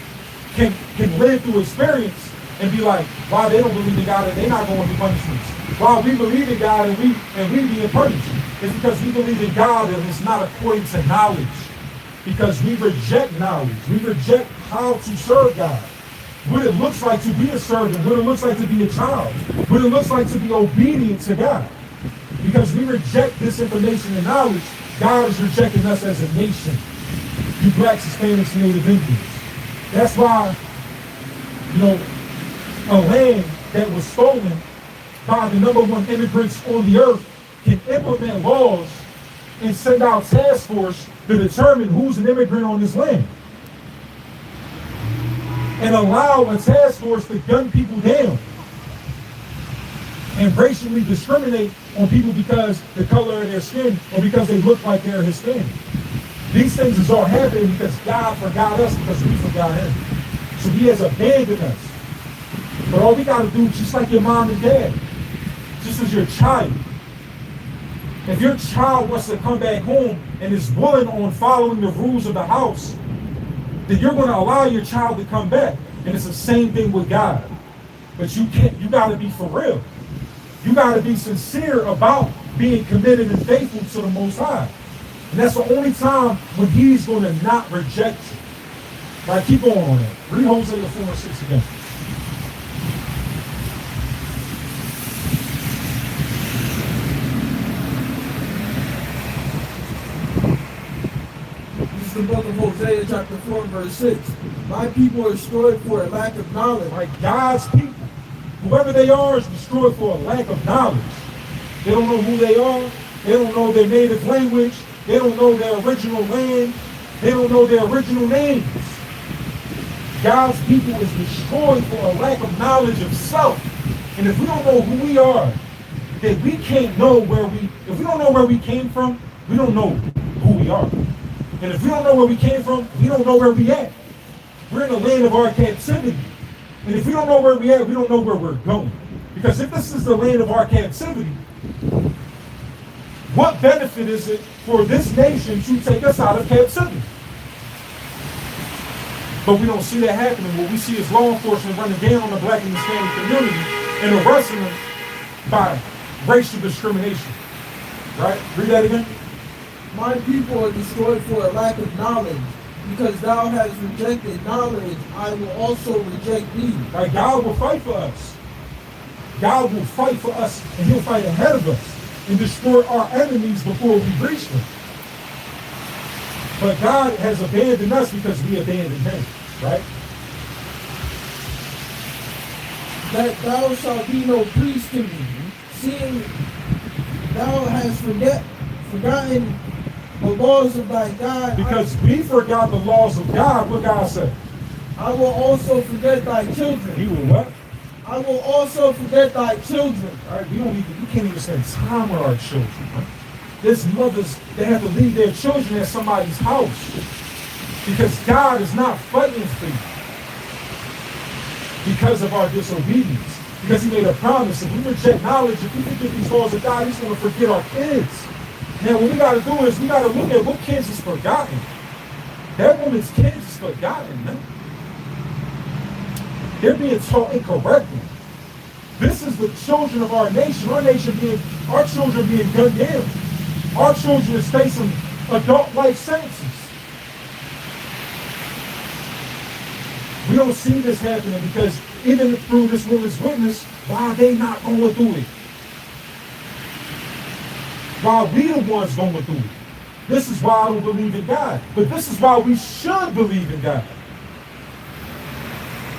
can live through experience and be like, why they don't believe in God and they're not going to punishments. Why we believe in God and we being punished. It's because we believe in God and it's not according to knowledge. Because we reject knowledge. We reject how to serve God. What it looks like to be a servant. What it looks like to be a child. What it looks like to be obedient to God. Because we reject this information and knowledge, God is rejecting us as a nation. You blacks, Hispanics, and Native Indians. That's why, a land that was stolen by the #1 immigrants on the earth can implement laws and send out task force to determine who's an immigrant on this land. And allow a task force to gun people down and racially discriminate on people because the color of their skin or because they look like they're Hispanic. These things is all happening because God forgot us because we forgot him. So he has abandoned us. But all we got to do, just like your mom and dad, just as your child, if your child wants to come back home and is willing on following the rules of the house, then you're going to allow your child to come back. And it's the same thing with God. But you got to be for real. You got to be sincere about being committed and faithful to the Most High. And that's the only time when he's going to not reject you. Right, keep on that. Read Hosea 4:6 again. This is the book of Hosea, chapter 4, verse 6. My people are destroyed for a lack of knowledge. Right, God's people, whoever they are, is destroyed for a lack of knowledge. They don't know who they are. They don't know their native language. They don't know their original land. They don't know their original names. God's people is destroyed for a lack of knowledge of self. And if we don't know who we are, then we can't know if we don't know where we came from, we don't know who we are. And if we don't know where we came from, we don't know where we at. We're in the land of our captivity. And if we don't know where we at, we don't know where we're going. Because if this is the land of our captivity, what benefit is it for this nation to take us out of captivity? But we don't see that happening. What we see is law enforcement running down on the black and Hispanic community and arresting them by racial discrimination. Right? Read that again. My people are destroyed for a lack of knowledge. Because thou hast rejected knowledge, I will also reject thee. Like God will fight for us. God will fight for us, and he'll fight ahead of us and destroy our enemies before we reach them. But God has abandoned us because we abandoned him, right? That thou shalt be no priest to me, seeing thou hast forgotten the laws of thy God. Because we forgot the laws of God, what God said. I will also forget thy He children. will what? I will also forget thy children. All right, we can't even spend time with our children. Right? There's mothers that have to leave their children at somebody's house because God is not fighting for you because of our disobedience. Because he made a promise. If we reject knowledge, if we forget these laws of God, he's going to forget our kids. Now, what we got to do is we got to look at what kids is forgotten. That woman's kids is forgotten, man. They're being taught incorrectly. This is the children of our nation. Our children being gunned down. Our children is facing adult life sentences. We don't see this happening because even through this woman's witness, why are they not going through it? Why we the ones going through it? This is why I don't believe in God. But this is why we should believe in God.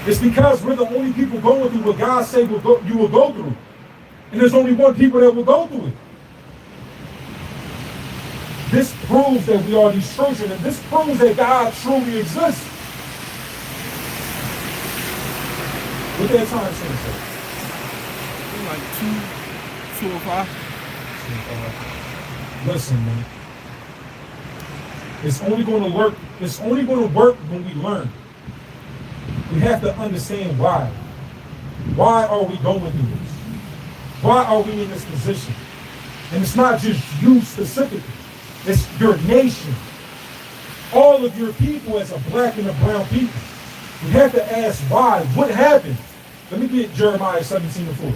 It's because we're the only people going through what God said you will go through. And there's only one people that will go through it. This proves that we are these children, and this proves that God truly exists. What that time saying, sir? Like 2:05. Listen, man. It's only going to work. It's only going to work when we learn. We have to understand why. Why are we going through this? Why are we in this position? And it's not just you specifically. It's your nation. All of your people as a black and a brown people. We have to ask why. What happened? Let me get Jeremiah 17:4.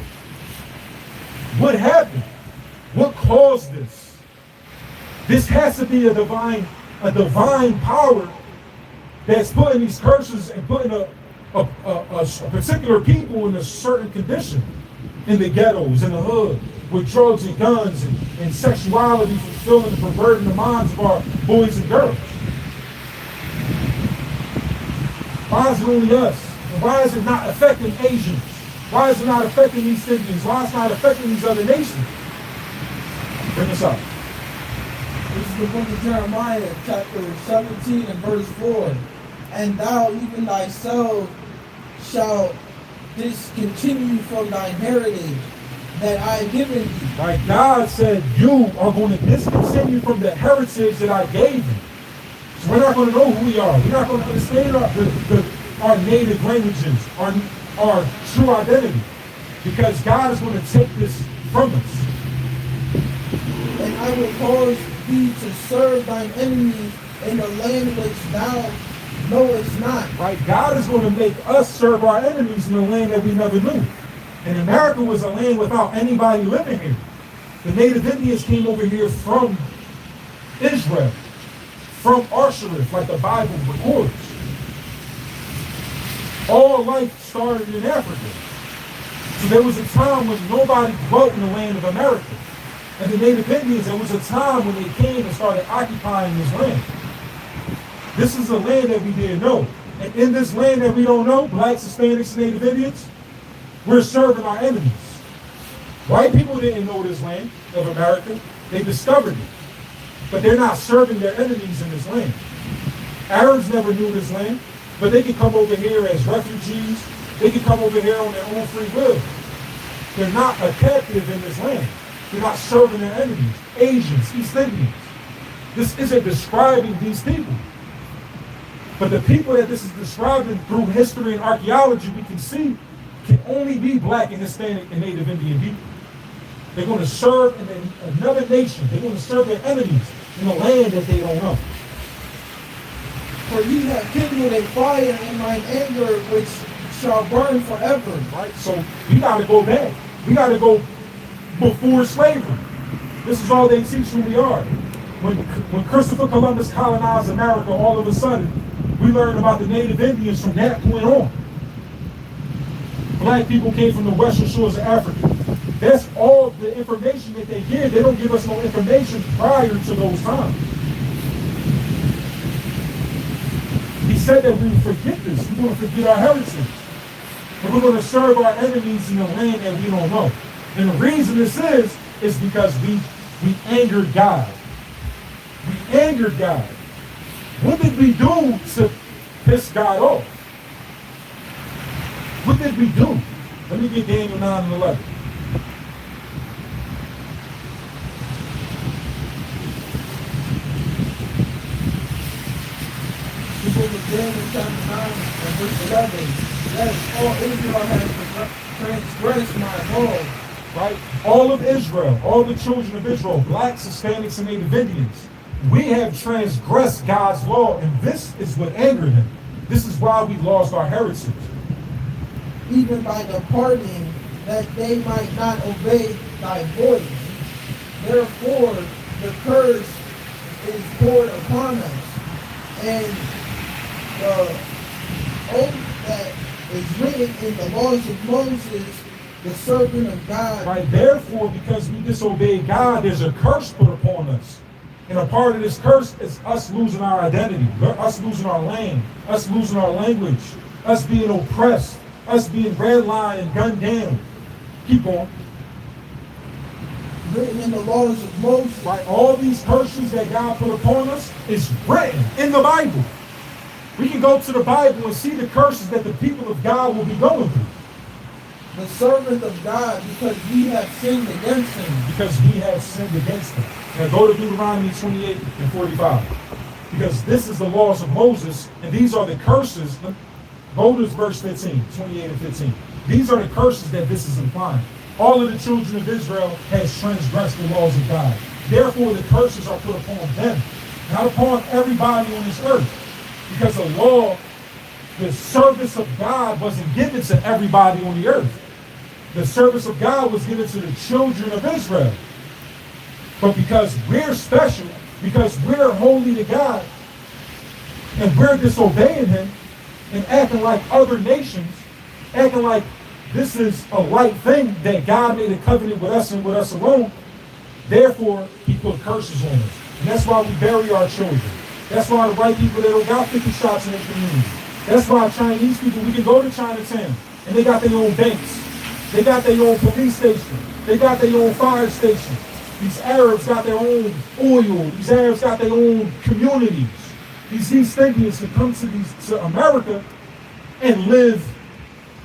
What happened? What caused this? This has to be a divine power that's putting these curses and putting a particular people in a certain condition in the ghettos, in the hood, with drugs and guns and sexuality fulfilling and perverting the minds of our boys and girls. Why is it only us? And why is it not affecting Asians? Why is it not affecting East Indians? Why is it not affecting these other nations? Bring us up. This is the book of Jeremiah, chapter 17 and verse 4. And thou even thyself shalt discontinue from thy heritage that I have given thee. Like God said, you are going to discontinue from the heritage that I gave you. So we're not going to know who we are. We're not going to understand our native languages, our true identity. Because God is going to take this from us. And I will cause thee to serve thine enemies in a land which thou knowest not. Right? God is going to make us serve our enemies in a land that we never knew. And America was a land without anybody living here. The native Indians came over here from Israel, from Arsharif, like the Bible records. All life started in Africa. So there was a time when nobody dwelt in the land of America. And the native Indians, there was a time when they came and started occupying this land. This is a land that we didn't know. And in this land that we don't know, blacks, Hispanics, and native Indians, we're serving our enemies. White people didn't know this land of America. They discovered it. But they're not serving their enemies in this land. Arabs never knew this land, but they can come over here as refugees. They can come over here on their own free will. They're not a captive in this land. They're not serving their enemies. Asians, East Indians. This isn't describing these people. But the people that this is describing through history and archaeology, we can see, can only be black and Hispanic and Native Indian people. They're going to serve in another nation. They're going to serve their enemies in a land that they don't know. For ye have kindled a fire in mine anger, which shall burn forever. Right? So we got to go back. We got to go before slavery. This is all they teach who we are. When Christopher Columbus colonized America, all of a sudden, we learned about the native Indians from that point on. Black people came from the western shores of Africa. That's all the information that they give. They don't give us no information prior to those times. He said that we would forget this. We're going to forget our heritage. And we're going to serve our enemies in the land that we don't know. And the reason this is because we angered God. We angered God. What did we do to piss God off? What did we do? Let me get Daniel 9 and 11. The book of Daniel chapter 9 and verse 11. Yes, all Israel has transgressed my law. Right? All of Israel, all the children of Israel, blacks, Hispanics, and Native Indians, we have transgressed God's law, and this is what angered him. This is why we lost our heritage. Even by departing, that they might not obey thy voice. Therefore, the curse is poured upon us, and the oath that is written in the laws of Moses, the servant of God. Right? Therefore, because we disobeyed God, there's a curse put upon us. And a part of this curse is us losing our identity, us losing our land, us losing our language, us being oppressed, us being redlined and gunned down. Keep on. Written in the laws of Moses. Right? All these curses that God put upon us is written in the Bible. We can go to the Bible and see the curses that the people of God will be going through. The servant of God, because we have sinned against him. Because we have sinned against him. Now go to Deuteronomy 28 and 45. Because this is the laws of Moses, and these are the curses. Go to verse 15, 28 and 15. These are the curses that this is implying. All of the children of Israel has transgressed the laws of God. Therefore, the curses are put upon them, not upon everybody on this earth. Because the law, the service of God wasn't given to everybody on the earth. The service of God was given to the children of Israel. But because we're special, because we're holy to God, and we're disobeying him and acting like other nations, acting like this is a right thing, that God made a covenant with us and with us alone, therefore he put curses on us. And that's why we bury our children. That's why the white people, they don't got 50 shots in their community. That's why Chinese people, we can go to Chinatown and they got their own banks. They got their own police station. They got their own fire station. These Arabs got their own oil. These Arabs got their own communities. These East Indians can come to America and live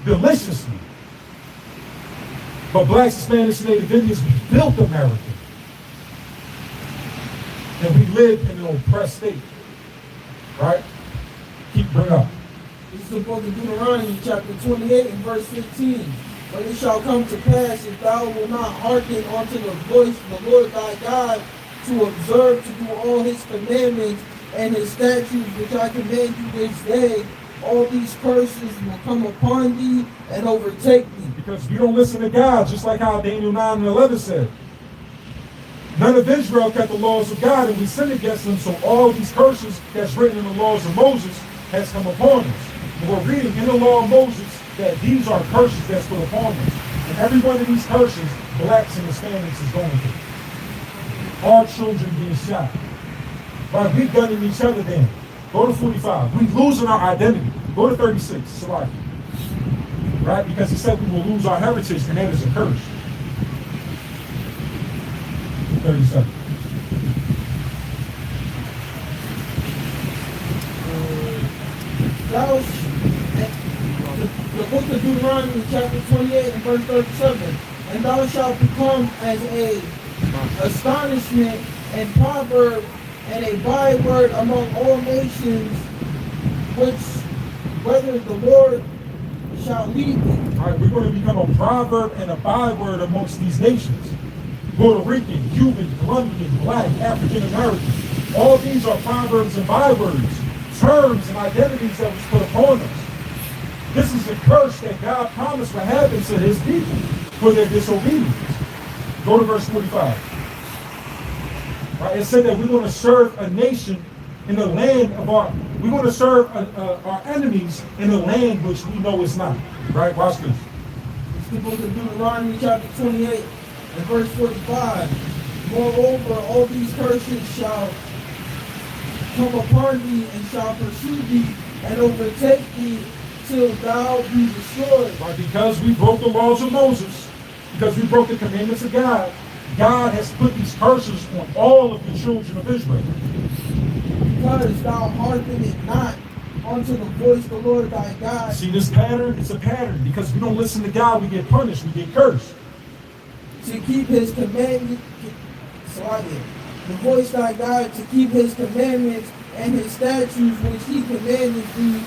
deliciously. But blacks, Hispanics, and Native Indians, we built America. And we live in an oppressed state. Right? Keep bringing up. This is the book of Deuteronomy, chapter 28 and verse 15. But it shall come to pass, if thou wilt not hearken unto the voice of the Lord thy God, to observe to do all his commandments and his statutes which I command you this day, all these curses will come upon thee and overtake thee. Because we don't listen to God, just like how Daniel 9 and 11 said. None of Israel kept the laws of God, and we sinned against them, so all these curses that's written in the laws of Moses has come upon us. And we're reading in the law of Moses that these are curses that's put upon us. And every one of these curses, blacks and Hispanics is going through. Our children being shot. Right? We're gunning each other down. Go to 45. We're losing our identity. Go to 36. Salaki. Right? Because he said we will lose our heritage, and that is a curse. 37. The book of Deuteronomy, chapter 28 and verse 37. And thou shalt become as a astonishment and proverb and a byword among all nations, which whether the Lord shall lead thee. All right, we're going to become a proverb and a byword amongst these nations. Puerto Rican, Cuban, Colombian, Black, African American. All these are proverbs and bywords terms and identities that was put upon us. This is a curse that God promised would happen to his people for their disobedience. Go to verse 45. Right? It said that we're going to serve a nation in the land of we're going to serve our enemies in a land which we know is not. Right? Watch this. It's the book of Deuteronomy chapter 28 and verse 45. Moreover, all these curses shall come upon thee and shall pursue thee and overtake thee till thou be destroyed. Right? Because we broke the laws of Moses, because we broke the commandments of God, God has put these curses on all of the children of Israel. Because thou hearkenest not unto the voice of the Lord thy God. See this pattern? It's a pattern. Because we don't listen to God, we get punished, we get cursed. To keep his commandments, the voice thy God, to keep his commandments and his statutes which he commanded thee,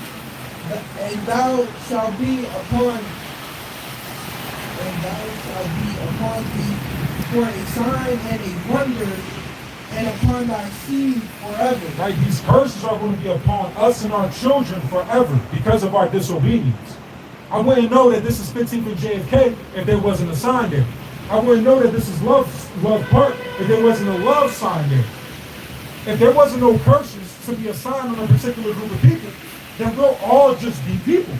and thou shalt be upon thee for a sign and a wonder, and upon thy seed forever. Right? These curses are going to be upon us and our children forever because of our disobedience. I wouldn't know that this is 15th and JFK if there wasn't a sign there. I wouldn't know that this is Love Park if there wasn't a love sign there. If there wasn't no curses to be a sign on a particular group of people, then we'll all just be people.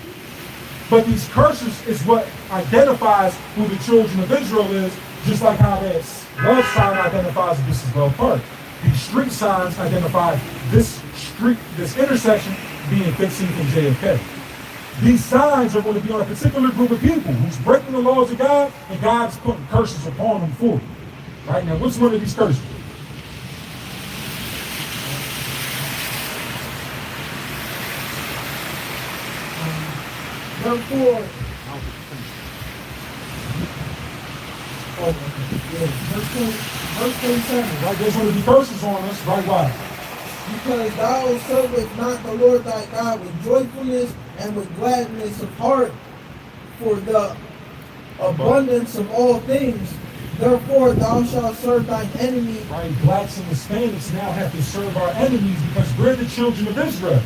But these curses is what identifies who the children of Israel is, just like how that love sign identifies that this is Love Park. These street signs identify this intersection being 15th and JFK. These signs are going to be on a particular group of people who's breaking the laws of God, and God's putting curses upon them for it. Right now, what's one of these curses? Therefore, verse 27. Right, there's going to be curses on us. Right, why? Because thou servest not the Lord thy God with joyfulness and with gladness of heart for the abundance of all things. Therefore thou shalt serve thine enemy. Right, blacks and Hispanics now have to serve our enemies because we're the children of Israel.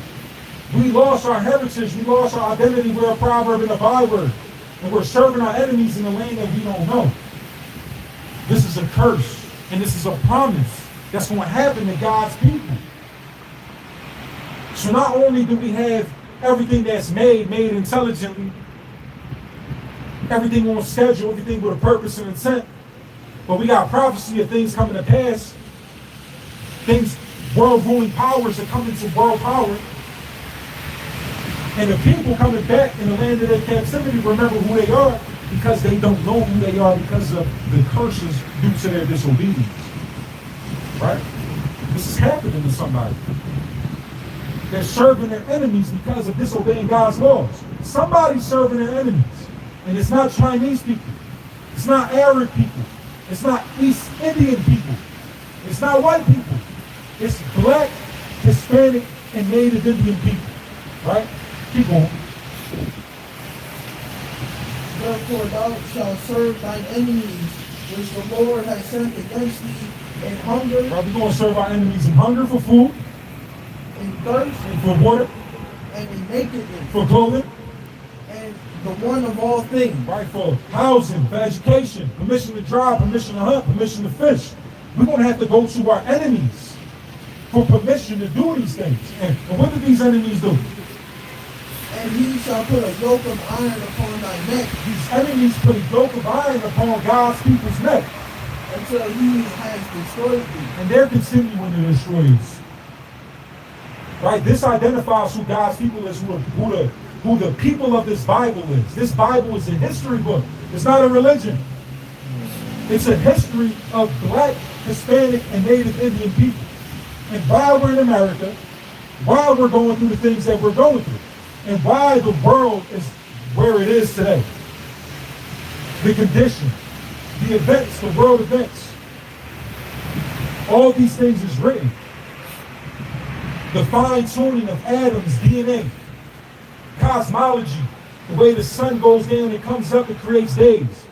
We lost our heritage, we lost our identity, we're a proverb and a byword. And we're serving our enemies in a land that we don't know. This is a curse, and this is a promise that's going to happen to God's people. So not only do we have everything that's made intelligently, everything on schedule, everything with a purpose and intent, but we got prophecy of things coming to pass, things, world ruling powers that come into world power, and the people coming back in the land of their captivity remember who they are because they don't know who they are because of the curses due to their disobedience. Right? This is happening to somebody. They're serving their enemies because of disobeying God's laws. Somebody's serving their enemies. And it's not Chinese people. It's not Arab people. It's not East Indian people. It's not white people. It's black, Hispanic, and Native Indian people. Right? Keep going. Therefore thou shalt serve thine enemies, which the Lord has sent against thee, in hunger. Right, we're going to serve our enemies in hunger for food, in thirst, and for water, and in nakedness, for clothing, and the one of all things. right, for housing, for education, permission to drive, permission to hunt, permission to fish. We're going to have to go to our enemies for permission to do these things. And what do these enemies do? And he shall put a yoke of iron upon thy neck. These enemies put a yoke of iron upon God's people's neck. Until he has destroyed thee. And they're continuing to destroy us. Right? This identifies who God's people is, who the people of this Bible is. This Bible is a history book. It's not a religion. It's a history of black, Hispanic, and Native Indian people. And why we're in America, why we're going through the things that we're going through, and why the world is where it is today. The condition, the events, the world events. All these things is written. The fine-tuning of atoms, DNA, cosmology, the way the sun goes down and comes up and creates days.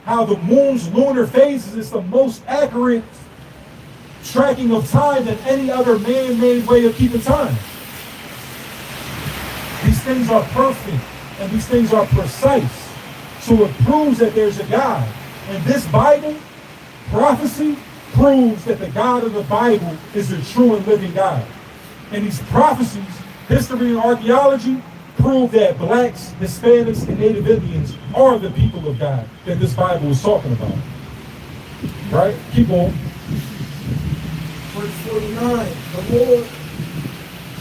How the moon's lunar phases is the most accurate tracking of time than any other man-made way of keeping time. things are perfect and these things are precise. So it proves that there's a God. And this Bible, prophecy, proves that the God of the Bible is the true and living God. And these prophecies, history and archaeology, prove that blacks, Hispanics, and Native Indians are the people of God that this Bible is talking about. Right? Keep on. Verse 49, the Lord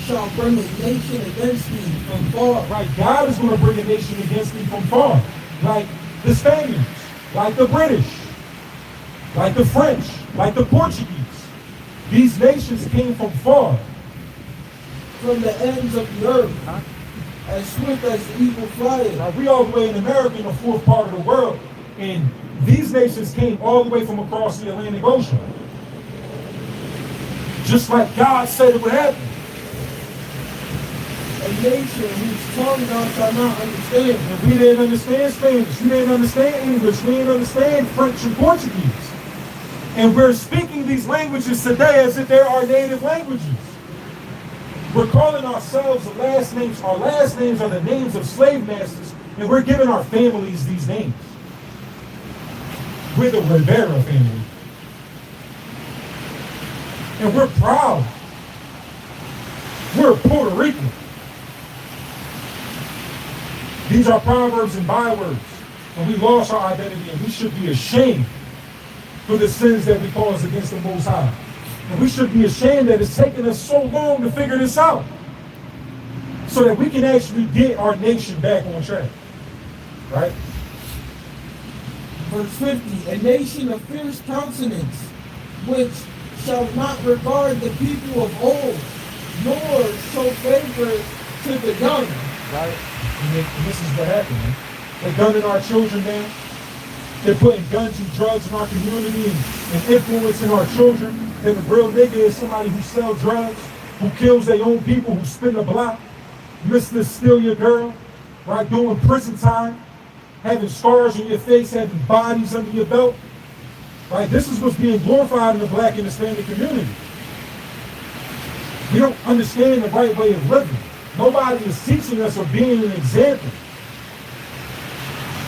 shall bring a nation against thee from far. Right? God is going to bring a nation against thee from far. Like the Spaniards, like the British, like the French, like the Portuguese. These nations came from far. From the ends of the earth, as swift as the eagle flieth. Now, we all the way in America in the fourth part of the world, and these nations came all the way from across the Atlantic Ocean. Just like God said it would happen. A nation whose tongue thou shalt not understand. And we didn't understand Spanish, we didn't understand English, we didn't understand French and Portuguese. And we're speaking these languages today as if they're our native languages. We're calling ourselves the last names. Our last names are the names of slave masters, and we're giving our families these names. We're the Rivera family. And we're proud. We're Puerto Rican. These are proverbs and bywords, and we lost our identity, and we should be ashamed for the sins that we cause against the Most High. And we should be ashamed that it's taken us so long to figure this out, so that we can actually get our nation back on track. Right? Verse 50, a nation of fierce countenance, which shall not regard the people of old, nor show favor to the young. Right? And this is what happened, man. They're gunning our children down. They're putting guns and drugs in our community and influencing our children. And the real nigga is somebody who sells drugs, who kills their own people, who spin the block, Mr. Steal Your Girl, right? Doing prison time, having scars on your face, having bodies under your belt. Right? This is what's being glorified in the black and Hispanic community. We don't understand the right way of living. Nobody is teaching us or being an example.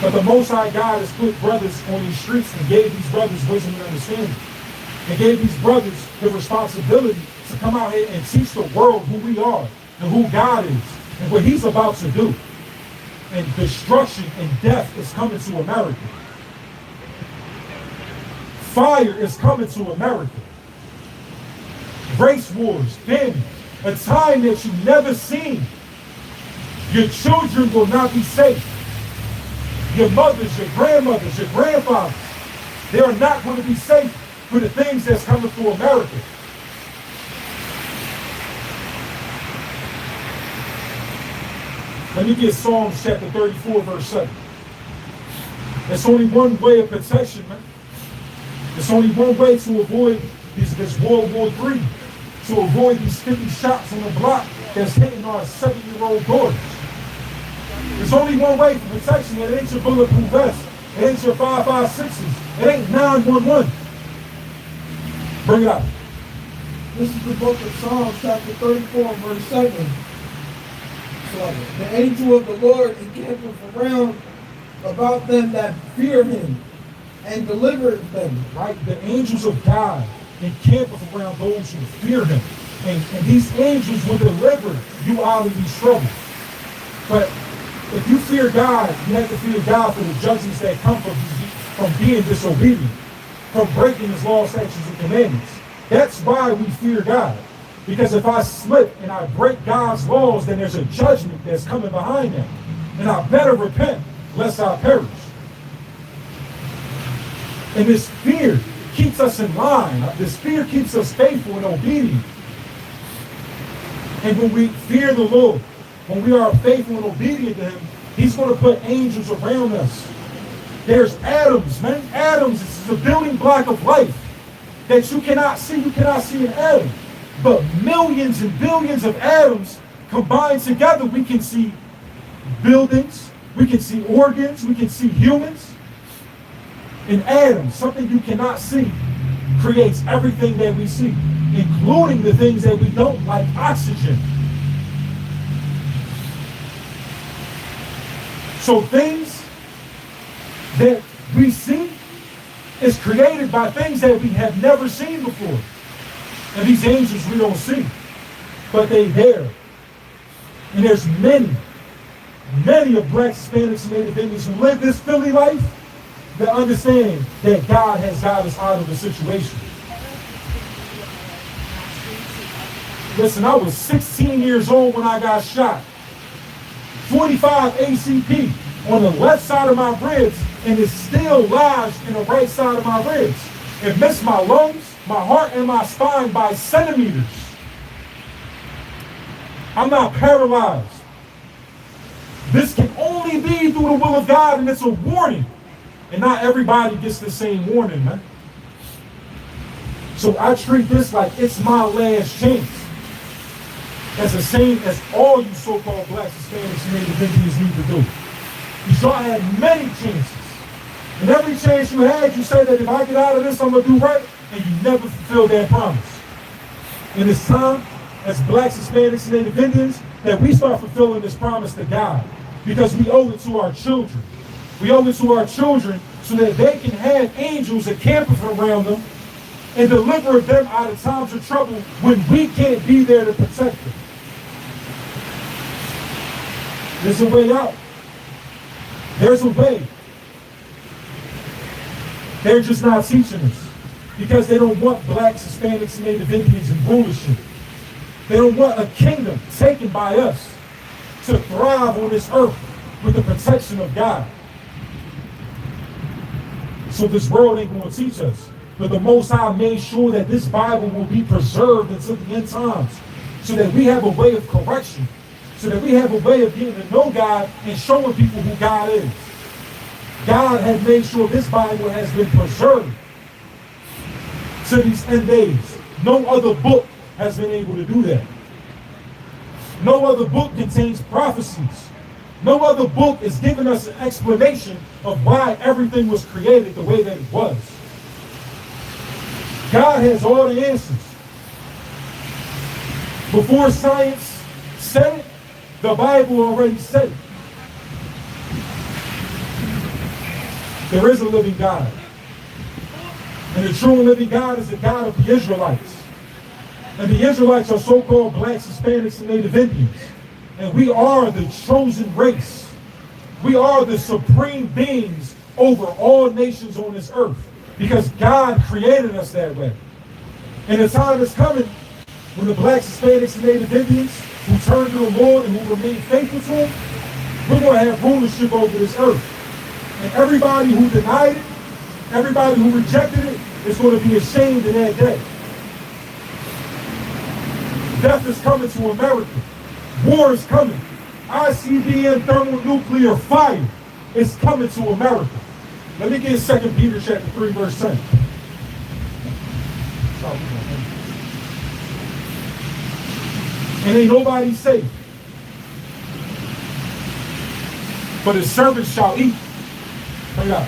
But the Most High God has put brothers on these streets and gave these brothers wisdom and understanding. And gave these brothers the responsibility to come out here and teach the world who we are and who God is and what He's about to do. And destruction and death is coming to America. Fire is coming to America. Race wars, famine, a time that you've never seen. Your children will not be safe. Your mothers, your grandmothers, your grandfathers, they are not going to be safe for the things that's coming to America. Let me get Psalms chapter 34, verse 7. There's only one way of protection, man. There's only one way to avoid this World War III, to avoid these 50 shots on the block that's hitting our 7-year-old daughters. There's only one way for protection. It ain't your bulletproof vest. It ain't your 5.56s. It ain't 911. Bring it out. This is the book of Psalms, chapter 34, verse 7. So, the angel of the Lord encampeth around about them that fear him and delivereth them. Right? The angels of God encampeth around those who fear him. And these angels will deliver you out of these troubles. But if you fear God, you have to fear God for the judgments that come from being disobedient, from breaking his law, statutes, and commandments. That's why we fear God. Because if I slip and I break God's laws, then there's a judgment that's coming behind that. And I better repent, lest I perish. And this fear keeps us in line. This fear keeps us faithful and obedient. And when we fear the Lord, when we are faithful and obedient to him, he's going to put angels around us. There's atoms, man. Atoms is the building block of life that you cannot see. You cannot see an atom. But millions and billions of atoms combined together, we can see buildings, we can see organs, we can see humans. An atom, something you cannot see, creates everything that we see, including the things that we don't, like oxygen. So things that we see is created by things that we have never seen before. And these angels we don't see, but they there. And there's many of blacks, Hispanics, and Native Indians who live this Philly life that understand that God has got us out of the situation. Listen, I was 16 years old when I got shot. 45 ACP on the left side of my ribs, and it still lodged in the right side of my ribs. It missed my lungs, my heart, and my spine by centimeters. I'm not paralyzed. This can only be through the will of God, and it's a warning. And not everybody gets the same warning, man. So I treat this like it's my last chance. As the same as all you so-called blacks, Hispanics, and Native Indians need to do. You y'all had many chances. And every chance you had, you say that if I get out of this, I'm going to do right. And you never fulfilled that promise. And it's time, as blacks, Hispanics, and Native Indians, that we start fulfilling this promise to God. Because we owe it to our children. We owe it to our children so that they can have angels encamping around them and deliver them out of times of trouble when we can't be there to protect them. There's a way out. There's a way. They're just not teaching us because they don't want blacks, Hispanics, and Native Indians in rulership. They don't want a kingdom taken by us to thrive on this earth with the protection of God. So this world ain't going to teach us. But the Most High made sure that this Bible will be preserved until the end times so that we have a way of correction, so that we have a way of getting to know God and showing people who God is. God has made sure this Bible has been preserved to these end days. No other book has been able to do that. No other book contains prophecies. No other book is giving us an explanation of why everything was created the way that it was. God has all the answers. Before science said it, the Bible already said it. There is a living God. And the true and living God is the God of the Israelites. And the Israelites are so-called blacks, Hispanics, and Native Indians. And we are the chosen race. We are the supreme beings over all nations on this earth. Because God created us that way. And the time is coming when the blacks, Hispanics, and Native Indians who turn to the Lord and who remain faithful to Him, we're going to have rulership over this earth. And everybody who denied it, everybody who rejected it, is going to be ashamed in that day. Death is coming to America. War is coming. ICBM thermonuclear fire is coming to America. Let me get 2 Peter chapter 3, verse 10. And ain't nobody safe. But his servants shall eat. Hang on.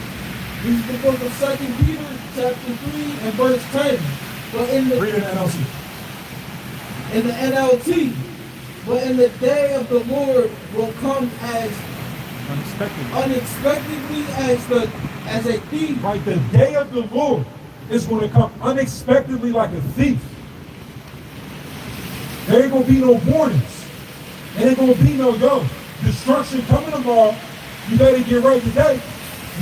This is the book of 2 Peter, chapter 3, and verse 10. But in the, Read it in NLT. In the NLT, but in the day of the Lord will come as unexpectedly as a thief. Right, the day of the Lord is going to come unexpectedly like a thief. There ain't going to be no warnings. There ain't going to be no, destruction coming tomorrow. You better get right today.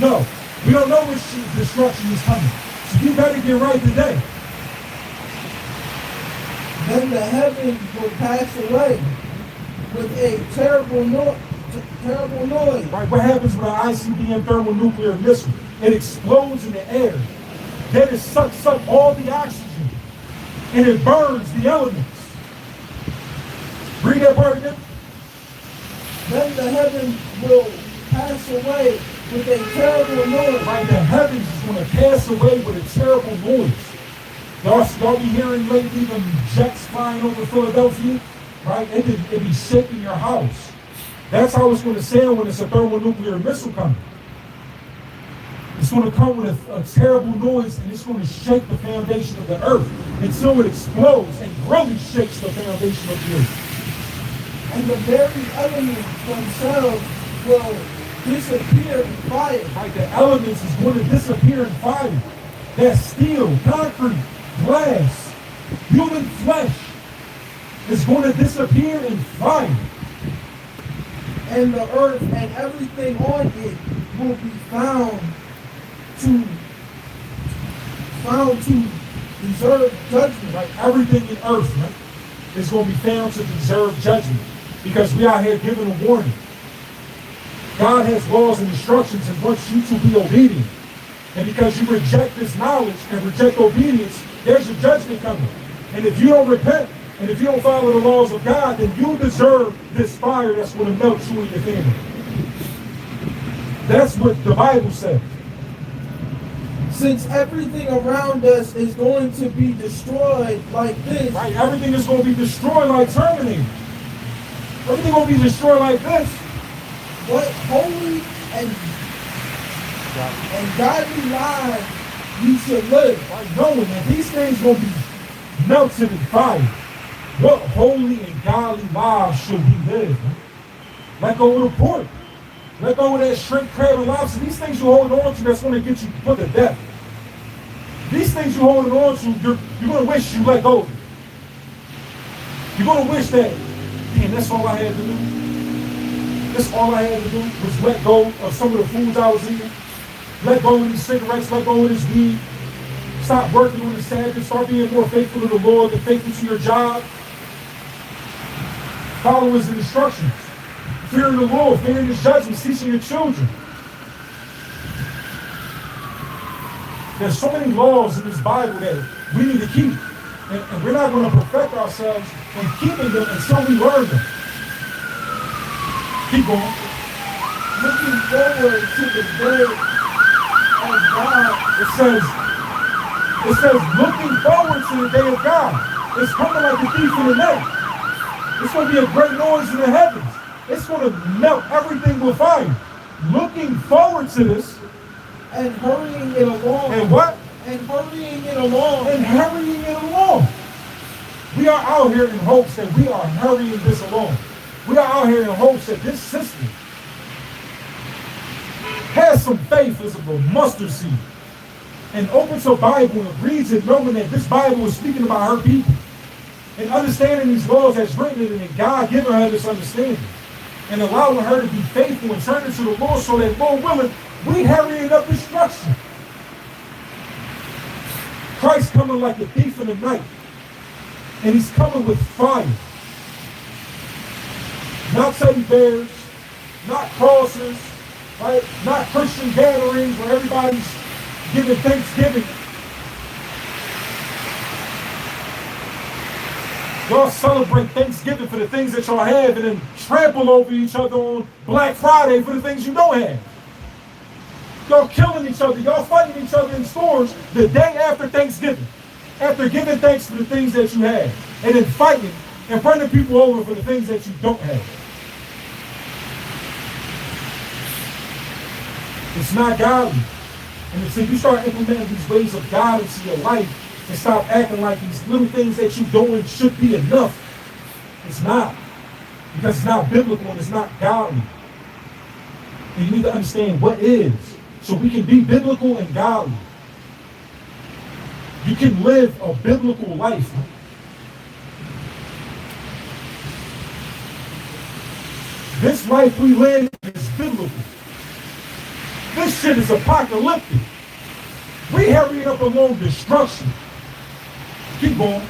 No, we don't know which destruction is coming. So you better get right today. Then the heavens will pass away with a terrible noise. Right, what happens with an ICBM thermonuclear missile? It explodes in the air. Then it sucks up all the oxygen. And it burns the elements. Read that part again. Then the heavens will pass away with a terrible noise. Right, the heavens is going to pass away with a terrible noise. Y'all be hearing lately them jets flying over Philadelphia? Right? It be shaking your house. That's how it's going to sound when it's a thermonuclear missile coming. It's going to come with a terrible noise, and it's going to shake the foundation of the earth until it explodes and really shakes the foundation of the earth. And the very elements themselves will disappear in fire. Right? The elements is going to disappear in fire. That steel, concrete, glass, human flesh is going to disappear in fire. And the earth and everything on it will be found to deserve judgment. Right? Everything in earth, right, is going to be found to deserve judgment because we are here giving a warning. God has laws and instructions and wants you to be obedient. And because you reject this knowledge and reject obedience, there's a judgment coming. And if you don't repent, and if you don't follow the laws of God, then you deserve this fire that's going to melt you and your family. That's what the Bible says. Since everything around us is going to be destroyed like this, Right? Everything is going to be destroyed like Terminator. Everything going to be destroyed like this. what holy and godly lives you should live. Right? Knowing that these things going to be melted in fire. What holy and godly lives should we live? Man? Let go of the pork. Let go of that shrimp, crab, and lobster. These things you're holding on to, that's going to get you put to death. These things you're holding on to, you're going to wish you let go of it. You're going to wish that, man, that's all I had to do. That's all I had to do was let go of some of the foods I was eating. Let go of these cigarettes, let go of this weed. Stop working on the Sabbath. Start being more faithful to the Lord and faithful to your job. Follow his instructions. Fearing the Lord, fearing his judgments, teaching your children. There's so many laws in this Bible that we need to keep. And we're not going to perfect ourselves in keeping them until we learn them. Keep going. Looking forward to the day of God. It says, looking forward to the day of God. It's coming like a thief in the night. It's going to be a great noise in the heavens. It's going to melt everything with fire. Looking forward to this. And hurrying it along. And what? And hurrying it along. And hurrying it along. We are out here in hopes that we are hurrying this along. We are out here in hopes that this system has some faith as of a mustard seed and opens her Bible and reads it knowing that this Bible is speaking about her people and understanding these laws that's written in it and God giving her this understanding and allowing her to be faithful and turning to the Lord so that, Lord willing, we hurrying up destruction. Christ coming like a thief in the night. And he's coming with fire. Not teddy bears, not crosses, right? Not Christian gatherings where everybody's giving Thanksgiving. Y'all celebrate Thanksgiving for the things that y'all have and then trample over each other on Black Friday for the things you don't have. Y'all killing each other. Y'all fighting each other in stores the day after Thanksgiving. After giving thanks for the things that you have. And then fighting and running people over for the things that you don't have. It's not godly. And if you start implementing these ways of God into your life and stop acting like these little things that you're doing should be enough, it's not. Because it's not biblical and it's not godly. And you need to understand what is. So we can be biblical and godly. You can live a biblical life. This life we live is biblical. This shit is apocalyptic. We hurrying up along destruction. Keep going.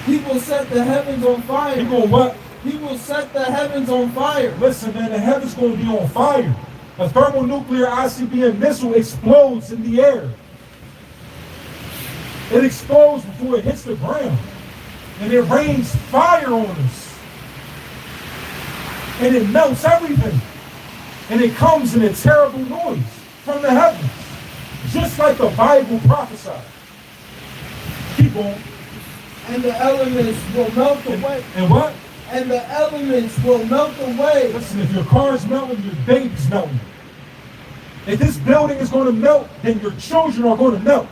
He will set the heavens on fire. Keep going what? He will set the heavens on fire. Listen, man, the heaven's going to be on fire. A thermonuclear ICBM missile explodes in the air. It explodes before it hits the ground. And it rains fire on us. And it melts everything. And it comes in a terrible noise from the heavens. Just like the Bible prophesied. Keep going. And the elements will melt away. And what? And the elements will melt away. Listen, if your car is melting, your baby's melting. If this building is going to melt, then your children are going to melt.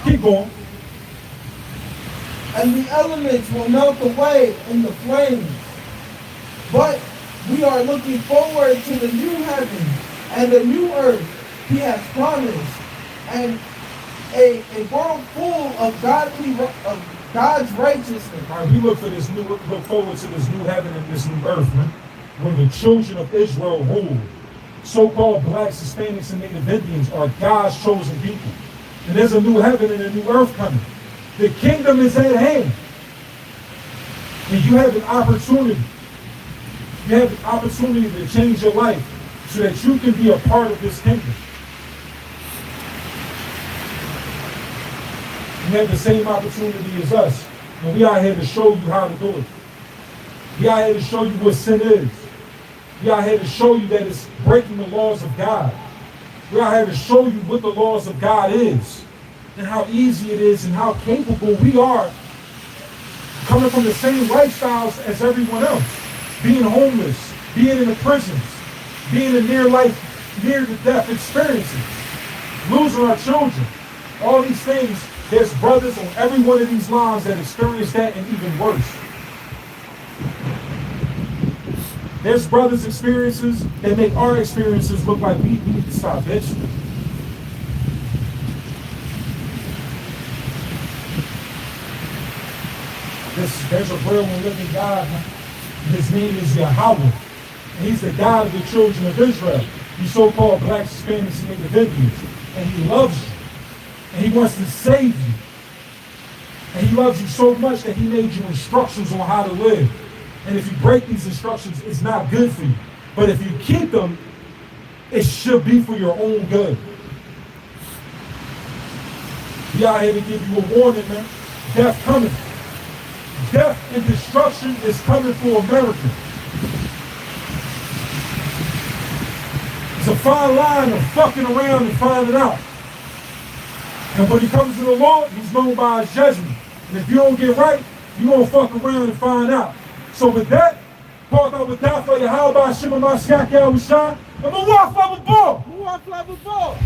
Keep going. And the elements will melt away in the flames. But We are looking forward to the new heaven and the new earth he has promised, and a world full of God's righteousness. All right, we look forward to this new heaven and this new earth, man, where the children of Israel rule. So-called blacks, Hispanics, and Native Indians are God's chosen people. And there's a new heaven and a new earth coming. The kingdom is at hand. And you have an opportunity. You have an opportunity to change your life so that you can be a part of this kingdom. You have the same opportunity as us. And we are here to show you how to do it. We are here to show you what sin is. We are here to show you that it's breaking the laws of God. We are here to show you what the laws of God is and how easy it is and how capable we are coming from the same lifestyles as everyone else. Being homeless, being in the prisons, being in near-to-death experiences, losing our children. All these things, there's brothers on every one of these lines that experience that and even worse. There's brothers' experiences that make our experiences look like we need to stop, bitch. There's a real and living God. His name is Yahweh. And he's the God of the children of Israel. These so-called blacks, Hispanics, and Native Indians. And he loves you. And he wants to save you. And he loves you so much that he made you instructions on how to live. And if you break these instructions, it's not good for you. But if you keep them, it should be for your own good. We out here to give you a warning, man. Death coming. Death and destruction is coming for America. It's a fine line of fucking around and finding out. And when he comes to the Lord, he's known by his judgment. And if you don't get right, you're going to fuck around and find out. So with that, Paul thought with that for you, how about Shimmer my Skak Al Rashad? I'm a walk for the ball. Walk like a ball.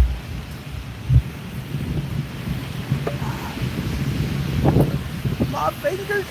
My fingers,